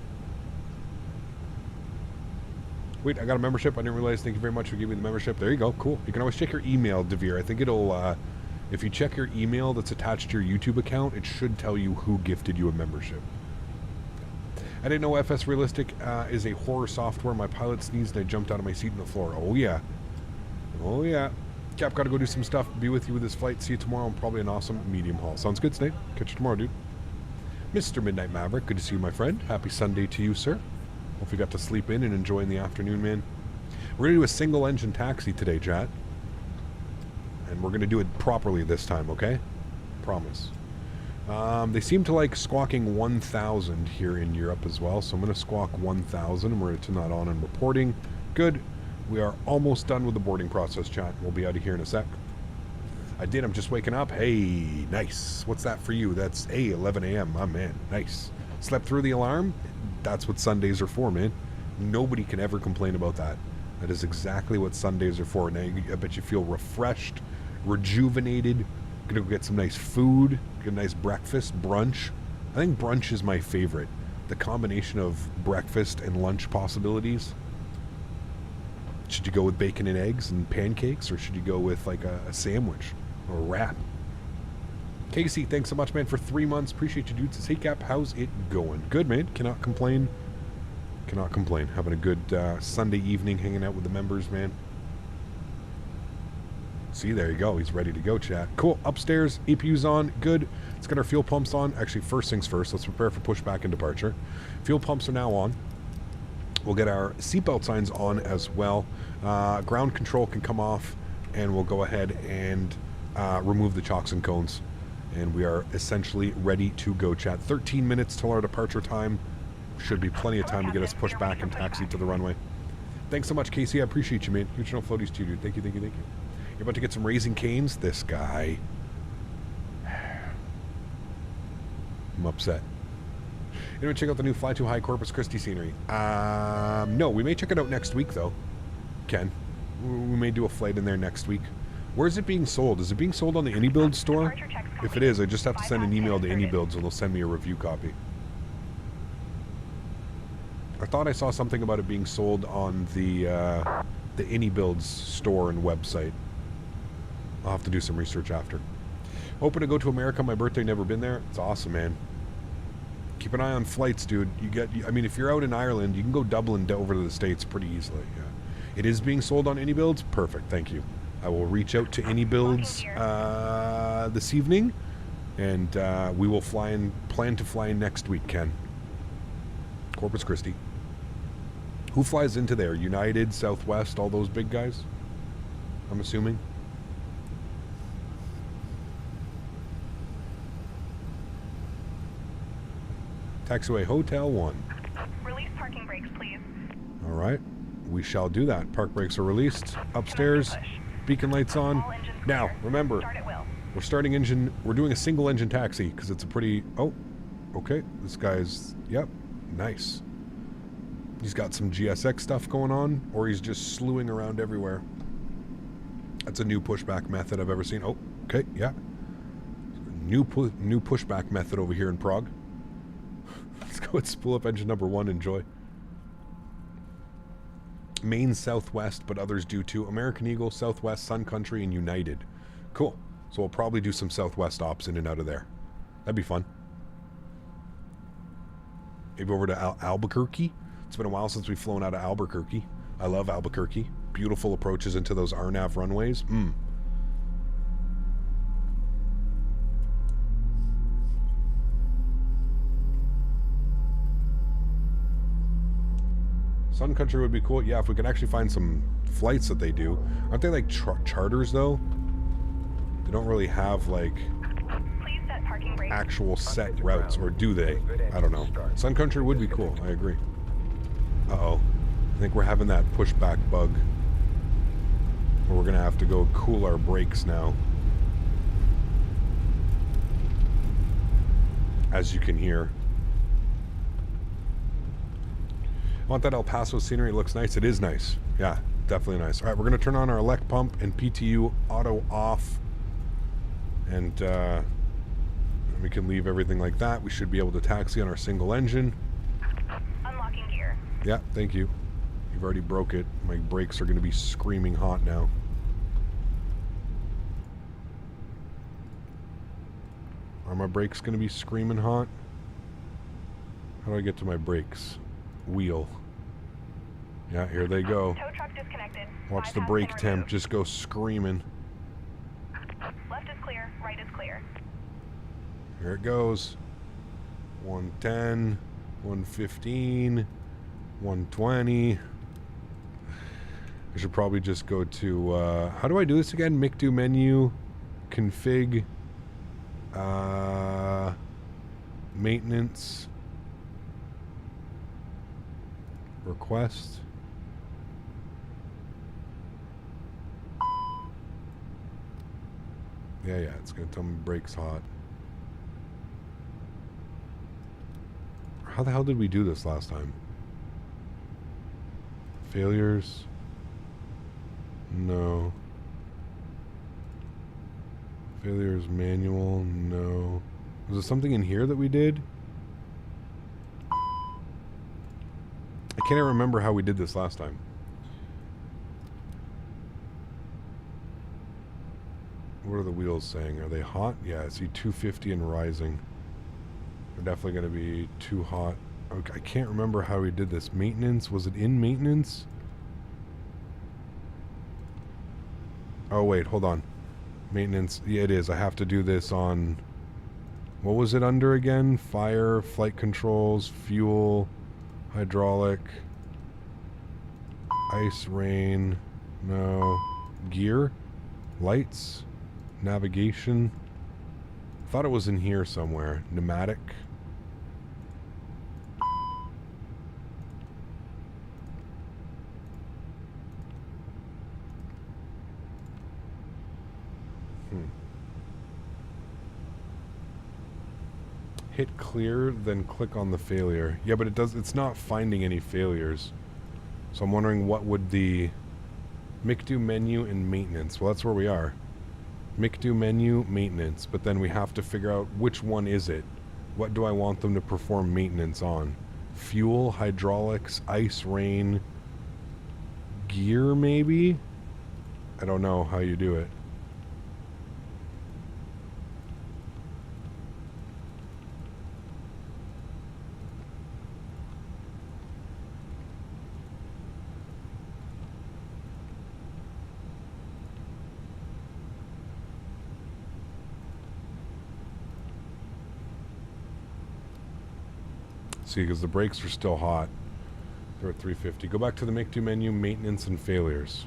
Wait, I got a membership. I didn't realize. Thank you very much for giving me the membership. There you go. Cool. You can always check your email, Devere. I think it'll. If you check your email that's attached to your YouTube account, it should tell you who gifted you a membership. I didn't know FS Realistic is a horror software. My pilot sneezed and I jumped out of my seat on the floor. Oh, yeah. Oh, yeah. Cap, got to go do some stuff. Be with you with this flight. See you tomorrow. Probably an awesome medium haul. Sounds good, Snake. Catch you tomorrow, dude. Mr. Midnight Maverick, good to see you, my friend. Happy Sunday to you, sir. Hope you got to sleep in and enjoy in the afternoon, man. We're going to do a single-engine taxi today, chat. And we're going to do it properly this time, okay? Promise. They seem to like squawking 1,000 here in Europe as well, so I'm going to squawk 1,000, and we're going to turn that on and reporting. Good. We are almost done with the boarding process, chat. We'll be out of here in a sec. I'm just waking up. Hey, nice. What's that for you? That's, 11 a.m. My man. Nice. Slept through the alarm? That's what Sundays are for, man. Nobody can ever complain about that. That is exactly what Sundays are for. Now, I bet you feel refreshed, rejuvenated. Gonna go get some nice food, get a nice breakfast, brunch. I think brunch is my favorite. The combination of breakfast and lunch possibilities. Should you go with bacon and eggs and pancakes, or should you go with like a sandwich or a wrap? Casey, thanks so much, man, for 3 months. Appreciate you, dudes. Hey, Cap, how's it going? Good, man. Cannot complain. Cannot complain. Having a good Sunday evening hanging out with the members, man. See, there you go. He's ready to go, chat. Cool. Upstairs, EPU's on. Good. Let's get our fuel pumps on. Actually, first things first. Let's prepare for pushback and departure. Fuel pumps are now on. We'll get our seatbelt signs on as well. Ground control can come off, and we'll go ahead and remove the chocks and cones. And we are essentially ready to go, chat. 13 minutes till our departure time. Should be plenty of time to get us pushed back and taxied to the runway. Thanks so much, Casey. I appreciate you, man. Huge no floaties to you, dude. Thank you, thank you, thank you. You're about to get some Raising Canes? This guy. I'm upset. Anyone check out the new Fly Too High Corpus Christi scenery? No, we may check it out next week, though. Ken. We may do a flight in there next week. Where is it being sold? Is it being sold on the AnyBuilds store? If it is, I just have to send an email to AnyBuilds and they'll send me a review copy. I thought I saw something about it being sold on the AnyBuilds store and website. I'll have to do some research after. Hoping to go to America. My birthday, never been there. It's awesome, man. Keep an eye on flights, dude. I mean, if you're out in Ireland, you can go Dublin over to the States pretty easily. Yeah. It is being sold on AnyBuilds? Perfect, thank you. I will reach out to AnyBuilds this evening, and we will plan to fly in next week, Ken. Corpus Christi. Who flies into there? United, Southwest, all those big guys? I'm assuming. Taxiway Hotel 1. Release parking brakes, please. All right. We shall do that. Park brakes are released. Upstairs. Beacon lights on. Now, remember, we're starting engine. We're doing a single engine taxi because it's a pretty... Oh, okay. This guy's... Yep. Nice. He's got some GSX stuff going on, or he's just slewing around everywhere. That's a new pushback method I've ever seen. Oh, okay. Yeah. New pushback method over here in Prague. Let's go with spool up engine number 1. Enjoy. Main Southwest, but others do too. American Eagle, Southwest, Sun Country, and United. Cool. So we'll probably do some Southwest ops in and out of there. That'd be fun. Maybe over to Albuquerque. It's been a while since we've flown out of Albuquerque. I love Albuquerque. Beautiful approaches into those RNAV runways. Sun Country would be cool. Yeah, if we could actually find some flights that they do. Aren't they like charters, though? They don't really have, like, actual set routes, or do they? I don't know. Sun Country would be cool. I agree. Uh-oh. I think we're having that pushback bug. Where we're going to have to go cool our brakes now. As you can hear. I want that El Paso scenery. It looks nice. It is nice. Yeah, definitely nice. All right, we're going to turn on our elect pump and PTU auto off. And we can leave everything like that. We should be able to taxi on our single engine. Unlocking gear. Yeah, thank you. You've already broke it. My brakes are going to be screaming hot now. Are my brakes going to be screaming hot? How do I get to my brakes? Wheel. Yeah, here they go. Tow truck disconnected. Watch the brake temp just go screaming. Left is clear, right is clear. Here it goes. 110, 115, 120. I should probably just go to, how do I do this again? MICDO menu, config, maintenance, request. Yeah, it's going to tell me brakes hot. How the hell did we do this last time? Failures? No. Failures manual? No. Was there something in here that we did? I can't remember how we did this last time. What are the wheels saying? Are they hot? Yeah, I see 250 and rising. They're definitely going to be too hot. Okay, I can't remember how we did this. Maintenance? Was it in maintenance? Oh, wait, hold on. Maintenance. Yeah, it is. I have to do this on... What was it under again? Fire, flight controls, fuel, hydraulic, ice, rain, no, gear, lights, navigation. I thought it was in here somewhere. Pneumatic. Hit clear, then click on the failure. Yeah, but it's not finding any failures. So I'm wondering what would the MICDO menu and maintenance. Well, that's where we are. MICDO menu, maintenance. But then we have to figure out which one is it. What do I want them to perform maintenance on? Fuel, hydraulics, ice, rain, gear maybe? I don't know how you do it. See, because the brakes are still hot. They're at 350. Go back to the MICDO menu, maintenance and failures.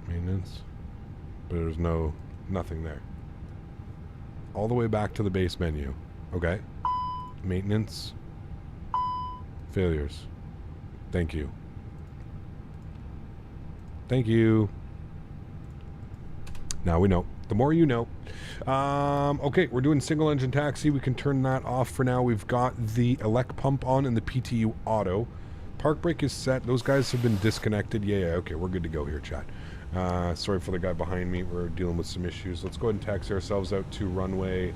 Maintenance. But there's nothing there. All the way back to the base menu. Okay. Maintenance. Failures. Thank you. Thank you. Now we know. The more you know. Okay, we're doing single engine taxi. We can turn that off for now. We've got the elec pump on and the PTU auto. Park brake is set. Those guys have been disconnected. Yeah, okay, we're good to go here, chat. Sorry for the guy behind me. We're dealing with some issues. Let's go ahead and taxi ourselves out to runway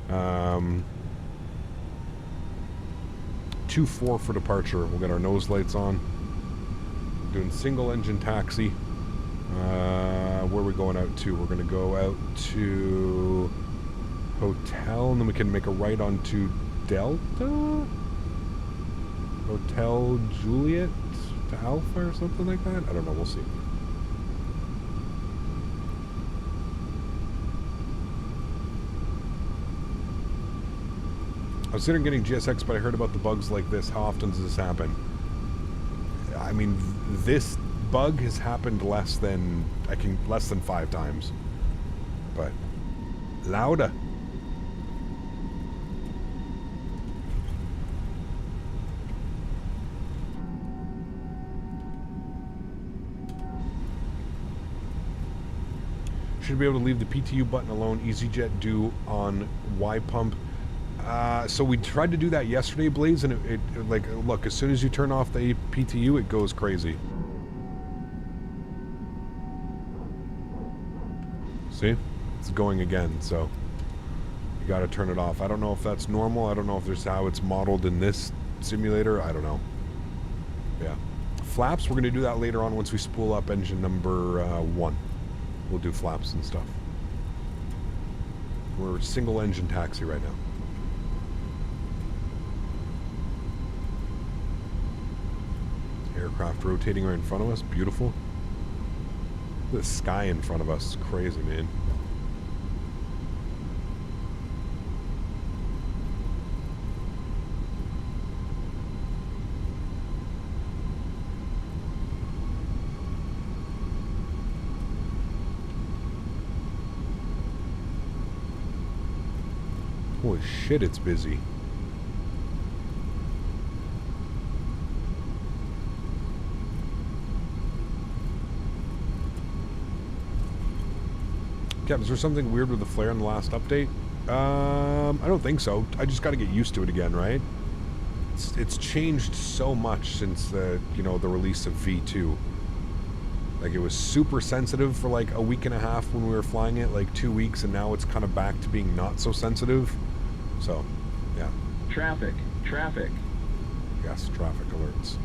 24 for departure. We'll get our nose lights on. Doing single engine taxi. Where are we going out to? We're going to go out to hotel, and then we can make a right onto Delta? Hotel Juliet to Alpha or something like that? I don't know. We'll see. I was considering getting GSX, but I heard about the bugs like this. How often does this happen? I mean, this bug has happened less than 5 times, but louder. Should be able to leave the PTU button alone. EasyJet do on Y pump. So we tried to do that yesterday, Blaze, and it like, look, as soon as you turn off the PTU, it goes crazy. See? It's going again, so you gotta turn it off. I don't know if that's normal. I don't know if there's how it's modeled in this simulator. I don't know. Yeah. Flaps, we're gonna do that later on once we spool up engine number 1. We'll do flaps and stuff. We're single engine taxi right now. Aircraft rotating right in front of us. Beautiful. The sky in front of us is crazy, man. Holy shit, it's busy. Kev, is there something weird with the flare in the last update? I don't think so. I just got to get used to it again, right? It's changed so much since the release of V2. Like, it was super sensitive for like a week and a half when we were flying it, like 2 weeks, and now it's kind of back to being not so sensitive. So, yeah. Traffic. Yes, traffic alerts.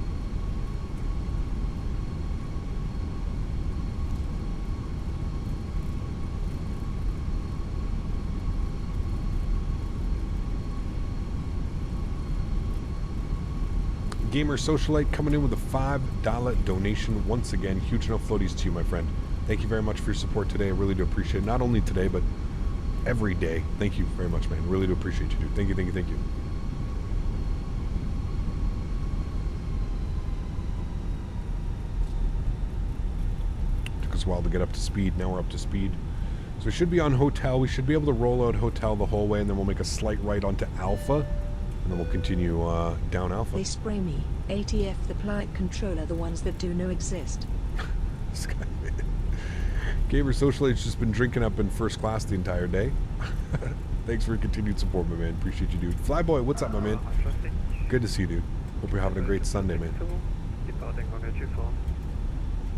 Gamer Socialite coming in with a $5 donation once again. Huge enough floaties to you, my friend. Thank you very much for your support today. I really do appreciate it. Not only today, but every day. Thank you very much, man. Really do appreciate you, dude. Thank you, thank you, thank you. Took us a while to get up to speed. Now we're up to speed. So we should be on Hotel. We should be able to roll out Hotel the whole way, and then we'll make a slight right onto Alpha, and then we'll continue down Alpha. They spray me. ATF the Flite controller, the ones that do no exist. This guy. Gamer Socialate's just been drinking up in first class the entire day. Thanks for your continued support, my man. Appreciate you, dude. Flyboy, what's up, my man? Good to see you, dude. Hope you're having a great Sunday, man.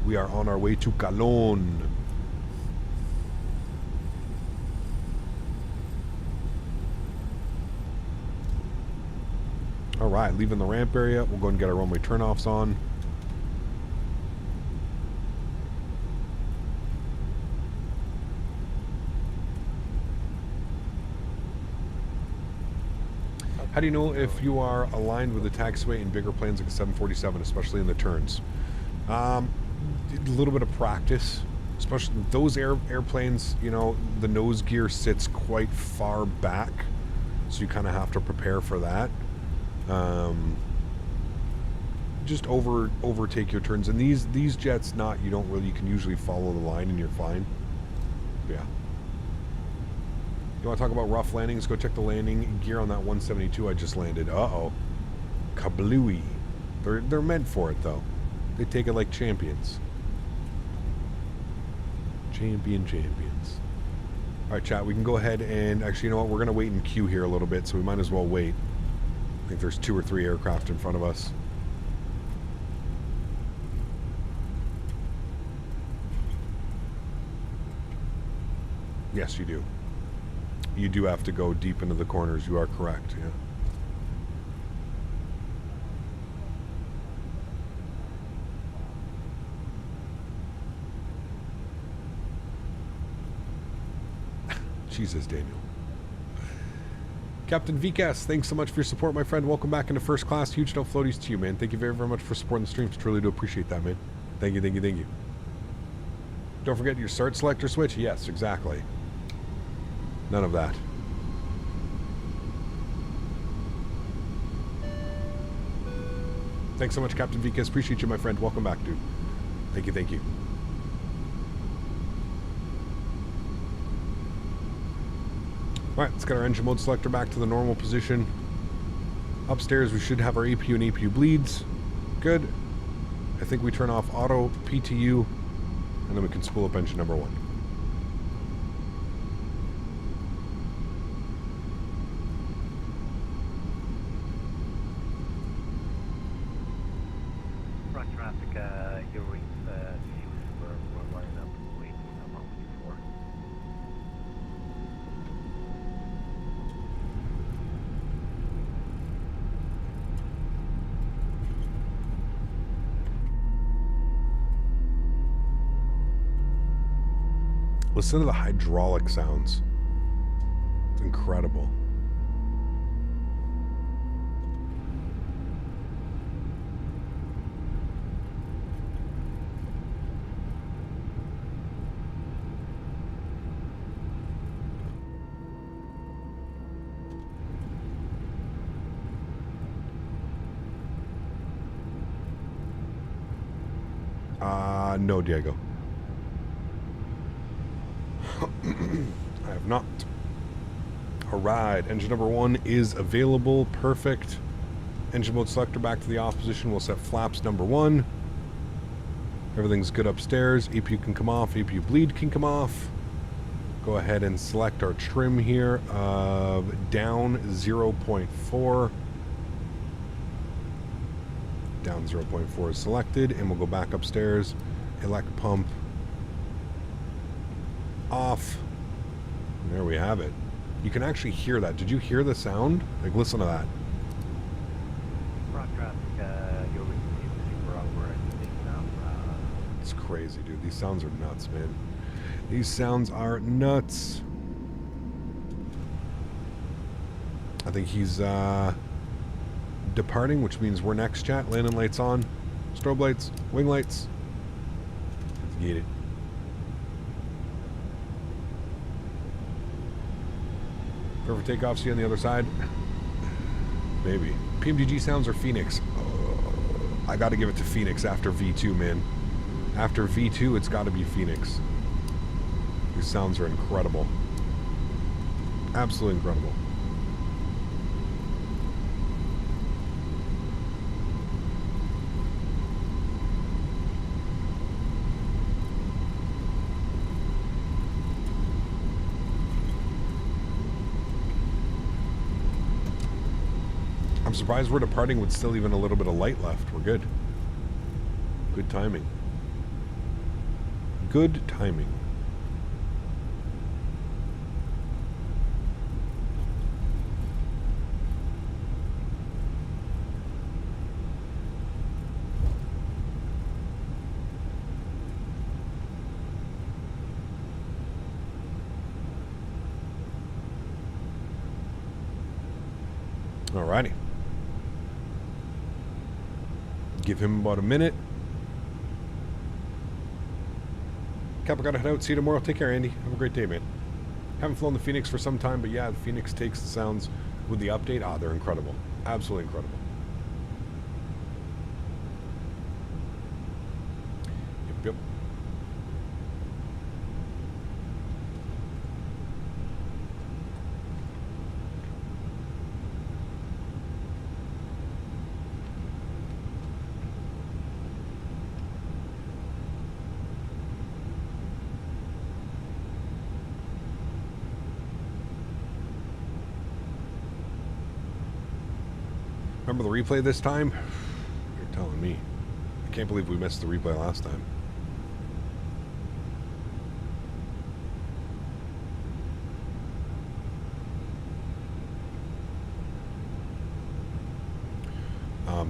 We are on our way to Cologne. Alright, leaving the ramp area. We'll go and get our runway turnoffs on. How do you know if you are aligned with the taxiway in bigger planes like a 747, especially in the turns? A little bit of practice, especially those airplanes, you know, the nose gear sits quite far back, so you kind of have to prepare for that. Just overtake your turns, and these jets, you can usually follow the line and you're fine. Yeah. You want to talk about rough landings? Go check the landing gear on that 172 I just landed. Uh-oh. Kablooey. They're meant for it, though. They take it like champions. Champions. Alright, chat, we can go ahead and... Actually, you know what? We're going to wait in queue here a little bit, so we might as well wait. I think there's 2 or 3 aircraft in front of us. Yes, you do. You do have to go deep into the corners. You are correct, yeah. Jesus, Daniel. Captain Vikas, thanks so much for your support, my friend. Welcome back into first class. Huge no floaties to you, man. Thank you very, very much for supporting the streams. Truly do appreciate that, man. Thank you, thank you, thank you. Don't forget your start selector switch. Yes, exactly. None of that. Thanks so much, Captain Vikas. Appreciate you, my friend. Welcome back, dude. Thank you, thank you. Alright, let's get our engine mode selector back to the normal position. Upstairs, we should have our APU and APU bleeds. Good. I think we turn off auto PTU, and then we can spool up engine number 1. Eurowings views were lined up waiting a moment before. Listen to the hydraulic sounds. It's incredible. No, Diego. I have not. Alright, engine number 1 is available. Perfect. Engine mode selector back to the off position. We'll set flaps number 1. Everything's good upstairs. APU can come off. APU bleed can come off. Go ahead and select our trim here of down 0.4. Down 0.4 is selected, and we'll go back upstairs. Elect pump off. And there we have it. You can actually hear that. Did you hear the sound? Like, listen to that. It's crazy, dude. These sounds are nuts, man. These sounds are nuts. I think he's done departing, which means we're next, chat. Landing lights on. Strobe lights. Wing lights. Let's get it. Perfect takeoff. See you on the other side. Maybe. PMDG sounds or Fenix? I got to give it to Fenix after V2, man. After V2, it's got to be Fenix. These sounds are incredible. Absolutely incredible. I'm surprised we're departing with still even a little bit of light left. We're good. Good timing. Good timing. Alrighty. Give him about a minute. Cap, I gotta head out. See you tomorrow. Take care, Andy. Have a great day, man. Haven't flown the Fenix for some time, but yeah, the Fenix takes the sounds with the update. Ah, they're incredible. Absolutely incredible. Yep, yep. Remember the replay this time? You're telling me. I can't believe we missed the replay last time.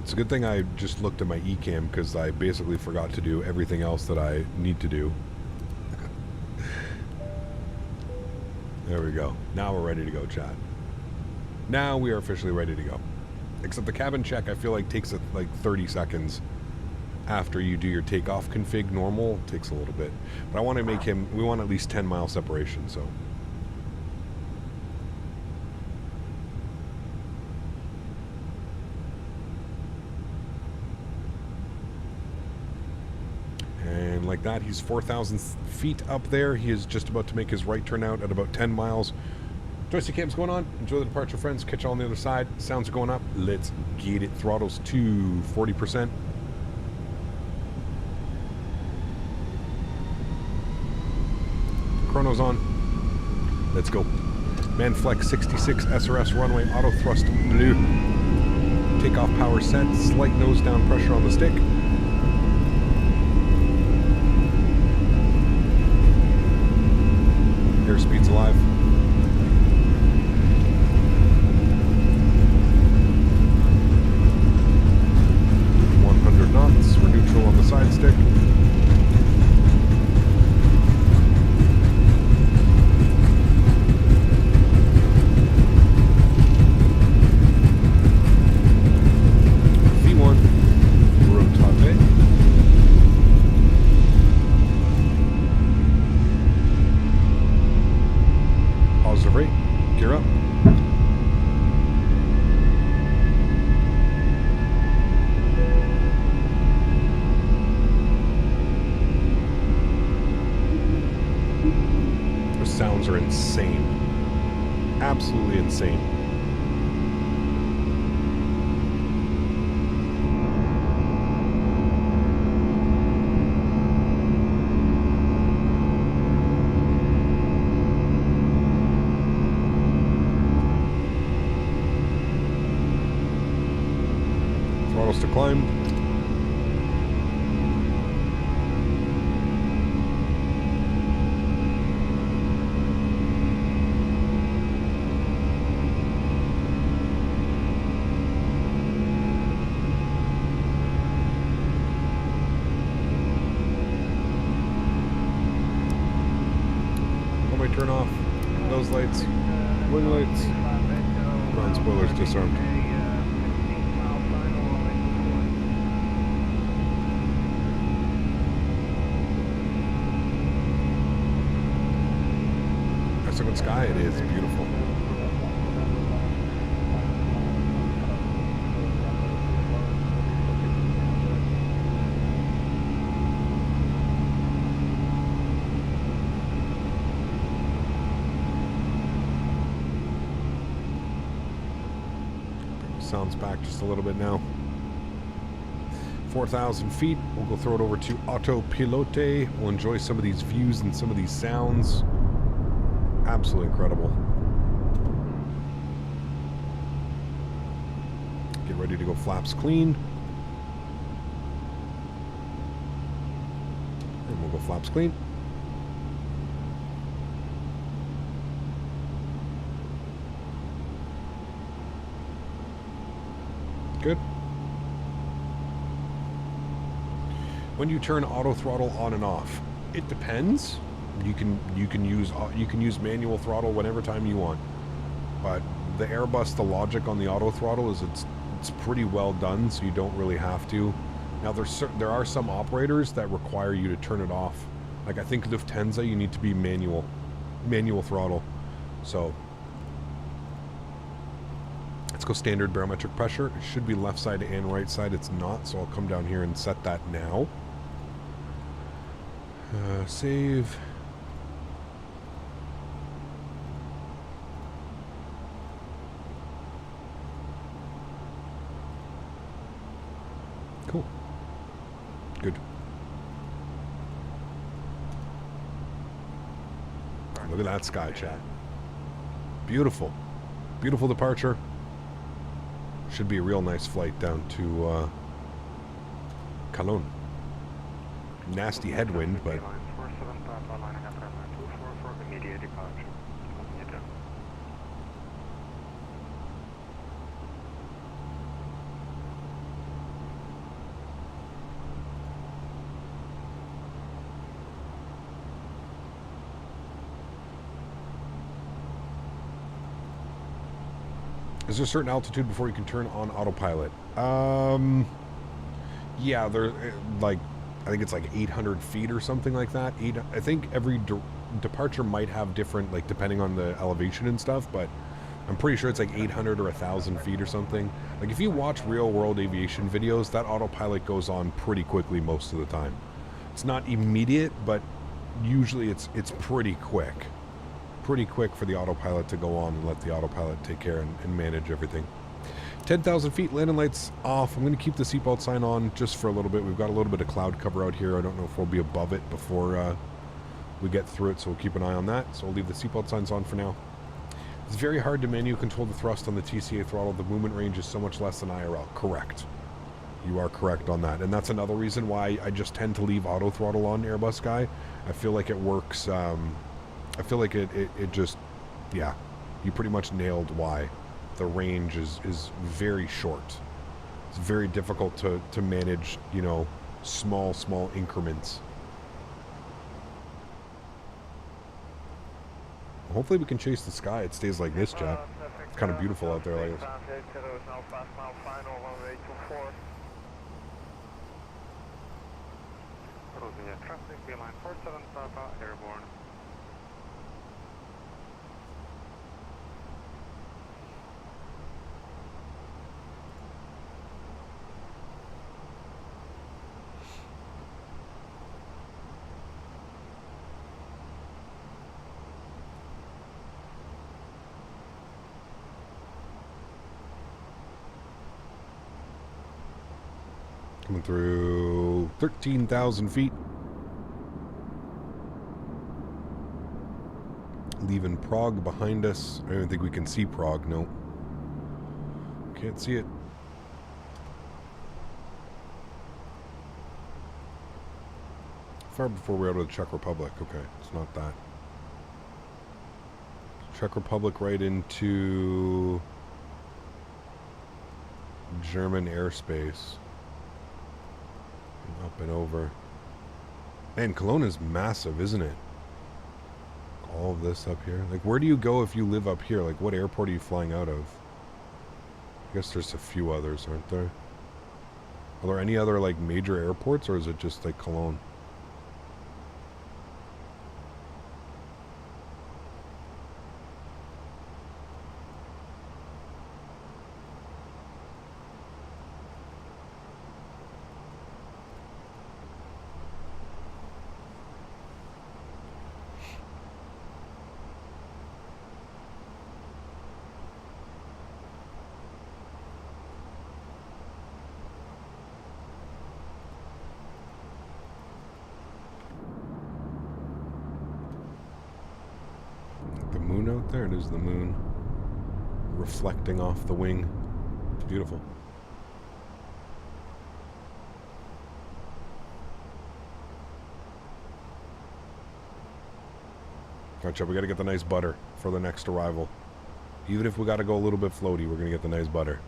It's a good thing I just looked at my eCam because I basically forgot to do everything else that I need to do. There we go. Now we're ready to go, chat. Now we are officially ready to go. Except the cabin check, I feel like takes like 30 seconds after you do your takeoff config. Normal takes a little bit, but I want to make him. We want at least 10-mile separation. So, and like that, he's 4,000 feet up there. He is just about to make his right turn out at about 10 miles. Joystick cam's going on. Enjoy the departure, friends. Catch you on the other side. Sounds are going up. Let's get it. Throttles to 40%. Chrono's on. Let's go. Manflex 66 SRS runway auto thrust blue. Takeoff power set. Slight nose down pressure on the stick. Airspeed's alive. 100 knots. We're neutral on the side stick. Absolutely insane. Throttles to climb. Turn off those lights, wing lights, ground spoilers disarmed. German sky, it is beautiful. Sounds back just a little bit now. 4,000 feet. We'll go throw it over to autopilote. We'll enjoy some of these views and some of these sounds. Absolutely incredible. Get ready to go flaps clean. And we'll go flaps clean. Good. When you turn auto throttle on and off, it depends. You can use manual throttle whenever time you want. But the Airbus, the logic on the auto throttle is it's pretty well done, so you don't really have to. Now there are some operators that require you to turn it off. Like I think Lufthansa, you need to be manual throttle. So let's go standard barometric pressure. It should be left side and right side. It's not, so I'll come down here and set that now. Save. Cool. Good. Look at that sky, chat. Beautiful. Beautiful departure. Should be a real nice flight down to Cologne. Nasty headwind, but is there a certain altitude before you can turn on autopilot? Yeah, there like I think it's like 800 feet or something like that. I think every departure might have different, like depending on the elevation and stuff, but I'm pretty sure it's like 800 or 1,000 feet or something. Like if you watch real world aviation videos, that autopilot goes on pretty quickly most of the time. It's not immediate, but usually it's pretty quick. Pretty quick for the autopilot to go on and let the autopilot take care and manage everything. 10,000 feet, landing lights off. I'm going to keep the seatbelt sign on just for a little bit. We've got a little bit of cloud cover out here. I don't know if we'll be above it before we get through it, so we'll keep an eye on that. So we'll leave the seatbelt signs on for now. It's very hard to manually control the thrust on the TCA throttle. The movement range is so much less than IRL. Correct. You are correct on that. And that's another reason why I just tend to leave auto throttle on Airbus Guy. I feel like it works. I feel like it just, yeah, you pretty much nailed why. The range is very short. It's very difficult to manage, you know, small increments. Hopefully we can chase the sky. It stays like this, chat. It's kind of beautiful out there like this. Traffic, beeline 47 Papa, airborne. Coming through 13,000 feet. Leaving Prague behind us. I don't think we can see Prague, no. Can't see it. Far before we're out of the Czech Republic. Okay, it's not that. Czech Republic right into German airspace. Up and over. And Cologne is massive, isn't it? All of this up here. Like, where do you go if you live up here? Like, what airport are you flying out of? I guess there's a few others, aren't there? Are there any other, like, major airports, or is it just, like, Cologne? There it is, the moon reflecting off the wing. It's beautiful. Alright, we gotta get the nice butter for the next arrival. Even if we gotta go a little bit floaty, we're gonna get the nice butter.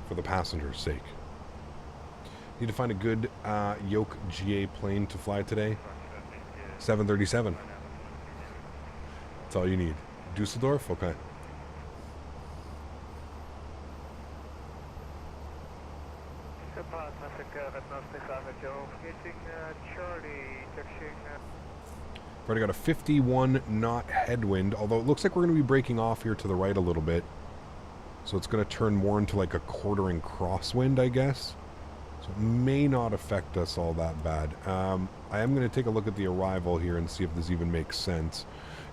For the passenger's sake. Need to find a good yoke GA plane to fly today. 737. That's all you need. Dusseldorf? Okay. Already got a 51 knot headwind, although it looks like we're going to be breaking off here to the right a little bit. So it's going to turn more into like a quartering crosswind, I guess. So it may not affect us all that bad. I am going to take a look at the arrival here and see if this even makes sense.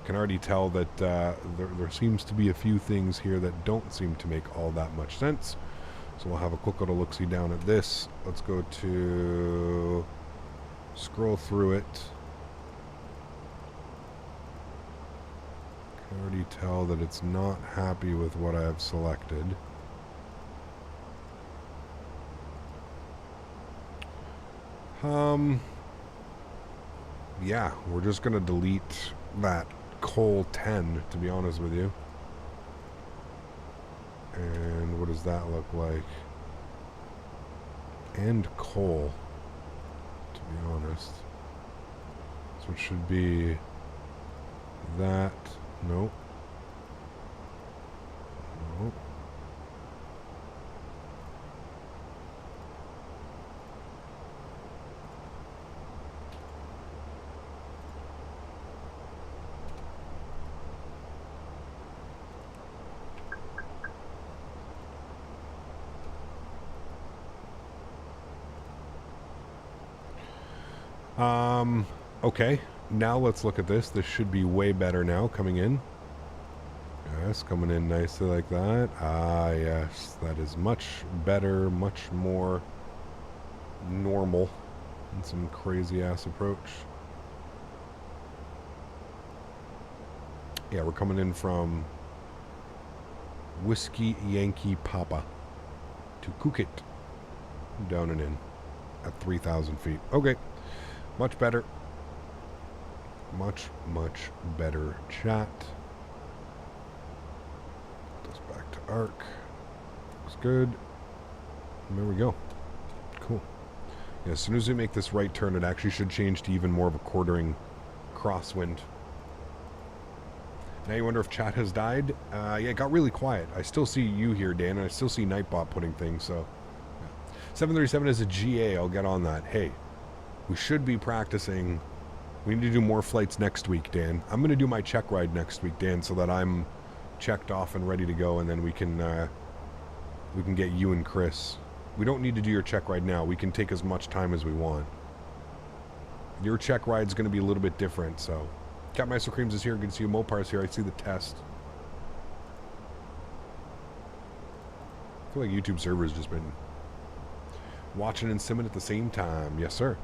Can already tell that there seems to be a few things here that don't seem to make all that much sense. So we'll have a quick little look-see down at this. Let's go to... scroll through it. Can already tell that it's not happy with what I have selected. Yeah, we're just going to delete that coal 10, to be honest with you. And what does that look like? And coal, to be honest. So it should be that. Nope. Nope. Okay, now let's look at this. This should be way better now, coming in. Yes, coming in nicely like that. Ah, yes, that is much better, much more normal than some crazy-ass approach. Yeah, we're coming in from Whiskey Yankee Papa to Cookit, down and in at 3,000 feet. Okay. Much better. Much, much better chat. Goes back to arc. Looks good. And there we go. Cool. Yeah, as soon as we make this right turn, it actually should change to even more of a quartering crosswind. Now you wonder if chat has died? Yeah, it got really quiet. I still see you here, Dan, and I still see Nightbot putting things, so... Yeah. 737 is a GA, I'll get on that. Hey. We should be practicing. We need to do more flights next week, Dan. I'm going to do my check ride next week, Dan, so that I'm checked off and ready to go, and then we can get you and Chris. We don't need to do your check ride now. We can take as much time as we want. Your check ride's going to be a little bit different, so... Captain Ice Creams is here. Good to see you. Mopar's here. I see the test. I feel like YouTube server's just been watching and simming at the same time. Yes, sir.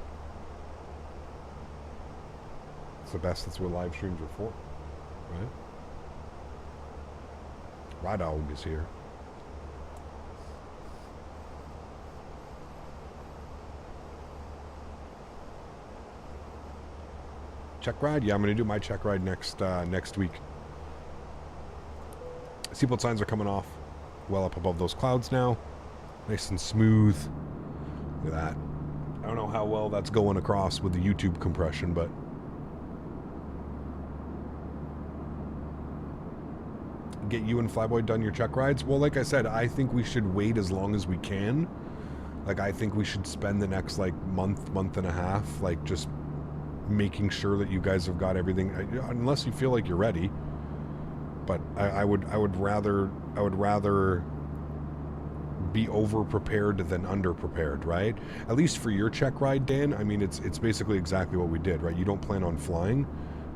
It's the best. That's what live streams are for, right? Rydog is here. Check ride? Yeah, I'm going to do my check ride next week. Seatbelt signs are coming off well up above those clouds now. Nice and smooth. Look at that. I don't know how well that's going across with the YouTube compression, but... Get you and Flyboy done your check rides? Well, like I said, I think we should wait as long as we can. Like, I think we should spend the next, like, month and a half, like, just making sure that you guys have got everything, unless you feel like you're ready. But I would rather be over prepared than under prepared, right? At least for your check ride, Dan. I mean, it's basically exactly what we did, right? You don't plan on flying,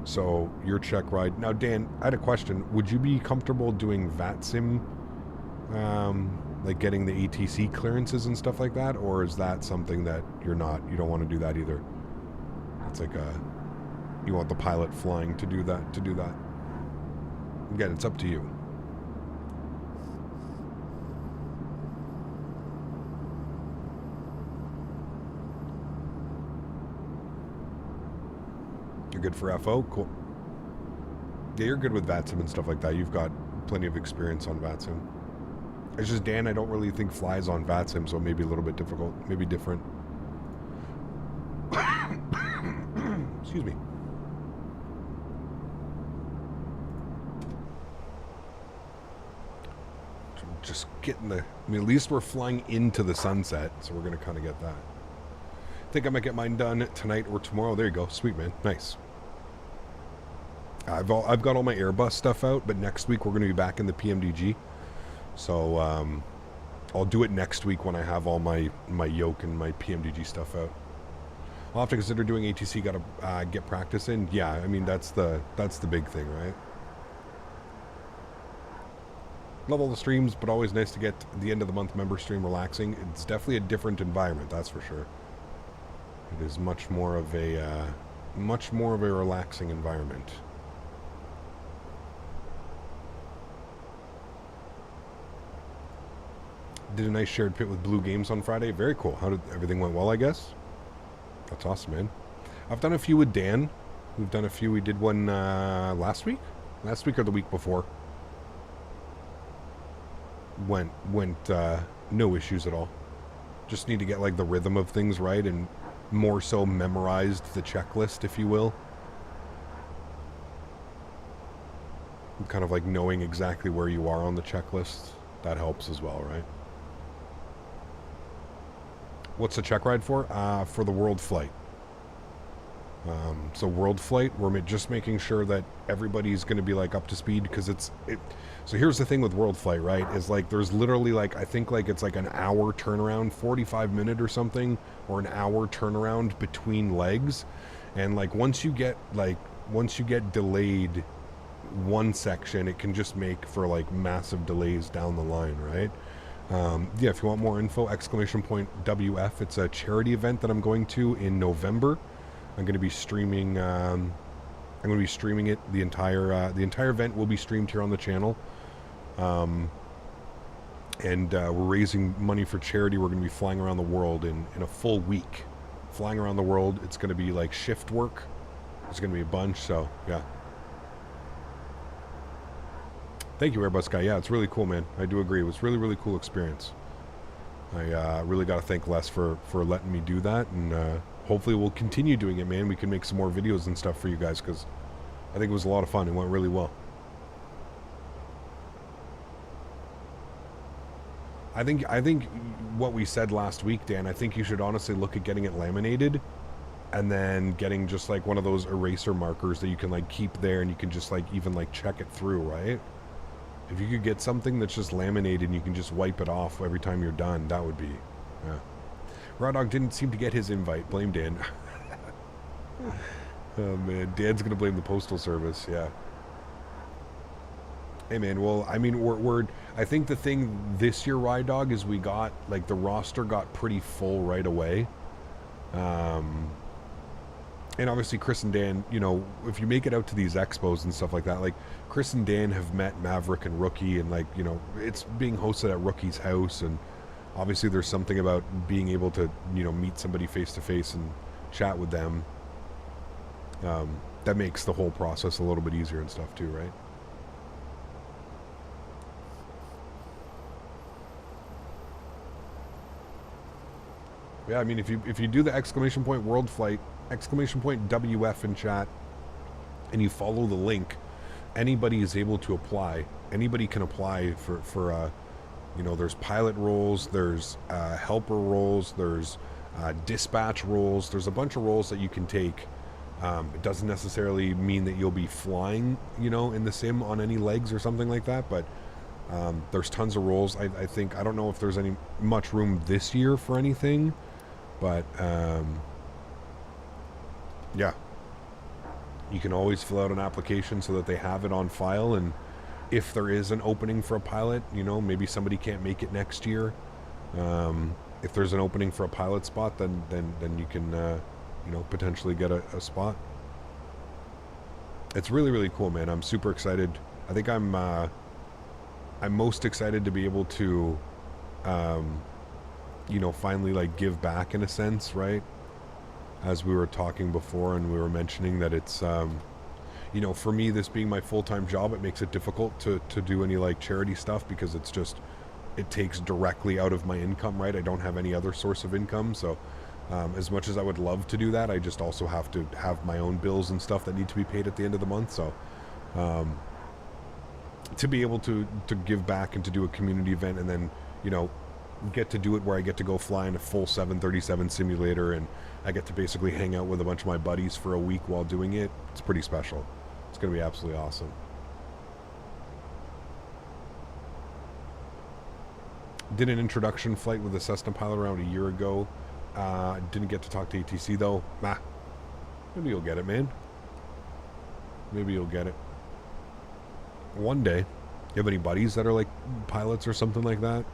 so your check ride. Now, Dan, I had a question. Would you be comfortable doing VATSIM, like getting the ATC clearances and stuff like that, or is that something that you're not? You don't want to do that either. It's like a you want the pilot flying to do that. Again, it's up to you. You're good for FO? Cool. Yeah, you're good with VATSIM and stuff like that. You've got plenty of experience on VATSIM. It's just, Dan, I don't really think flies on VATSIM, so maybe a little bit difficult. Maybe different. Excuse me. Just getting the... I mean, at least we're flying into the sunset, so we're going to kind of get that. I think I might get mine done tonight or tomorrow. There you go. Sweet, man. Nice. I've got all my Airbus stuff out, but next week we're going to be back in the PMDG. So I'll do it next week when I have all my yoke and my PMDG stuff out. I'll have to consider doing ATC. Got to get practice in. Yeah, I mean that's the big thing, right? Love all the streams, but always nice to get the end of the month member stream relaxing. It's definitely a different environment, that's for sure. It is much more of a relaxing environment. Did a nice shared pit with Blue Games on Friday. Very cool. Everything went well, I guess? That's awesome, man. I've done a few with Dan. We've done a few. We did one last week? Last week or the week before. Went no issues at all. Just need to get like the rhythm of things right and more so memorized the checklist, if you will. Kind of like knowing exactly where you are on the checklist. That helps as well, right? What's the check ride for? For the World Flight. So World Flight, we're just making sure that everybody's going to be like up to speed, because so here's the thing with World Flight, right? Is like there's literally like, I think like it's like an hour turnaround, 45-minute or something, or an hour turnaround between legs, and like once you get delayed one section, it can just make for like massive delays down the line, right? Yeah, if you want more info, !WF. It's a charity event that I'm going to in November. I'm going to be streaming. I'm going to be streaming it. The entire event will be streamed here on the channel. And we're raising money for charity. We're going to be flying around the world in a full week. Flying around the world. It's going to be like shift work. There's going to be a bunch. So yeah. Thank you, Airbus guy. Yeah, it's really cool, man. I do agree. It was really, really cool experience. I really got to thank Les for letting me do that, and hopefully we'll continue doing it, man. We can make some more videos and stuff for you guys, because I think it was a lot of fun. It went really well. I think what we said last week, Dan, I think you should honestly look at getting it laminated, and then getting just like one of those eraser markers that you can like keep there, and you can just like even like check it through, right? If you could get something that's just laminated and you can just wipe it off every time you're done, that would be, yeah. Raw Dog didn't seem to get his invite. Blame Dan. Oh man, Dan's gonna blame the postal service. Yeah. Hey man, well, I mean, we're I think the thing this year, Raw Dog, is we got like the roster got pretty full right away. And obviously Chris and Dan, you know, if you make it out to these expos and stuff like that, like Chris and Dan have met Maverick and Rookie, and like, you know, it's being hosted at Rookie's house, and obviously there's something about being able to, you know, meet somebody face to face and chat with them. That makes the whole process a little bit easier and stuff too, right? Yeah, I mean, if you do the exclamation point World Flight, exclamation point WF in chat, and you follow the link, anybody is able to apply. Anybody can apply for you know, there's pilot roles, there's helper roles, there's dispatch roles, there's a bunch of roles that you can take. It doesn't necessarily mean that you'll be flying, you know, in the sim on any legs or something like that, but there's tons of roles. I think, I don't know if there's much room this year for anything, but yeah, you can always fill out an application so that they have it on file, and if there is an opening for a pilot, you know, maybe somebody can't make it next year, if there's an opening for a pilot spot, then you can you know, potentially get a spot. It's really, really cool, man. I'm super excited. I think I'm most excited to be able to, you know, finally like give back in a sense, right? As we were talking before, and we were mentioning that it's, you know, for me, this being my full-time job, it makes it difficult to do any like charity stuff because it's just, it takes directly out of my income, right? I don't have any other source of income, so as much as I would love to do that, I just also have to have my own bills and stuff that need to be paid at the end of the month. So to be able to give back and to do a community event, and then, you know, get to do it where I get to go fly in a full 737 simulator, and I get to basically hang out with a bunch of my buddies for a week while doing it, it's pretty special. It's going to be absolutely awesome. Did an introduction flight with a Cessna pilot around a year ago. Didn't get to talk to ATC though. Nah. Maybe you'll get it, man. Maybe you'll get it. One day. You have any buddies that are like pilots or something like that?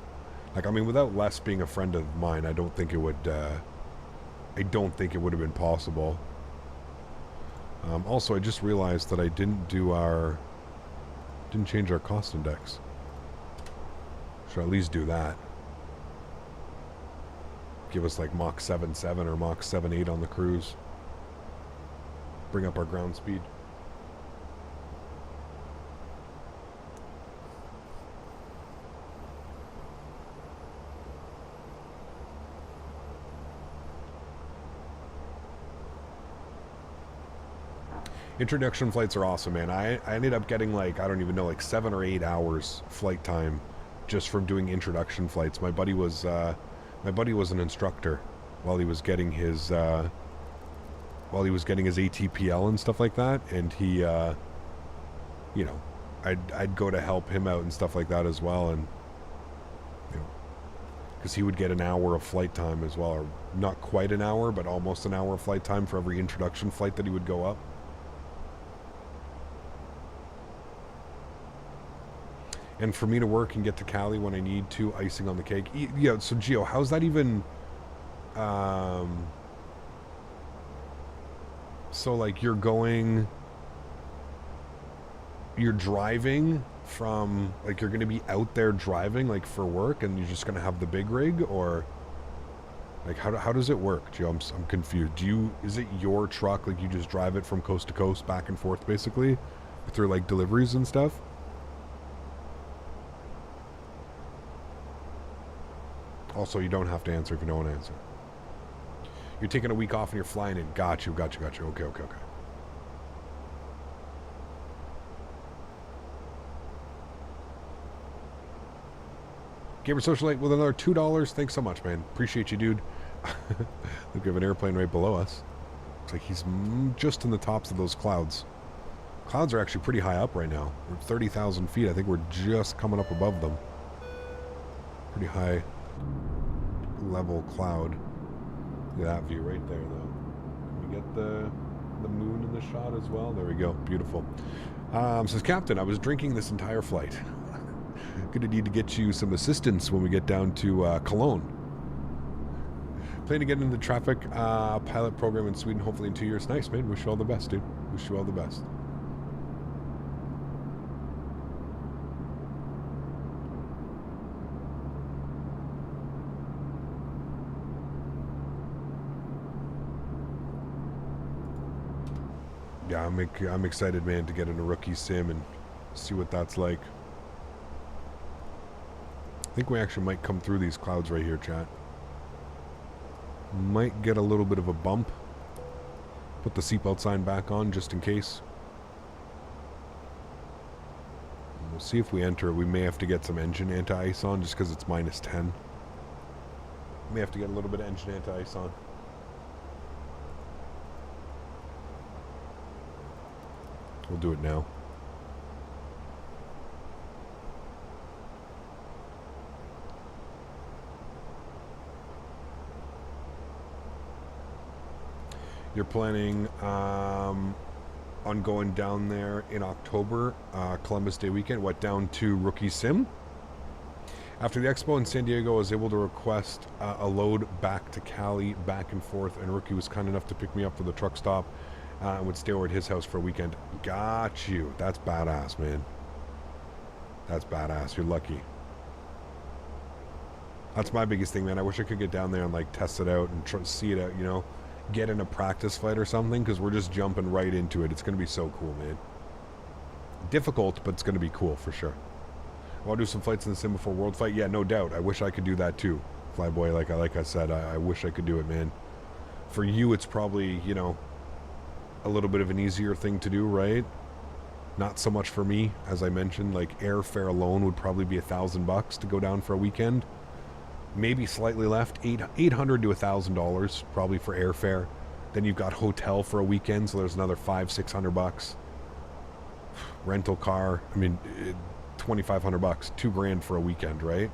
Like, I mean, without Les being a friend of mine, I don't think it would have been possible. Also, I just realized that I didn't change our cost index. Should at least do that. Give us like Mach 7.7 or Mach 7.8 on the cruise. Bring up our ground speed. Introduction flights are awesome, man. I ended up getting like, I don't even know, like 7 or 8 hours flight time just from doing introduction flights. My buddy was an instructor while he was getting his ATPL and stuff like that, and he you know, I'd go to help him out and stuff like that as well, and you know, because he would get an hour of flight time as well, or not quite an hour, but almost an hour of flight time for every introduction flight that he would go up. And for me to work and get to Cali when I need to, icing on the cake. Yeah, so Gio, how's that even... so, like, you're driving from... Like, you're going to be out there driving, like, for work, and you're just going to have the big rig? Or... Like, how does it work, Gio? I'm confused. Is it your truck? Like, you just drive it from coast to coast, back and forth, basically? Through, like, deliveries and stuff? Also, you don't have to answer if you don't want to answer. You're taking a week off and you're flying in. Got you. Okay. Gamer Socialite with another $2. Thanks so much, man. Appreciate you, dude. Look, we have an airplane right below us. Looks like he's just in the tops of those clouds. Clouds are actually pretty high up right now. We're 30,000 feet. I think we're just coming up above them. Pretty high level cloud. Look at that view right there, though. Can we get the moon in the shot as well? There we go. Beautiful. Says Captain, I was drinking this entire flight. Gonna need to get you some assistance when we get down to Cologne. Plan to get into the traffic pilot program in Sweden hopefully in 2 years. Nice, man. Wish you all the best, dude. Wish you all the best. Yeah, I'm excited, man, to get in a rookie sim and see what that's like. I think we actually might come through these clouds right here, chat. Might get a little bit of a bump. Put the seatbelt sign back on just in case. And we'll see if we enter. We may have to get some engine anti-ice on just because it's -10. May have to get a little bit of engine anti-ice on. We'll do it now. You're planning on going down there in October, Columbus Day weekend. What, down to Rookie Sim? After the expo in San Diego, I was able to request a load back to Cali, back and forth, and Rookie was kind enough to pick me up for the truck stop and would stay over at his house for a weekend. Got you. That's badass, man. That's badass. You're lucky. That's my biggest thing, man. I wish I could get down there and like test it out and see it out, you know, get in a practice flight or something, because we're just jumping right into it. It's going to be so cool, man. Difficult, but it's going to be cool for sure. I want to do some flights in the sim before World Flight. Yeah, no doubt. I wish I could do that too, Flyboy. Like I said, I wish I could do it, man. For you, it's probably, you know, a little bit of an easier thing to do, right? Not so much for me, as I mentioned. Like airfare alone would probably be $1,000 to go down for a weekend. Maybe slightly left, $800 to $1,000 probably for airfare. Then you've got hotel for a weekend, so there's another $500-600. Rental car, I mean, $2,500, $2,000 for a weekend, right?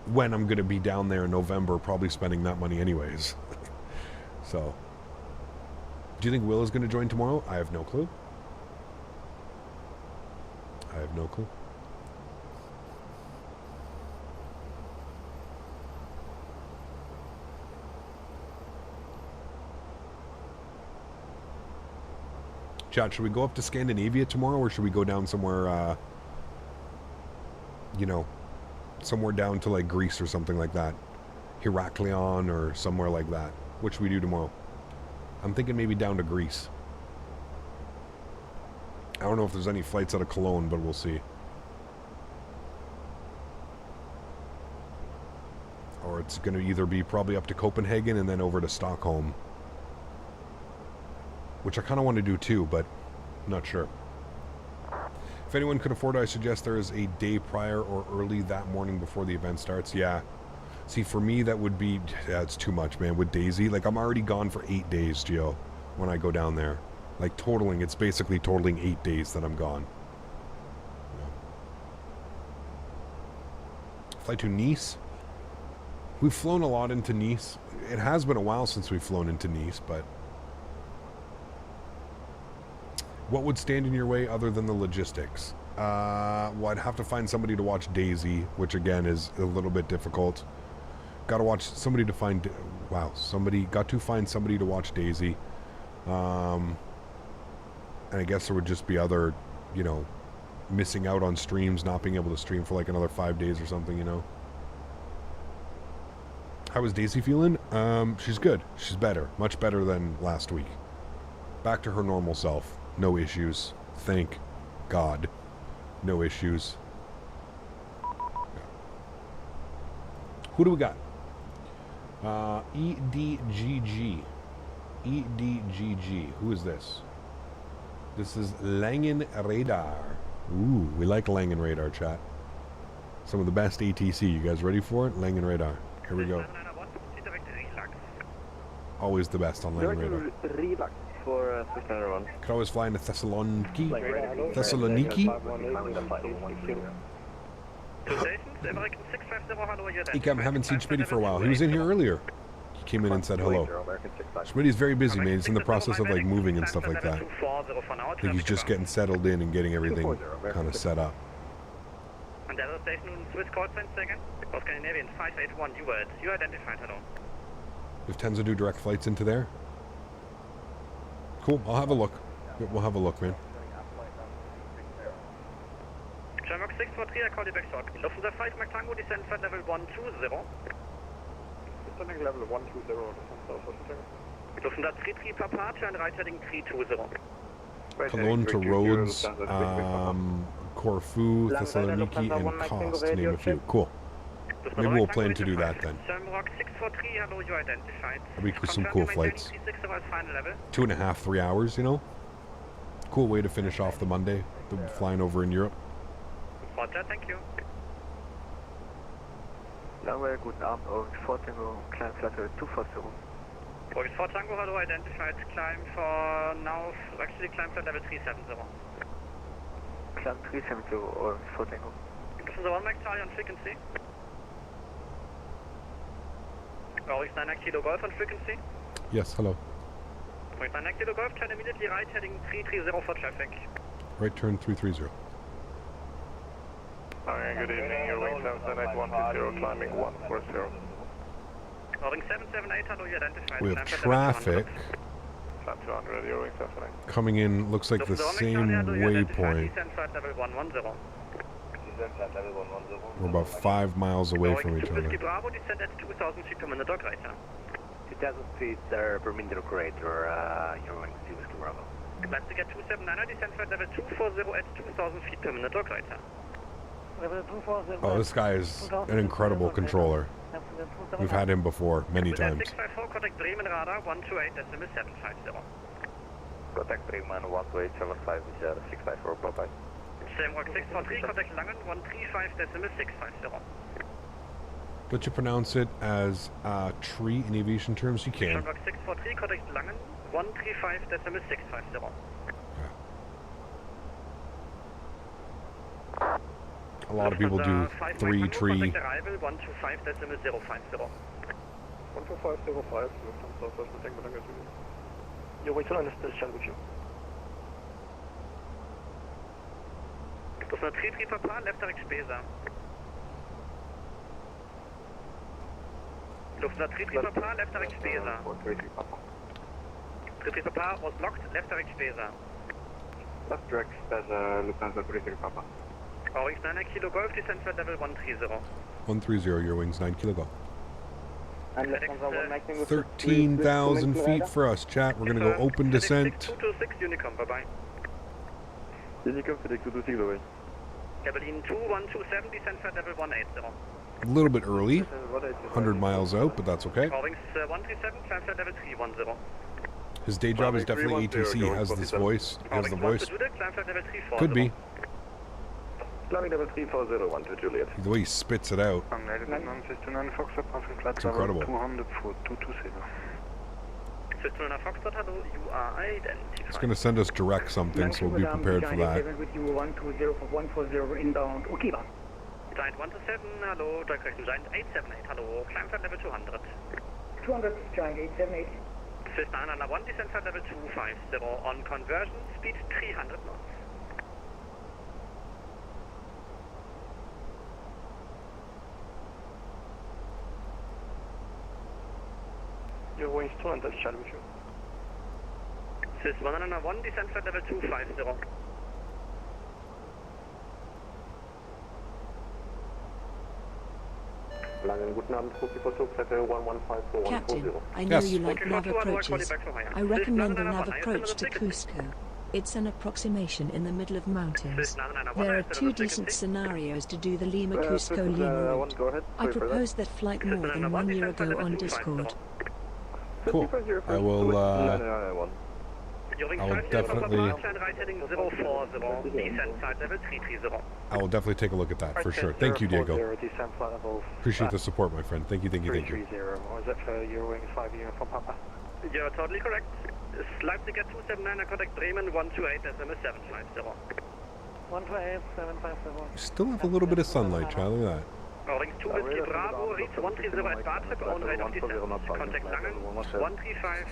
When I'm gonna be down there in November, probably spending that money anyways. So, do you think Will is gonna join tomorrow? I have no clue. I have no clue. Chat, should we go up to Scandinavia tomorrow, or should we go down somewhere, you know, somewhere down to like Greece or something like that? Heraklion or somewhere like that. What should we do tomorrow? I'm thinking maybe down to Greece. I don't know if there's any flights out of Cologne, but we'll see. Or it's going to either be probably up to Copenhagen and then over to Stockholm. Which I kind of want to do too, but not sure. If anyone could afford it, I suggest there is a day prior or early that morning before the event starts. Yeah. See, for me, that would be... Yeah, it's too much, man. With Daisy, like, I'm already gone for 8 days, Gio, when I go down there. Like, totaling, it's basically totaling 8 days that I'm gone. Yeah. Flight to Nice. We've flown a lot into Nice. It has been a while since we've flown into Nice, but... What would stand in your way other than the logistics? Well, I'd have to find somebody to watch Daisy, which again is a little bit difficult. Got to watch somebody to find... Wow, got to find somebody to watch Daisy. And I guess there would just be other, you know, missing out on streams, not being able to stream for like another 5 days or something, you know. How is Daisy feeling? She's good. She's better. Much better than last week. Back to her normal self. No issues. Thank God. No issues. Yeah. Who do we got? EDGG. EDGG. Who is this? This is Langen Radar. Ooh, we like Langen Radar, chat. Some of the best ATC. You guys ready for it? Langen Radar. Here we go. Always the best on Langen Radar. For Could always fly into Thessaloniki. Ecam, haven't seen Smitty for a while. He was in here earlier. He came in and said hello. Smitty's very busy, man. He's in the process of like moving and stuff like that. I think he's just getting settled in and getting everything kind of set up. And other station Swiss call sign second. Scandinavian 581 you identified, hello. If Tenza do direct flights into there? Cool, I'll have a look. We'll have a look, man. Jamrock 643, I call you back short. Lufthansa 5 Mac Tango, descend flight level 120. Descending level 120, Lufthansa 33 Papa, turn right heading 320. Cologne to Rhodes, Corfu, Thessaloniki, and Koch, to name a few. Cool. Maybe we'll plan to do that then. That'll be some cool flights. 2.5, 3 hours, you know? Cool way to finish off the Monday, flying over in Europe. Roger, thank you. Lange, guten Abend, August 4 Tango, climb flight 240. August 4 Tango, hello, identified, climb for now, actually climb flight level 370. Climb 370, August 4 Tango. Lufthansa 1 Mac Charlie on frequency. August 9 Kilo Golf on frequency. Yes, hello. August 9 Kilo Golf, turn immediately right heading 330 for traffic. Right turn 330. Hi, good evening, Eurowings 778 120, climbing 140. Boeing 778, hello, you identified. We have traffic. Climb 200, Eurowings F9. Coming in, looks like the same waypoint. Descent flight level 110. We're about 5 miles away from each Whiskey other. Bravo, descent at 2,000 feet per minute, Graydon. 2,000 feet per minute operator, Eurowings Whiskey Bravo. Leipzig at 279, descent flight level 240 at 2,000 feet per minute, Graydon. Oh, this guy is an incredible controller. We've had him before, many times. 654, contact Bremen radar 128.750. Contact Bremen 128.750, 654, bye-bye. Same work 643, contact Langen 135.650. But you pronounce it as tree in aviation terms, you can. Work 643, contact Langen 135.650. A lot of people do 3 tree. Contact arrival 125.050. 125.05, Southwest with Tango Tango 2. Your way to line is discharge with you. Lufthansa 33 Papa, left direct Spesa. Lufthansa 33 Papa, left direct Spesa. 33 Papa was locked, left direct Spesa. Left direct Spesa, Lufthansa 33 Papa. Eurowings 9 Kilo Golf, descent flight level 130. 130, Eurowings 9 kilo golf. And Lufthansa 1 13,000 feet for us, chat. We're going to go open descent. 226 Unicom, bye-bye. Unicom Fenix 226, bye-bye. Berlin 2127, descent flight level 180. A little bit early, 100 miles out, but that's okay. Eurowings 137, climb flight level 310. His day job is definitely ATC. He has this voice. He has the voice. Could be. Climbing level 3401 to Juliet. The way he spits it out. It's incredible. 200 for 227. 1500 Foxtrot, hello, you are identified. It's going to send us direct something, so we'll be prepared for that. With you 120 for 140 inbound, Okiba. Giant 127, hello, direct correction, Giant 878, hello, climb flight level 200. 200, Giant 878. Swiss 901, descent flight level 250, on conversion, speed 300 knots. Eurowings 200, shall with you. Swiss 101, descent flight level 250. Captain, I know you like nav approaches. I recommend the nav approach to Cusco. It's an approximation in the middle of mountains. There are 2 decent scenarios to do the Lima-Cusco Lima route. I proposed that flight more than 1 year ago on Discord. Cool. I will definitely take a look at that for sure. Thank you, Diego. Appreciate the support, my friend. Thank you, thank you, thank you. Or is that for Eurowings 5 uniform Papa? You're totally correct. Leipzig at 279, contact Bremen 128, SMS 750. 128, 750. You still have a little bit of sunlight, Charlie. Look at that. Eurowings 2 Whiskey Bravo, reach 130 at Bartrip, on rate of descent. Contact Langen 135,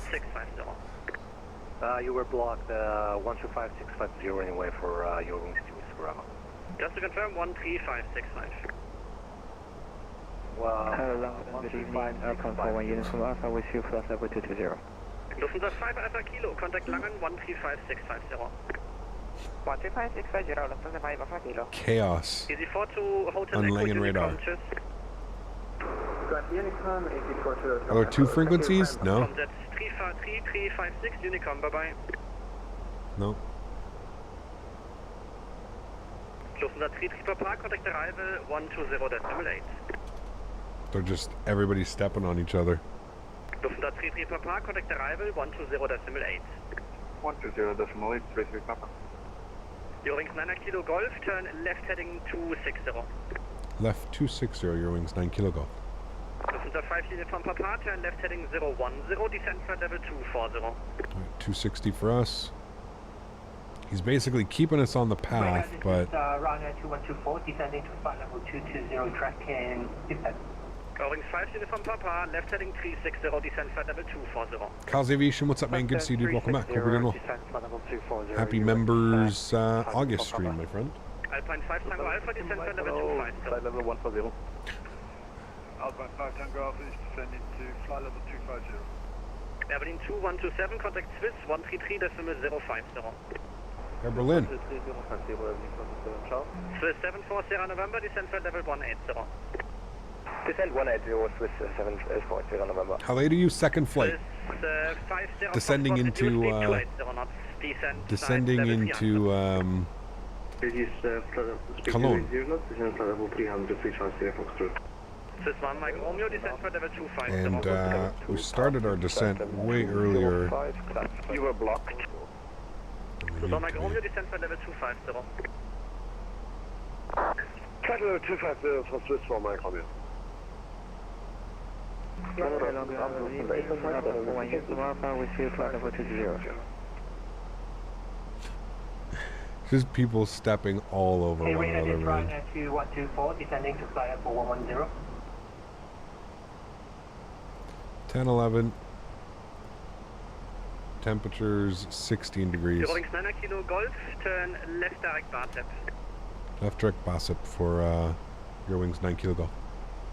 650. You were blocked 125, 650 anyway for Eurowings 2 Whiskey Bravo. Just to confirm, 13565. Well, 135, control 1 unit from Alpha with you, flight level 220. Lufthansa 5 Alpha Kilo, contact Langen 135, 650. 135, 650, Lufthansa 5 Alpha Kilo. Chaos Easy 4 to Hotel on Echo, Langen radar. Unicom, Are there 2 frequencies? No. 3356 Unicom, bye-bye. No. Lufthansa 33 Papa, contact arrival 120.8. They're just everybody's stepping on each other. Lufthansa 33 Papa, contact arrival 120.8. 120.8, 33 Papa. Eurowings 9 Kilo Golf, turn left heading 260. Left 260, Eurowings 9 kilo golf. Lufthansa 5 uniform Papa, turn left heading 010, descent flight level 240. All right, 260 for us. He's basically keeping us on the path, but... Ryanair 2124, descending to flight level 220, tracking descent. Eurowings 5 uniform Papa, left heading 360, descent flight level 240. Karl's Aviation, what's up, man? Good to see you, dude. Welcome back. Hope you're doing well. Happy members August stream, my friend. Alpine 5 Tango Alpha, descent flight level 250. Flight level 140. Alpine 5 Tango Alpha is descending to flight level 250. Berlin 2127, contact Swiss 133.050. Air Berlin. Swiss 74 Sierra November, descent flight level 180. Descent 180, Swiss 74 Sierra November. How late are you? Second flight. Swiss 50 Descending into Cologne. Swiss 1 Mike Romeo, descent flight level 250. And we started our descent way earlier. You were blocked. Swiss 1 Mike Romeo, descent flight level 250. Flight level 250 for Swiss 1 Mike Romeo. Just people stepping all over one another, man. 2124, descending to fly up for 110. 10, 11. Temperatures 16 degrees. Eurowings 9 Kilo Golf, turn left direct Bartep. Left direct Bassett for Eurowings 9 Kilo Golf.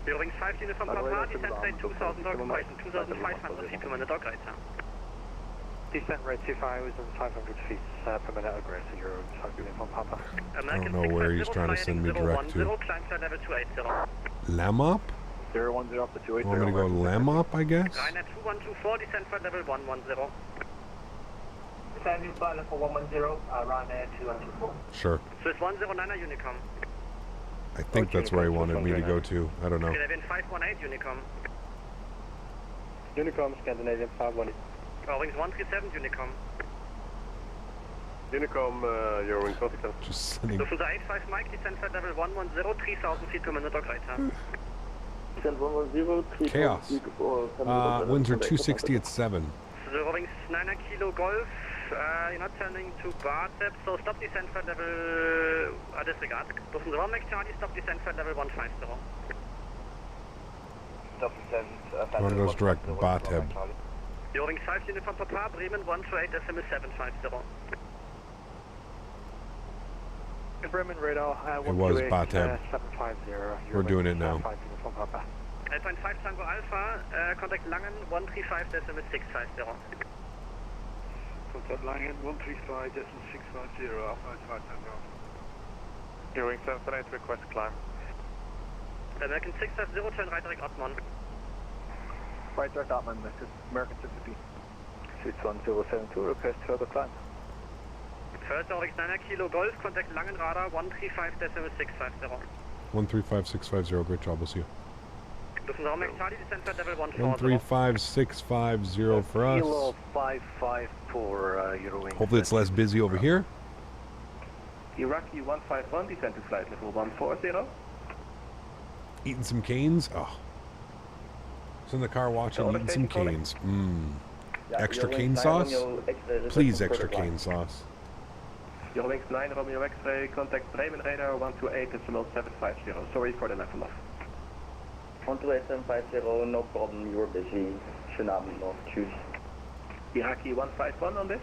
Eurowings 5 Uniform Papa, descent rate 2000 dog operation, 2500 feet per minute dog right now. Descent rate 2,500 feet per minute aggressive, Eurowings 5 Uniform Papa. I don't know where he's trying to send me direct to. Climb flight level 280. Lamop? 010 up to 280. I'm going to go Lamop, I guess? Ryanair 2124, descent flight level 110. Descending flight level 110, Ryanair 2124. Sure. Swiss 109er Unicom. I think that's where he wanted me to go to. I don't know. Scandinavian 518 Unicom. Unicom, Scandinavian 518. Eurowings 137 Unicom. Unicom, Eurowings 137. Just sending. Souza 85 Mike, descent flight level 110, 3000 feet per minute dog right now. Descent 110, Chaos. Winds are 260 at 7. Eurowings 9 Kilo Golf. You're not turning to Bartep, so stop descent flight level, disregard. Lufthansa 1 Max Charlie, stop descent flight level 150. Stop descent. One goes direct Bartep. Eurowings 5 Uniform Papa, Bremen 128 SMS 750. Bremen radar, It was Bartep. 750. We're doing it now. Alpine 5 Tango Alpha, contact Langen 135 SMS 650. Contact Langen 135 decimal 650, Alpine 5 Tango. Eurowings 778, request climb. American 650, turn right direct Ottman. Right direct Ottman, this is American 650. 61072, request further climb. First Eurowings 9 Kilo Golf, contact Langen Radar 135 decimal 650. 135650, great job, we'll see you. Lufthansa Max Charlie, descent flight level 140. 135650 for us. Kilo 55 for Eurowings. Hopefully it's less busy over here. Iraqi 151, descent to flight level 140. Eating some canes. Oh. It's in the car watching, eating some canes. Mmm. Extra cane sauce? Please, extra cane sauce. Eurowings 9 Romeo X-ray, contact Bremen radar 128 decimal 750. Sorry for the level off. 128.750, no problem, you're busy. Tsunami North, choose. Iraqi 151 on this.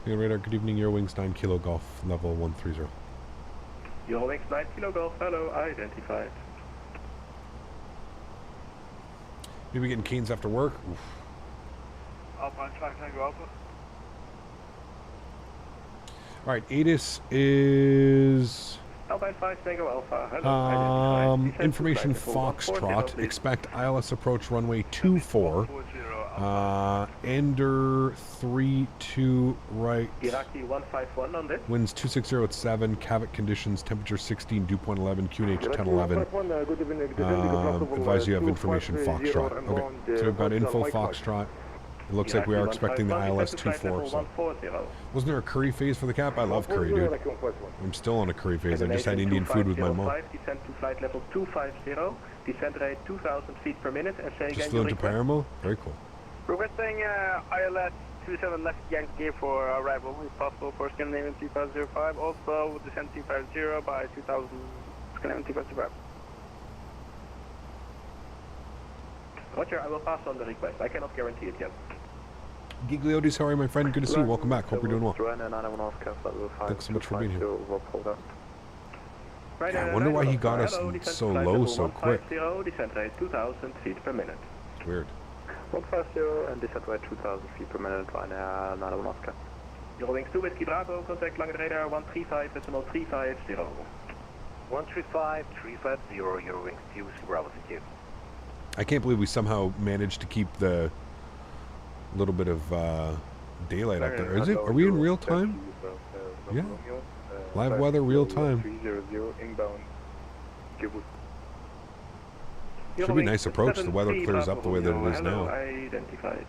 Radar, good evening, Eurowings 9 Kilo Golf, level 130. Eurowings 9 Kilo Golf, hello, identified. Maybe getting canes after work? Oof. Alpine 5 Tango Alpha. Alright, ATIS is... Alpine 5 Tango Alpha, hello, information Foxtrot, expect ILS approach runway 24, Ender 32 right, Iraqi 151 on this. winds 260 at 7, Cavit conditions, temperature 16, dew point 11, QNH 1011, advise you have information Foxtrot. Okay, so we've got info Foxtrot. It looks like we are expecting the ILS 24. So. Wasn't there a curry phase for the cap? I love curry, dude. I'm still on a curry phase. I just had Indian food with my mom. Descent to flight level 250. Descent rate 2,000 feet per minute. And say just flew into Palermo? Very cool. Requesting ILS 27 left yank gear for arrival, if possible, for Scandinavian 2505. Also, descent 250 by 2000 Scandinavian 2505. Roger, I will pass on the request. I cannot guarantee it yet. Gigliotis, how are you, my friend? Good to see you. Welcome back. Hope you're doing well. Thanks so much for being here. Right, Yeah, I wonder why he got us hello, descent so flight low level so quick. 150, descent rate 2,000 feet per minute. It's weird. 150 and descent rate 2,000 feet per minute, Ryanair, Nada Alaska. Eurowings 2 Whiskey Bravo, contact Langen Radar 135.350. 135.350, Eurowings 2 Whiskey Bravo, thank you. I can't believe we somehow managed to keep the little bit of daylight up there. Is it? Are we in real time? Yeah. Live weather, real time. 300 inbound. Should be a nice approach. The weather clears up the way that it is now. Identified.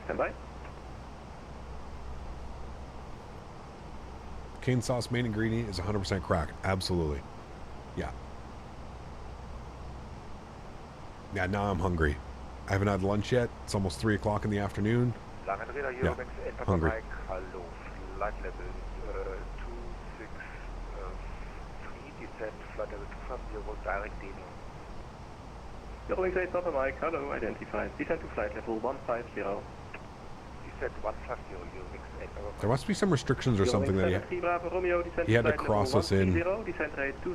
Stand by. Cane sauce main ingredient is 100% cracked. Absolutely. Yeah. Yeah, now I'm hungry. I haven't had lunch yet. It's almost 3 o'clock in the afternoon. Yeah, hungry. Hello, flight level 263, descent flight level 250, direct Denis. Eurowings 8 Papa Mike, hello, identified. Descent to flight level 150. Descent 150, Eurowings 8 Papa Mike. There must be some restrictions or something that he had to cross us in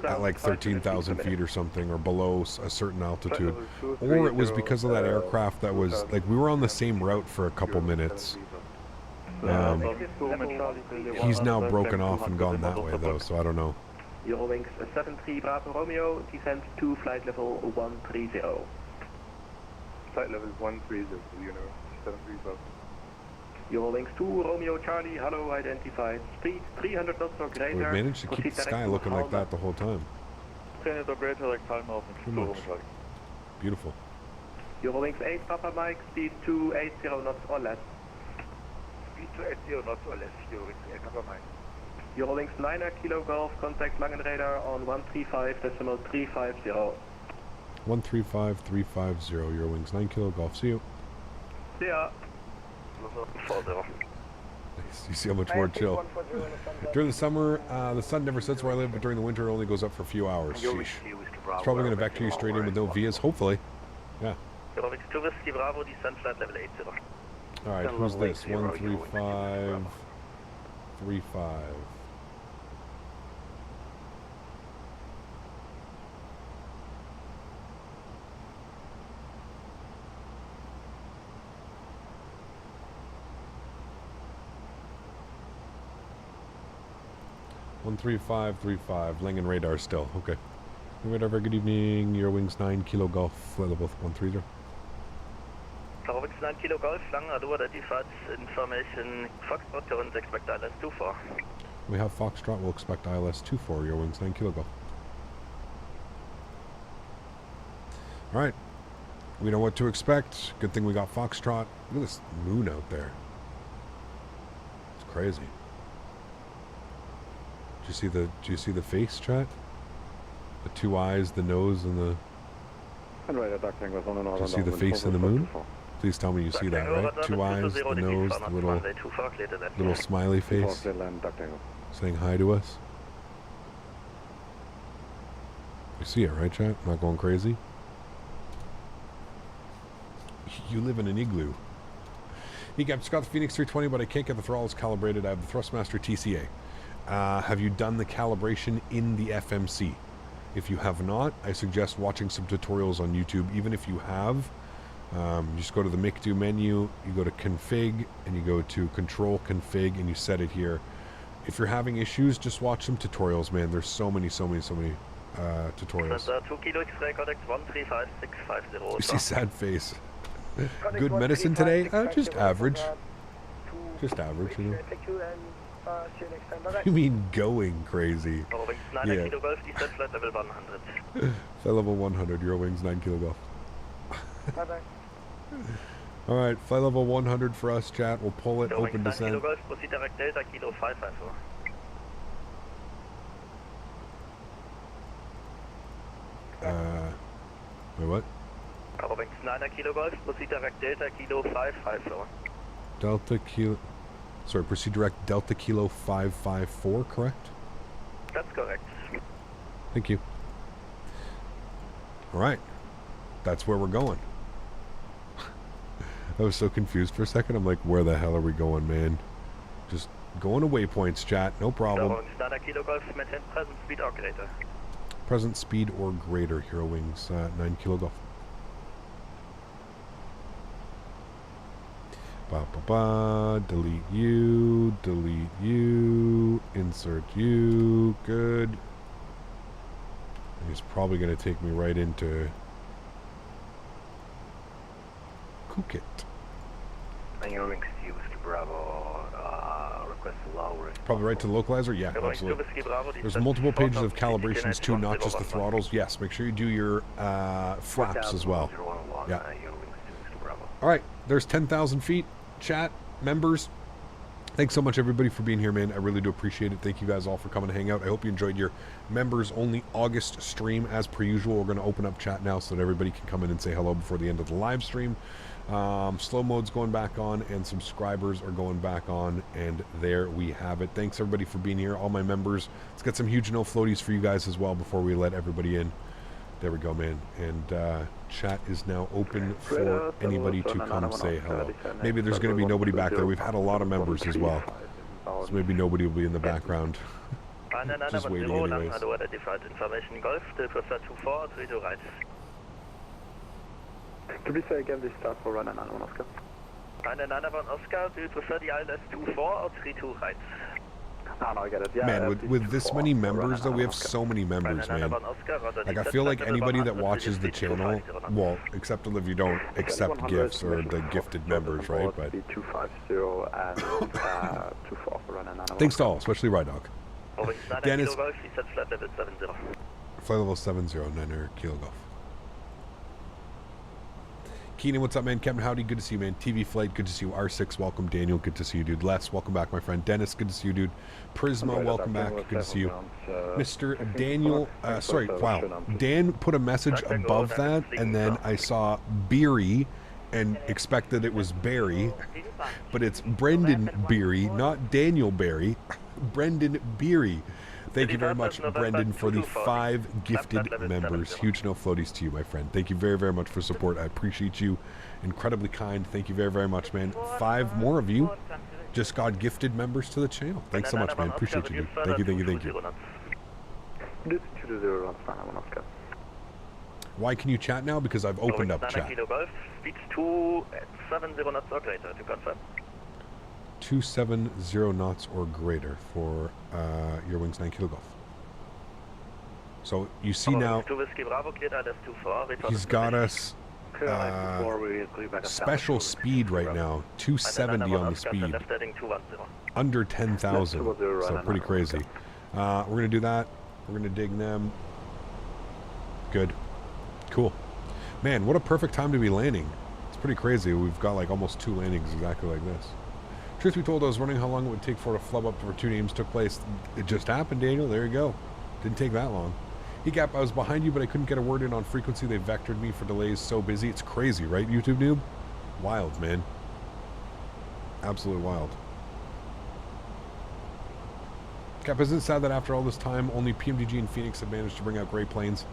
at like 13,000 feet or something, or below a certain altitude. Or it was because of that aircraft that was, like, we were on the same route for a couple minutes. He's now broken off and gone that way, though, so I don't know. Eurowings 73 Bravo Romeo, descent to flight level 130. Flight level 130, you know, 73 Bravo. Eurowings 2 Romeo Charlie, hello, identified. Speed 300 knots or greater. We've managed to keep the sky looking like that the whole time. 300 or greater, like time off. Pretty much. Beautiful. Eurowings 8 Papa Mike, speed 280 knots or less. Speed 280 knots or less, Eurowings 8 Papa Mike. Eurowings 9 Kilo Golf, contact Langen Radar on 135.350. 135.350, Eurowings 9 Kilo Golf. See you. See ya. Nice. You see how much more chill. During the summer, the sun never sets where I live, but during the winter it only goes up for a few hours. Sheesh. It's probably going to vector you straight in with no vias, hopefully. Yeah. Eurowings 2 Whiskey Bravo, descent flight level 80. Alright, who's this? 135.35. One 13535, Langen radar still. Okay. Radar, good evening. Eurowings 9 Kilo Golf, flight level 130. Eurowings 9 Kilo Golf, Langen, Adu identified information. Foxtrot, current expect ILS 24. We have Foxtrot, we'll expect ILS 24, Eurowings 9 Kilo Golf. Alright. We know what to expect. Good thing we got Foxtrot. Look at this moon out there. It's crazy. Do you see the face, chat? The two eyes, the nose, and the... Do you see the face in the moon? Please tell me you see that, right? Two eyes, the nose, the little smiley face saying hi to us. You see it, right, chat? Not going crazy? You live in an igloo. I've got the Fenix 320, but I can't get the throttles calibrated. I have the Thrustmaster TCA. Have you done the calibration in the FMC? If you have not, I suggest watching some tutorials on YouTube. Even if you have, you just go to the MICDO menu, you go to config, and you go to control config, and you set it here. If you're having issues, just watch some tutorials, man. There's so many tutorials. You see sad face. Good medicine today? Just average. Just average, you know. You mean going crazy? Yeah. Flight level 100. Flight level 100, Eurowings 9 Kilo Golf. Alright, flight level 100 for us, chat. We'll pull it, open descent. Kilo Golf, proceed direct Delta, Kilo 554. Wait, what? Eurowings 9 Kilo Golf, proceed direct Delta, Kilo 554. Delta Kilo... Sorry, proceed direct Delta Kilo 554, correct? That's correct. Thank you. Alright. That's where we're going. I was so confused for a second. I'm like, where the hell are we going, man? Just going to waypoints, chat. No problem. present speed or greater. Eurowings 9 Kilo Golf. Ba ba ba. Delete you. Delete you. Insert you. Good. And he's probably going to take me right into Cookit. Eurowings to Whiskey Bravo, request lower. Probably right to the localizer? Yeah, absolutely. There's multiple pages of calibrations too, not just the throttles. Yes, make sure you do your flaps as well. Yeah. Alright, there's 10,000 feet. Chat, members, thanks so much everybody for being here, man. I really do appreciate it. Thank you guys all for coming to hang out. I hope you enjoyed your members only August stream. As per usual, we're going to open up chat now so that everybody can come in and say hello before the end of the live stream. Slow mode's going back on and subscribers are going back on, and there we have it. Thanks everybody for being here, all my members. Let's get some huge no floaties for you guys as well before we let everybody in. There we go, man. And chat is now open for anybody to come say hello. Maybe there's going to be nobody back there. We've had a lot of members as well, so maybe nobody will be in the background just waiting anyways. Could we say again this start for run and Oscar? Oscar, do you prefer the ILS 24 or 32 right? No, I get it. Yeah, man, with this many members, though, we have so many members, man. Like, I feel like anybody that watches the channel, well, except if you don't accept gifts or the gifted members, right? But 250 and 24 for run and thanks to all, especially EyeDoc. Denis, flight level 70, 9 Kilo Golf. Keenan, what's up, man? Kevin, howdy, good to see you, man. TV Flight, good to see you. R6, welcome. Daniel, good to see you, dude. Les, welcome back, my friend. Dennis, good to see you, dude. Prisma, welcome back, good to see you. Mr. Daniel, sorry, wow. Dan put a message above that, and then I saw Beery and expected it was Barry, but it's Brendan Beery, not Daniel Barry. Brendan Beery. Thank you very much, Brendan, for the 5 gifted members. Huge no floaties to you, my friend. Thank you very, very much for support. I appreciate you. Incredibly kind. Thank you very, very much, man. 5 more of you just got gifted members to the channel. Thanks so much, man. Appreciate you, dude. Thank you, thank you, thank you. Why can you chat now? Because I've opened up chat. 270 knots or greater for Eurowings 9 Kilo Golf. So you see now, he's got us special speed right now, 270 on the speed, under 10,000, so pretty crazy. We're going to do that. We're going to dig them. Good. Cool. Man, what a perfect time to be landing. It's pretty crazy. We've got like almost 2 landings exactly like this. Truth be told, I was wondering how long it would take for it to flub up before 2 names took place. It just happened, Daniel. There you go. Didn't take that long. Gap, I was behind you, but I couldn't get a word in on frequency. They vectored me for delays. So busy. It's crazy, right, YouTube noob? Wild, man. Absolutely wild. Cap, isn't it sad that after all this time, only PMDG and Fenix have managed to bring out great planes?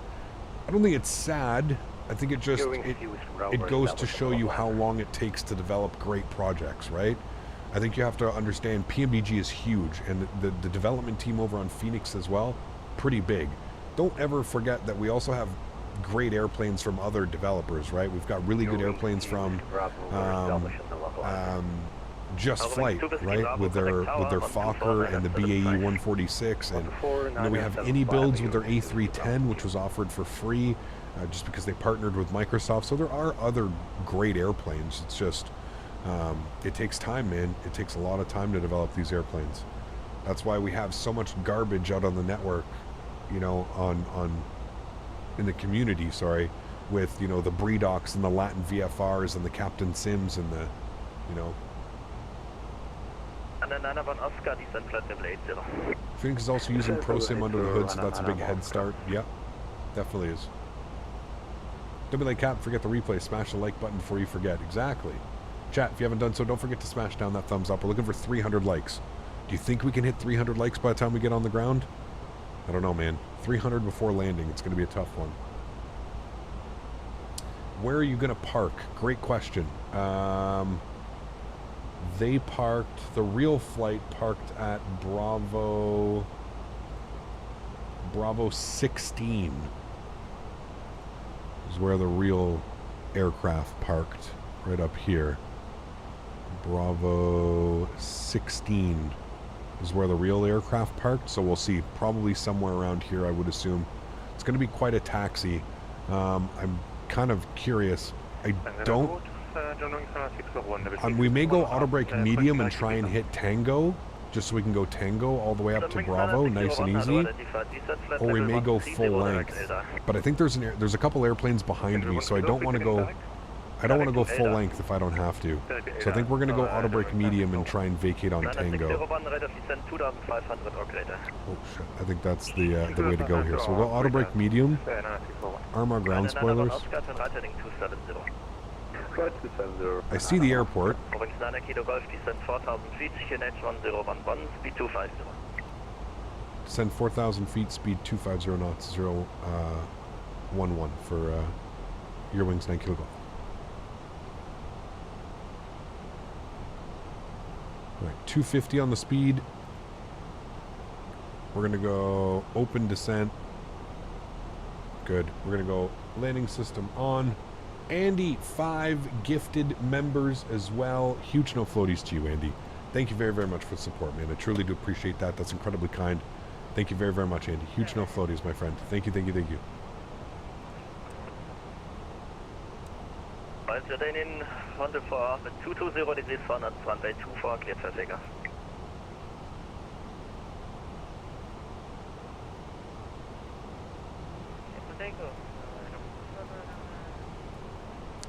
I don't think it's sad. I think it just, it goes to show you how long it takes to develop great projects, right? I think you have to understand PMDG is huge, and the development team over on Fenix as well, pretty big. Don't ever forget that we also have great airplanes from other developers, right? We've got really good airplanes from Just Flight, right? With their Fokker and the BAE 146, and you know, we have any builds with their A310, which was offered for free, just because they partnered with Microsoft. So there are other great airplanes. It's just it takes time, man. It takes a lot of time to develop these airplanes. That's why we have so much garbage out on the network, you know, in the community, sorry, with, you know, the Breedocs and the Latin VFRs and the Captain Sims and the, you know. Phoenix is also using ProSim under the hood, so that's a big head start. Yep, definitely is. Don't be like Cap, forget the replay. Smash the like button before you forget. Exactly. Chat, if you haven't done so, don't forget to smash down that thumbs up. We're looking for 300 likes. Do you think we can hit 300 likes by the time we get on the ground? I don't know, man. 300 before landing. It's going to be a tough one. Where are you going to park? Great question. They parked, the real flight parked at Bravo Bravo 16 is where the real aircraft parked, right up here. Bravo 16 is where the real aircraft parked, so we'll see. Probably somewhere around here, I would assume. It's going to be quite a taxi. I'm kind of curious. I don't... we may go auto brake medium and try and hit Tango, just so we can go Tango all the way up to Bravo, nice and easy. Or we may go full length. But I think there's a couple airplanes behind me, so I don't want to go... I don't want to go full length if I don't have to. So I think we're going to go auto brake medium and try and vacate on Tango. Oh shit, I think that's the way to go here. So we'll go auto brake medium, arm our ground spoilers. I see the airport. Descend 4,000 feet, speed 250 knots, 011 for Eurowings 9 Kilo Golf. Right, 250 on the speed. We're going to go open descent. Good. We're going to go landing system on. Andy, 5 gifted members as well. Huge no floaties to you, Andy. Thank you very, very much for the support, man. I truly do appreciate that. That's incredibly kind. Thank you very, very much, Andy. Huge no floaties, my friend. Thank you, thank you, thank you. in 124 with 220 degrees 400 runway 24 cleared for takeoff.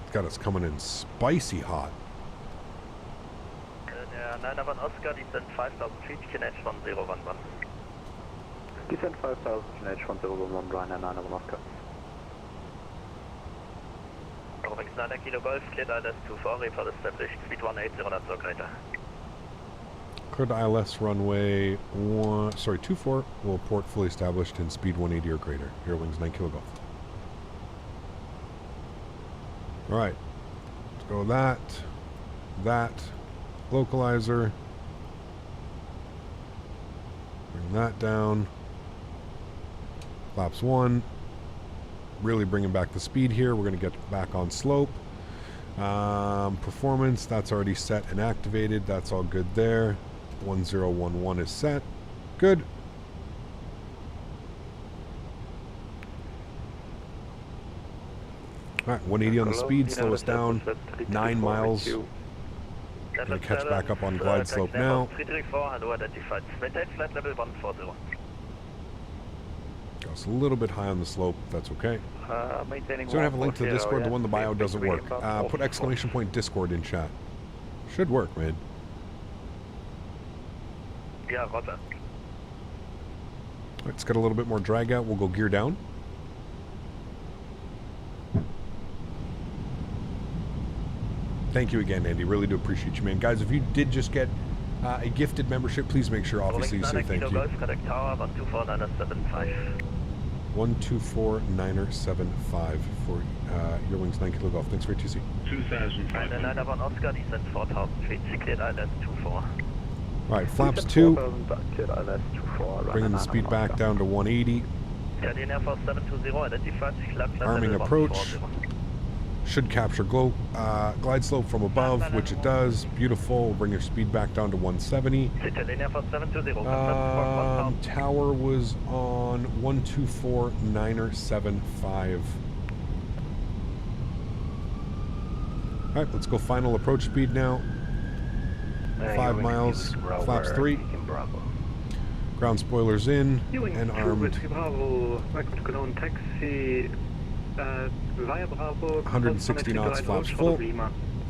It's got us coming in spicy hot. Der 901 Oscar descend 5,000 feet, Kinech 1011. Descend 5,000 Kinech 1011, Ryanair 901 Oscar. Eurowings 9 Kilo Golf, cleared ILS 24, report established, speed 180 on Sólríkt. Cleared ILS runway 24, will port fully established and speed 180 or greater. Eurowings 9 Kilo Golf. Alright, let's go that, localizer, bring that down, flaps 1, really bringing back the speed here. We're going to get back on slope. Performance, that's already set and activated, that's all good there. 1011 is set, good. Alright, 180 on the speed, slow us down, 9 miles. Gonna catch back up on glide slope now. Got us a little bit high on the slope, if that's okay. So I'm gonna have a link to the Discord, the one in the bio doesn't work. Put exclamation point Discord in chat. Should work, man. Yeah, roger. Alright, it's got a little bit more drag out, we'll go gear down. Thank you again, Andy. Really do appreciate you, man. Guys, if you did just get a gifted membership, please make sure, obviously, you say thank you. 124-975 for Eurowings 9 Kilo Golf. Thanks for your TC. 2,500. 901 Oscar, descent 4,000 feet, cleared ILS 24. Alright, flaps 2. Bringing the speed back down to 180. Arming approach. Should capture glide slope from above, which it does. Beautiful. Bring your speed back down to 170. Tower was on 124-975. Alright, let's go final approach speed now. 5 miles. Flaps 3. Ground spoilers in and armed. 160 knots, flaps full.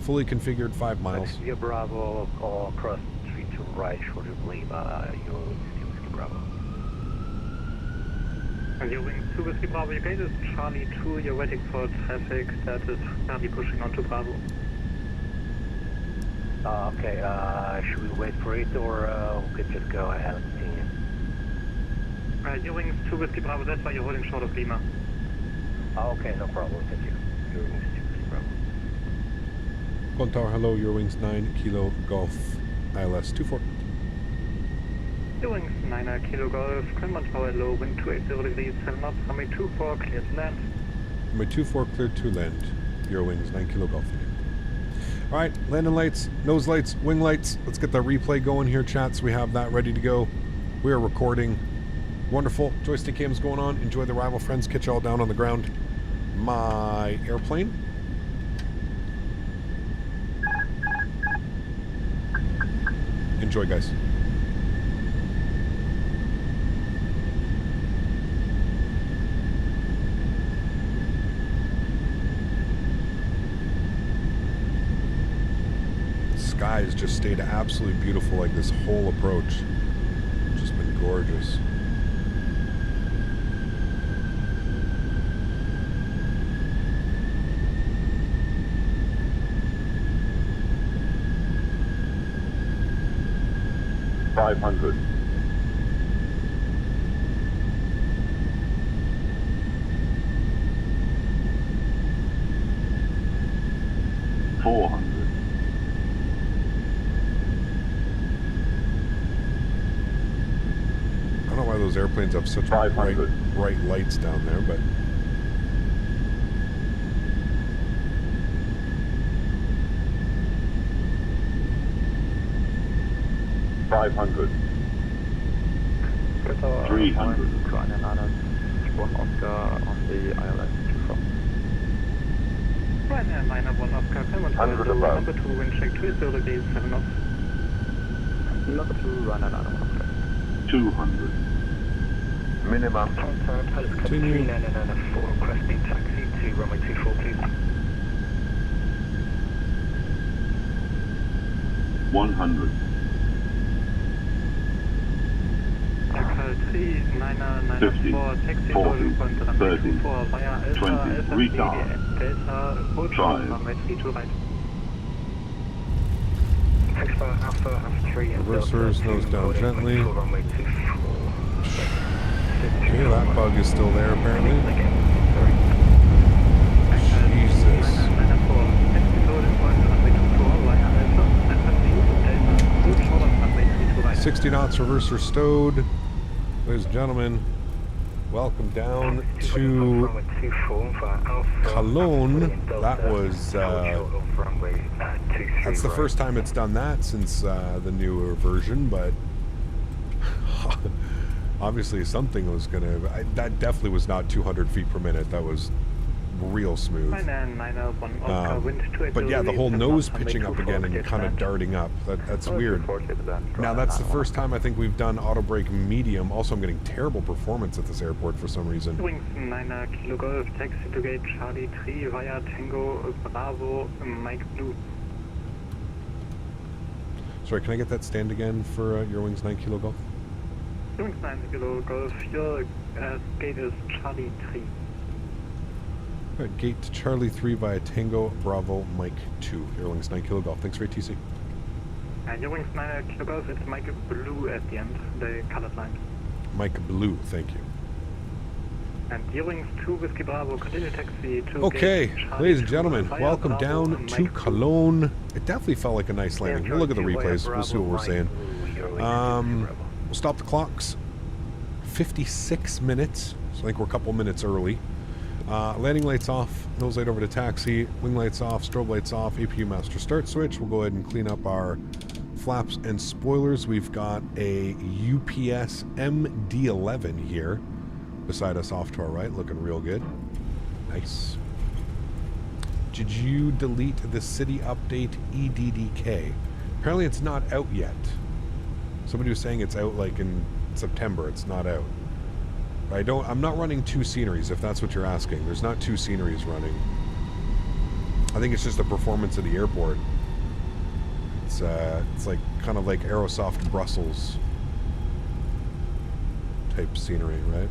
Fully configured, 5 miles. Via Bravo, or cross 3 to right, short of Lima, Whiskey Bravo. Eurowings 2 Whiskey Bravo, your gate is Charlie 2, you're waiting for traffic that is currently pushing onto Bravo. Okay, should we wait for it, or we could just go ahead and continue? Eurowings 2 Whiskey Bravo, that's why you're holding short of Lima. Okay, no problem, thank you. Eurowings 2 Whiskey Bravo. Contour, hello, Eurowings 9 Kilo Golf, ILS 24. Eurowings 9 Kilo Golf, Greenlight Tower low, wind 280 degrees, 7 knots, runway 24, clear to land. Runway 24, clear to land. Eurowings 9 Kilo Golf. Alright, landing lights, nose lights, wing lights. Let's get the replay going here, chat, so we have that ready to go. We are recording. Wonderful. Joystick cam's going on. Enjoy the rival friends. Catch you all down on the ground. My airplane. Enjoy, guys. Sky has just stayed absolutely beautiful, like this whole approach. Just been gorgeous. $500. 400. I don't know why those airplanes have such bright lights down there, but... $500. 300. One Oscar on the ILS 24. Right now, 9 Oscar, 100 above. number 2, wind check 20 degrees, 7 knots. Number 2, run and Oscar. 200. Minimum. Continue. 3994, requesting taxi to runway 24, please. 100. 50, 40, 30, 20, retard. 5. Reversers, nose down gently. Okay, that bug is still there apparently. Jesus. 60 knots, reverser stowed. Ladies and gentlemen, welcome down to Cologne. That was, that's the first time it's done that since the newer version, but obviously something was gonna, that definitely was not 200 feet per minute. That was real smooth. But yeah, the whole nose pitching up again and kind of darting up, that's weird. Now that's the first time I think we've done auto brake medium. Also, I'm getting terrible performance at this airport for some reason. Eurowings 9 Kilo Golf, taxi to gate Charlie 3 via Tango Bravo Mike Blue. Sorry, can I get that stand again for Eurowings 9 Kilo Golf? Eurowings 9 Kilo Golf, your gate is Charlie 3. Right, gate to Charlie 3 via Tango Bravo Mike 2. Eurowings 9 Kilo Golf. Thanks for ATC. And Eurowings 9 Kilo Golf, it's Mike Blue at the end, the colored line. Mike Blue, thank you. And Eurowings 2 Whiskey Bravo, continue taxi to okay, gate Charlie ladies and gentlemen, welcome down to Cologne. It definitely felt like a nice landing. We'll look at the replays. We'll see what we're saying. We'll stop the clocks. 56 minutes. So I think we're a couple minutes early. Landing lights off, nose light over to taxi, wing lights off, strobe lights off, APU master start switch. We'll go ahead and clean up our flaps and spoilers. We've got a UPS MD-11 here beside us off to our right, looking real good. Nice. Did you delete the city update EDDK? Apparently it's not out yet. Somebody was saying it's out like in September. It's not out. I'm not running two sceneries, if that's what you're asking. There's not two sceneries running. I think it's just the performance of the airport. It's like kind of like Aerosoft Brussels type scenery, right?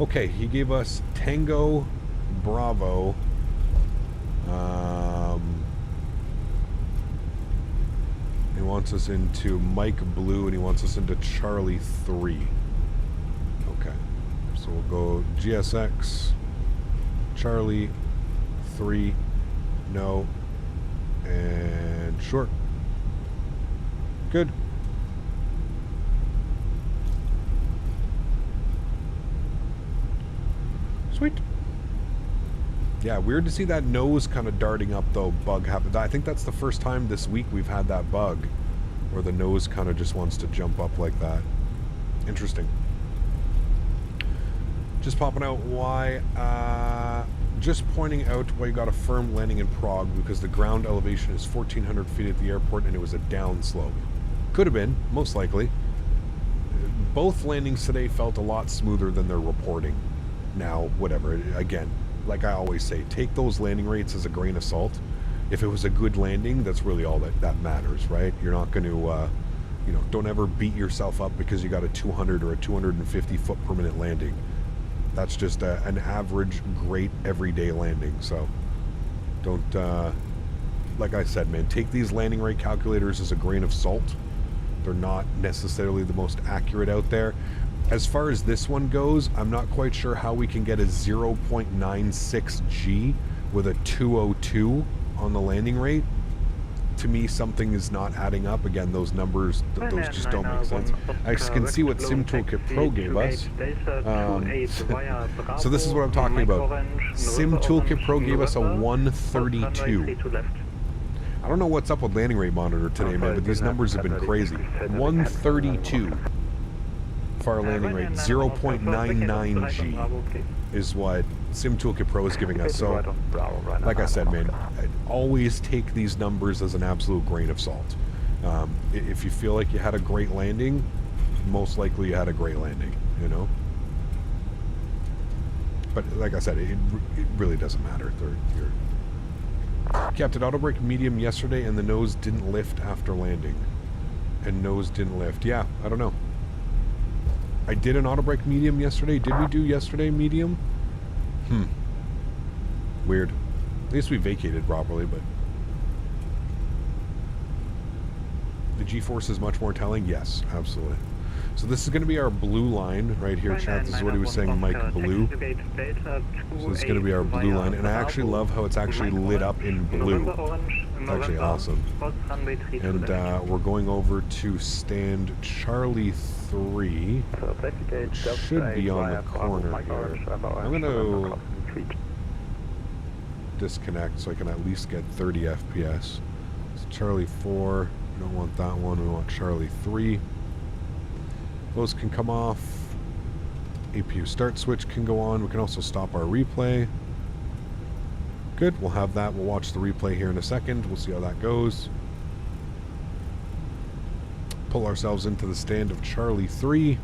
Okay, he gave us Tango Bravo. He wants us into Mike Blue, and he wants us into Charlie 3. Okay. So we'll go GSX, Charlie 3, no, and short. Good. Sweet. Yeah, weird to see that nose kind of darting up, though, bug happen. I think that's the first time this week we've had that bug, where the nose kind of just wants to jump up like that. Interesting. Just popping out why, just pointing out why you got a firm landing in Prague, because the ground elevation is 1,400 feet at the airport and it was a downslope. Could have been, most likely. Both landings today felt a lot smoother than they're reporting. Now, whatever, again, like I always say, take those landing rates as a grain of salt. If it was a good landing, that's really all that matters, right? You're not going to, you know, don't ever beat yourself up because you got a 200 or a 250 foot per minute landing. That's just an average, great, everyday landing. So don't, like I said, man, take these landing rate calculators as a grain of salt. They're not necessarily the most accurate out there. As far as this one goes, I'm not quite sure how we can get a 0.96 G with a 202 on the landing rate. To me, something is not adding up. Again, those numbers, those just don't make sense. I can see what Sim Toolkit Pro gave us. So this is what I'm talking about. Sim Toolkit Pro gave us a 132. I don't know what's up with landing rate monitor today, man, but these numbers have been crazy. 132 for our landing rate. 0.99 G is what Sim Toolkit Pro is giving us. So, like I said, man, always take these numbers as an absolute grain of salt. If you feel like you had a great landing, most likely you had a great landing, you know? But like I said, it really doesn't matter. Captain auto brake medium yesterday and the nose didn't lift after landing. And nose didn't lift. Yeah, I don't know. I did an auto brake medium yesterday. Did we do yesterday medium? Weird. At least we vacated properly, but... The G-force is much more telling? Yes, absolutely. So this is going to be our blue line right here, chat. This is what he was saying, Mike Blue. So this is going to be our blue line. And I actually love how it's actually lit up in blue. It's actually awesome. And we're going over to stand Charlie 3, which should be on the corner here. I'm going to disconnect so I can at least get 30 FPS. So Charlie 4, we don't want that one, we want Charlie 3. Those can come off. APU start switch can go on. We can also stop our replay. Good, we'll have that. We'll watch the replay here in a second. We'll see how that goes. Pull ourselves into the stand of Charlie 3.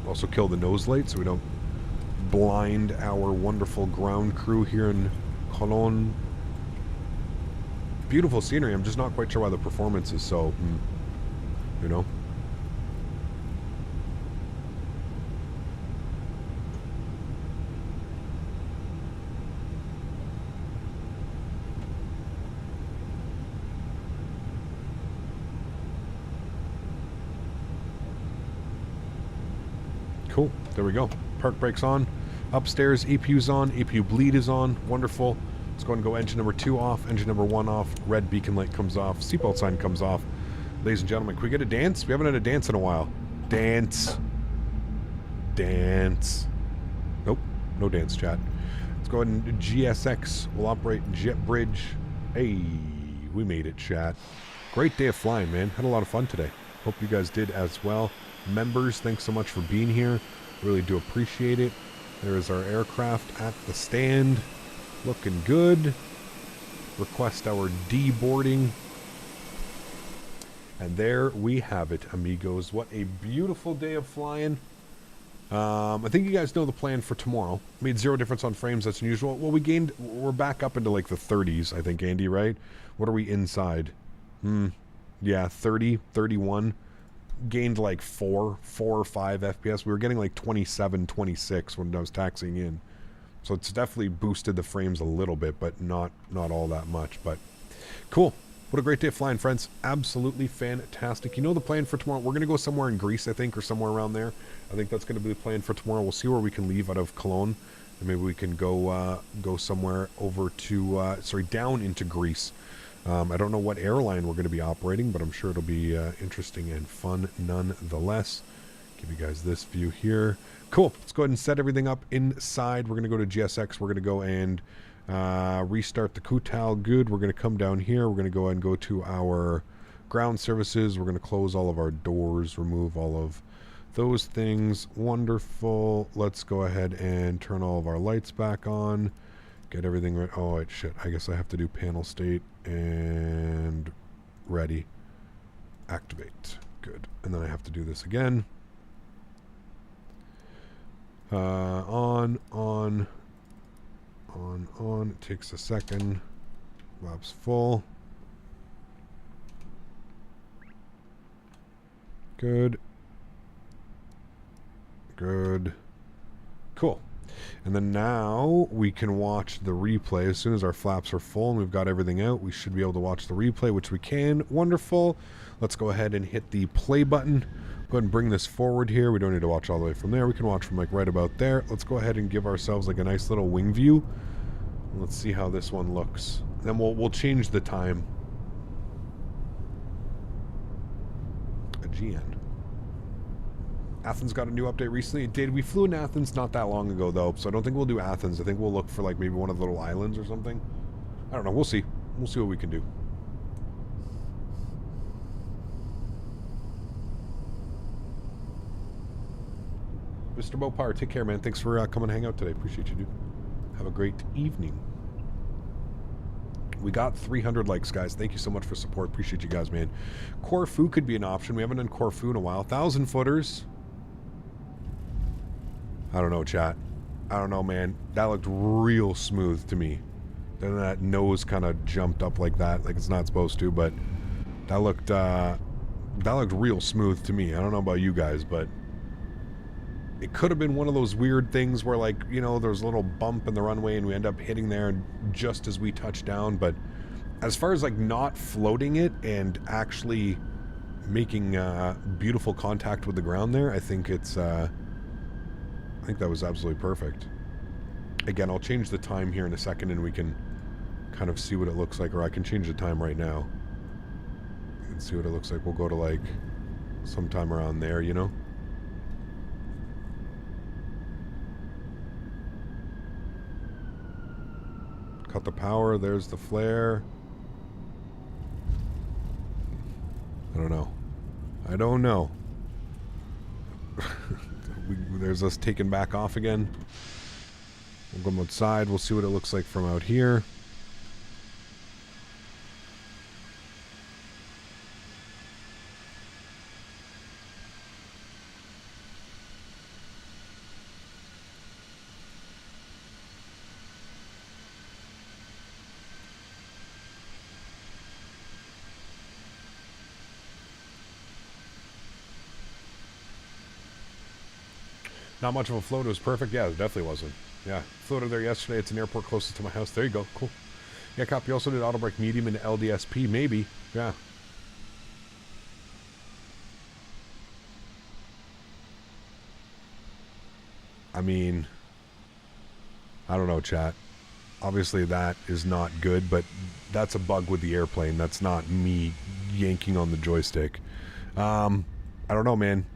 Also kill the nose light so we don't blind our wonderful ground crew here in Cologne. Beautiful scenery. I'm just not quite sure why the performance is so, you know. Cool. There we go. Park brakes on. Upstairs, APU's on. APU bleed is on. Wonderful. Let's go and go engine number 2 off. Engine number 1 off. Red beacon light comes off. Seatbelt sign comes off. Ladies and gentlemen, can we get a dance? We haven't had a dance in a while. Dance. Dance. Nope. No dance, chat. Let's go ahead and GSX will operate Jet Bridge. Hey, we made it, chat. Great day of flying, man. Had a lot of fun today. Hope you guys did as well. Members, thanks so much for being here. Really do appreciate it. There is our aircraft at the stand. Looking good. Request our deboarding. And there we have it, amigos. What a beautiful day of flying. I think you guys know the plan for tomorrow. Made 0 difference on frames, that's unusual. Well, we're back up into like the 30s, I think, Andy, right? What are we inside? Yeah, 30, 31. Gained like 4 or 5 FPS. We were getting like 27, 26 when I was taxiing in. So it's definitely boosted the frames a little bit, but not all that much. But cool. What a great day of flying, friends. Absolutely fantastic. You know the plan for tomorrow? We're going to go somewhere in Greece, I think, or somewhere around there. I think that's going to be the plan for tomorrow. We'll see where we can leave out of Cologne. And maybe we can go somewhere over to, down into Greece. I don't know what airline we're going to be operating, but I'm sure it'll be interesting and fun nonetheless. Give you guys this view here. Cool. Let's go ahead and set everything up inside. We're going to go to GSX. We're going to go and restart the Kutal. Good. We're going to come down here. We're going to go and go to our ground services. We're going to close all of our doors, remove all of those things. Wonderful. Let's go ahead and turn all of our lights back on. Get everything right. Oh, wait, shit. I guess I have to do panel state and ready. Activate. Good. And then I have to do this again. On. It takes a second. Flaps full. Good. Good. Cool. And then now we can watch the replay. As soon as our flaps are full and we've got everything out, we should be able to watch the replay, which we can. Wonderful. Let's go ahead and hit the play button. Go ahead and bring this forward here. We don't need to watch all the way from there. We can watch from like right about there. Let's go ahead and give ourselves like a nice little wing view. Let's see how this one looks. Then we'll change the time. Aegean. Athens got a new update recently. It did. We flew in Athens not that long ago, though, so I don't think we'll do Athens. I think we'll look for, like, maybe one of the little islands or something. I don't know. We'll see. We'll see what we can do. Mr. Bopar, take care, man. Thanks for coming and hang out today. Appreciate you, dude. Have a great evening. We got 300 likes, guys. Thank you so much for support. Appreciate you guys, man. Corfu could be an option. We haven't done Corfu in a while. 1,000 footers. I don't know, chat. I don't know, man. That looked real smooth to me. Then that nose kind of jumped up like that, like it's not supposed to, but that looked real smooth to me. I don't know about you guys, but it could have been one of those weird things where, like, you know, there's a little bump in the runway and we end up hitting there just as we touch down. But as far as like not floating it and actually making beautiful contact with the ground there, I think it's I think that was absolutely perfect. Again, I'll change the time here in a second and we can kind of see what it looks like, or I can change the time right now and see what it looks like. We'll go to like sometime around there, you know. Cut the power, there's the flare. I don't know. I don't know. There's us taking back off again. We'll go outside. We'll see what it looks like from out here. Not much of a float. It was perfect. Yeah, it definitely wasn't. Yeah, floated there yesterday. It's an airport closest to my house. There you go. Cool. Yeah, copy. Also did auto brake medium into LDSP. Maybe. Yeah. I mean, I don't know, chat. Obviously that is not good, but that's a bug with the airplane. That's not me yanking on the joystick. I don't know, man.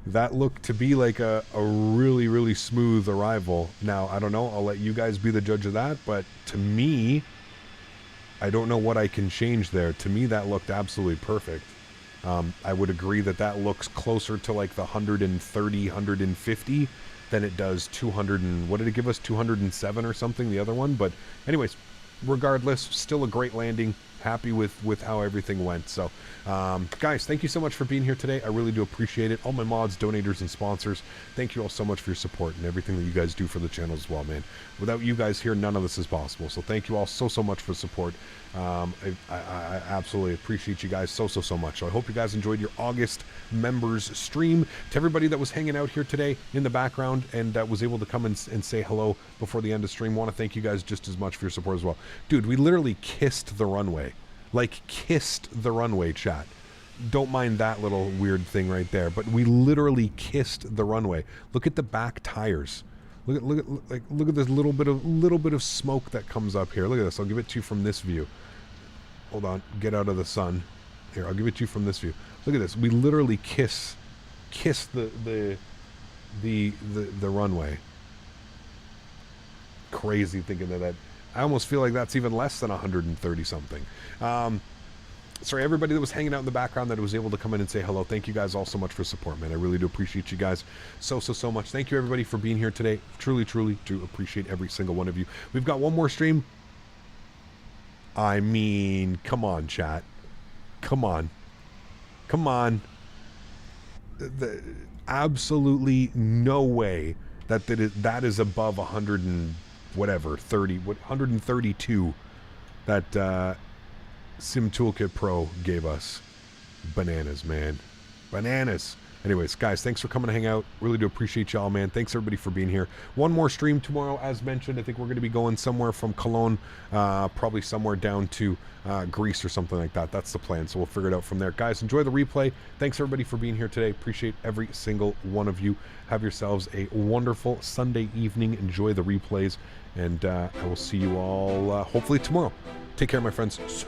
That looked to be like a really, really smooth arrival. Now, I don't know. I'll let you guys be the judge of that. But to me, I don't know what I can change there. To me, that looked absolutely perfect. I would agree that that looks closer to like the 130, 150 than it does 200 and... What did it give us? 207 or something, the other one? But anyways, regardless, still a great landing. Happy with how everything went. So guys, thank you so much for being here today. I really do appreciate it. All my mods, donators, and sponsors, thank you all so much for your support and everything that you guys do for the channel as well, man. Without you guys here, none of this is possible. So thank you all so much for the support. I absolutely appreciate you guys so much. So I hope you guys enjoyed your August members stream. To everybody that was hanging out here today in the background and was able to come and say hello before the end of stream, want to thank you guys just as much for your support as well. Dude, we literally kissed the runway. Like, kissed the runway, chat. Don't mind that little weird thing right there, but we literally kissed the runway. Look at the back tires. Look at this little bit of smoke that comes up here. Look at this. I'll give it to you from this view. Hold on. Get out of the sun. Here, I'll give it to you from this view. Look at this. We literally kiss the runway. Crazy thinking that. I almost feel like that's even less than 130 something. Sorry, everybody that was hanging out in the background that was able to come in and say hello. Thank you guys all so much for support, man. I really do appreciate you guys so much. Thank you, everybody, for being here today. Truly do appreciate every single one of you. We've got one more stream. I mean, come on, chat. Come on. Absolutely no way that is above 100 and whatever, 132 that Sim Toolkit Pro gave us. Bananas, man. Bananas. Anyways, guys, thanks for coming to hang out. Really do appreciate y'all, man. Thanks, everybody, for being here. One more stream tomorrow, as mentioned. I think we're going to be going somewhere from Cologne, probably somewhere down to Greece or something like that. That's the plan, so we'll figure it out from there. Guys, enjoy the replay. Thanks, everybody, for being here today. Appreciate every single one of you. Have yourselves a wonderful Sunday evening. Enjoy the replays, and I will see you all hopefully tomorrow. Take care, my friends.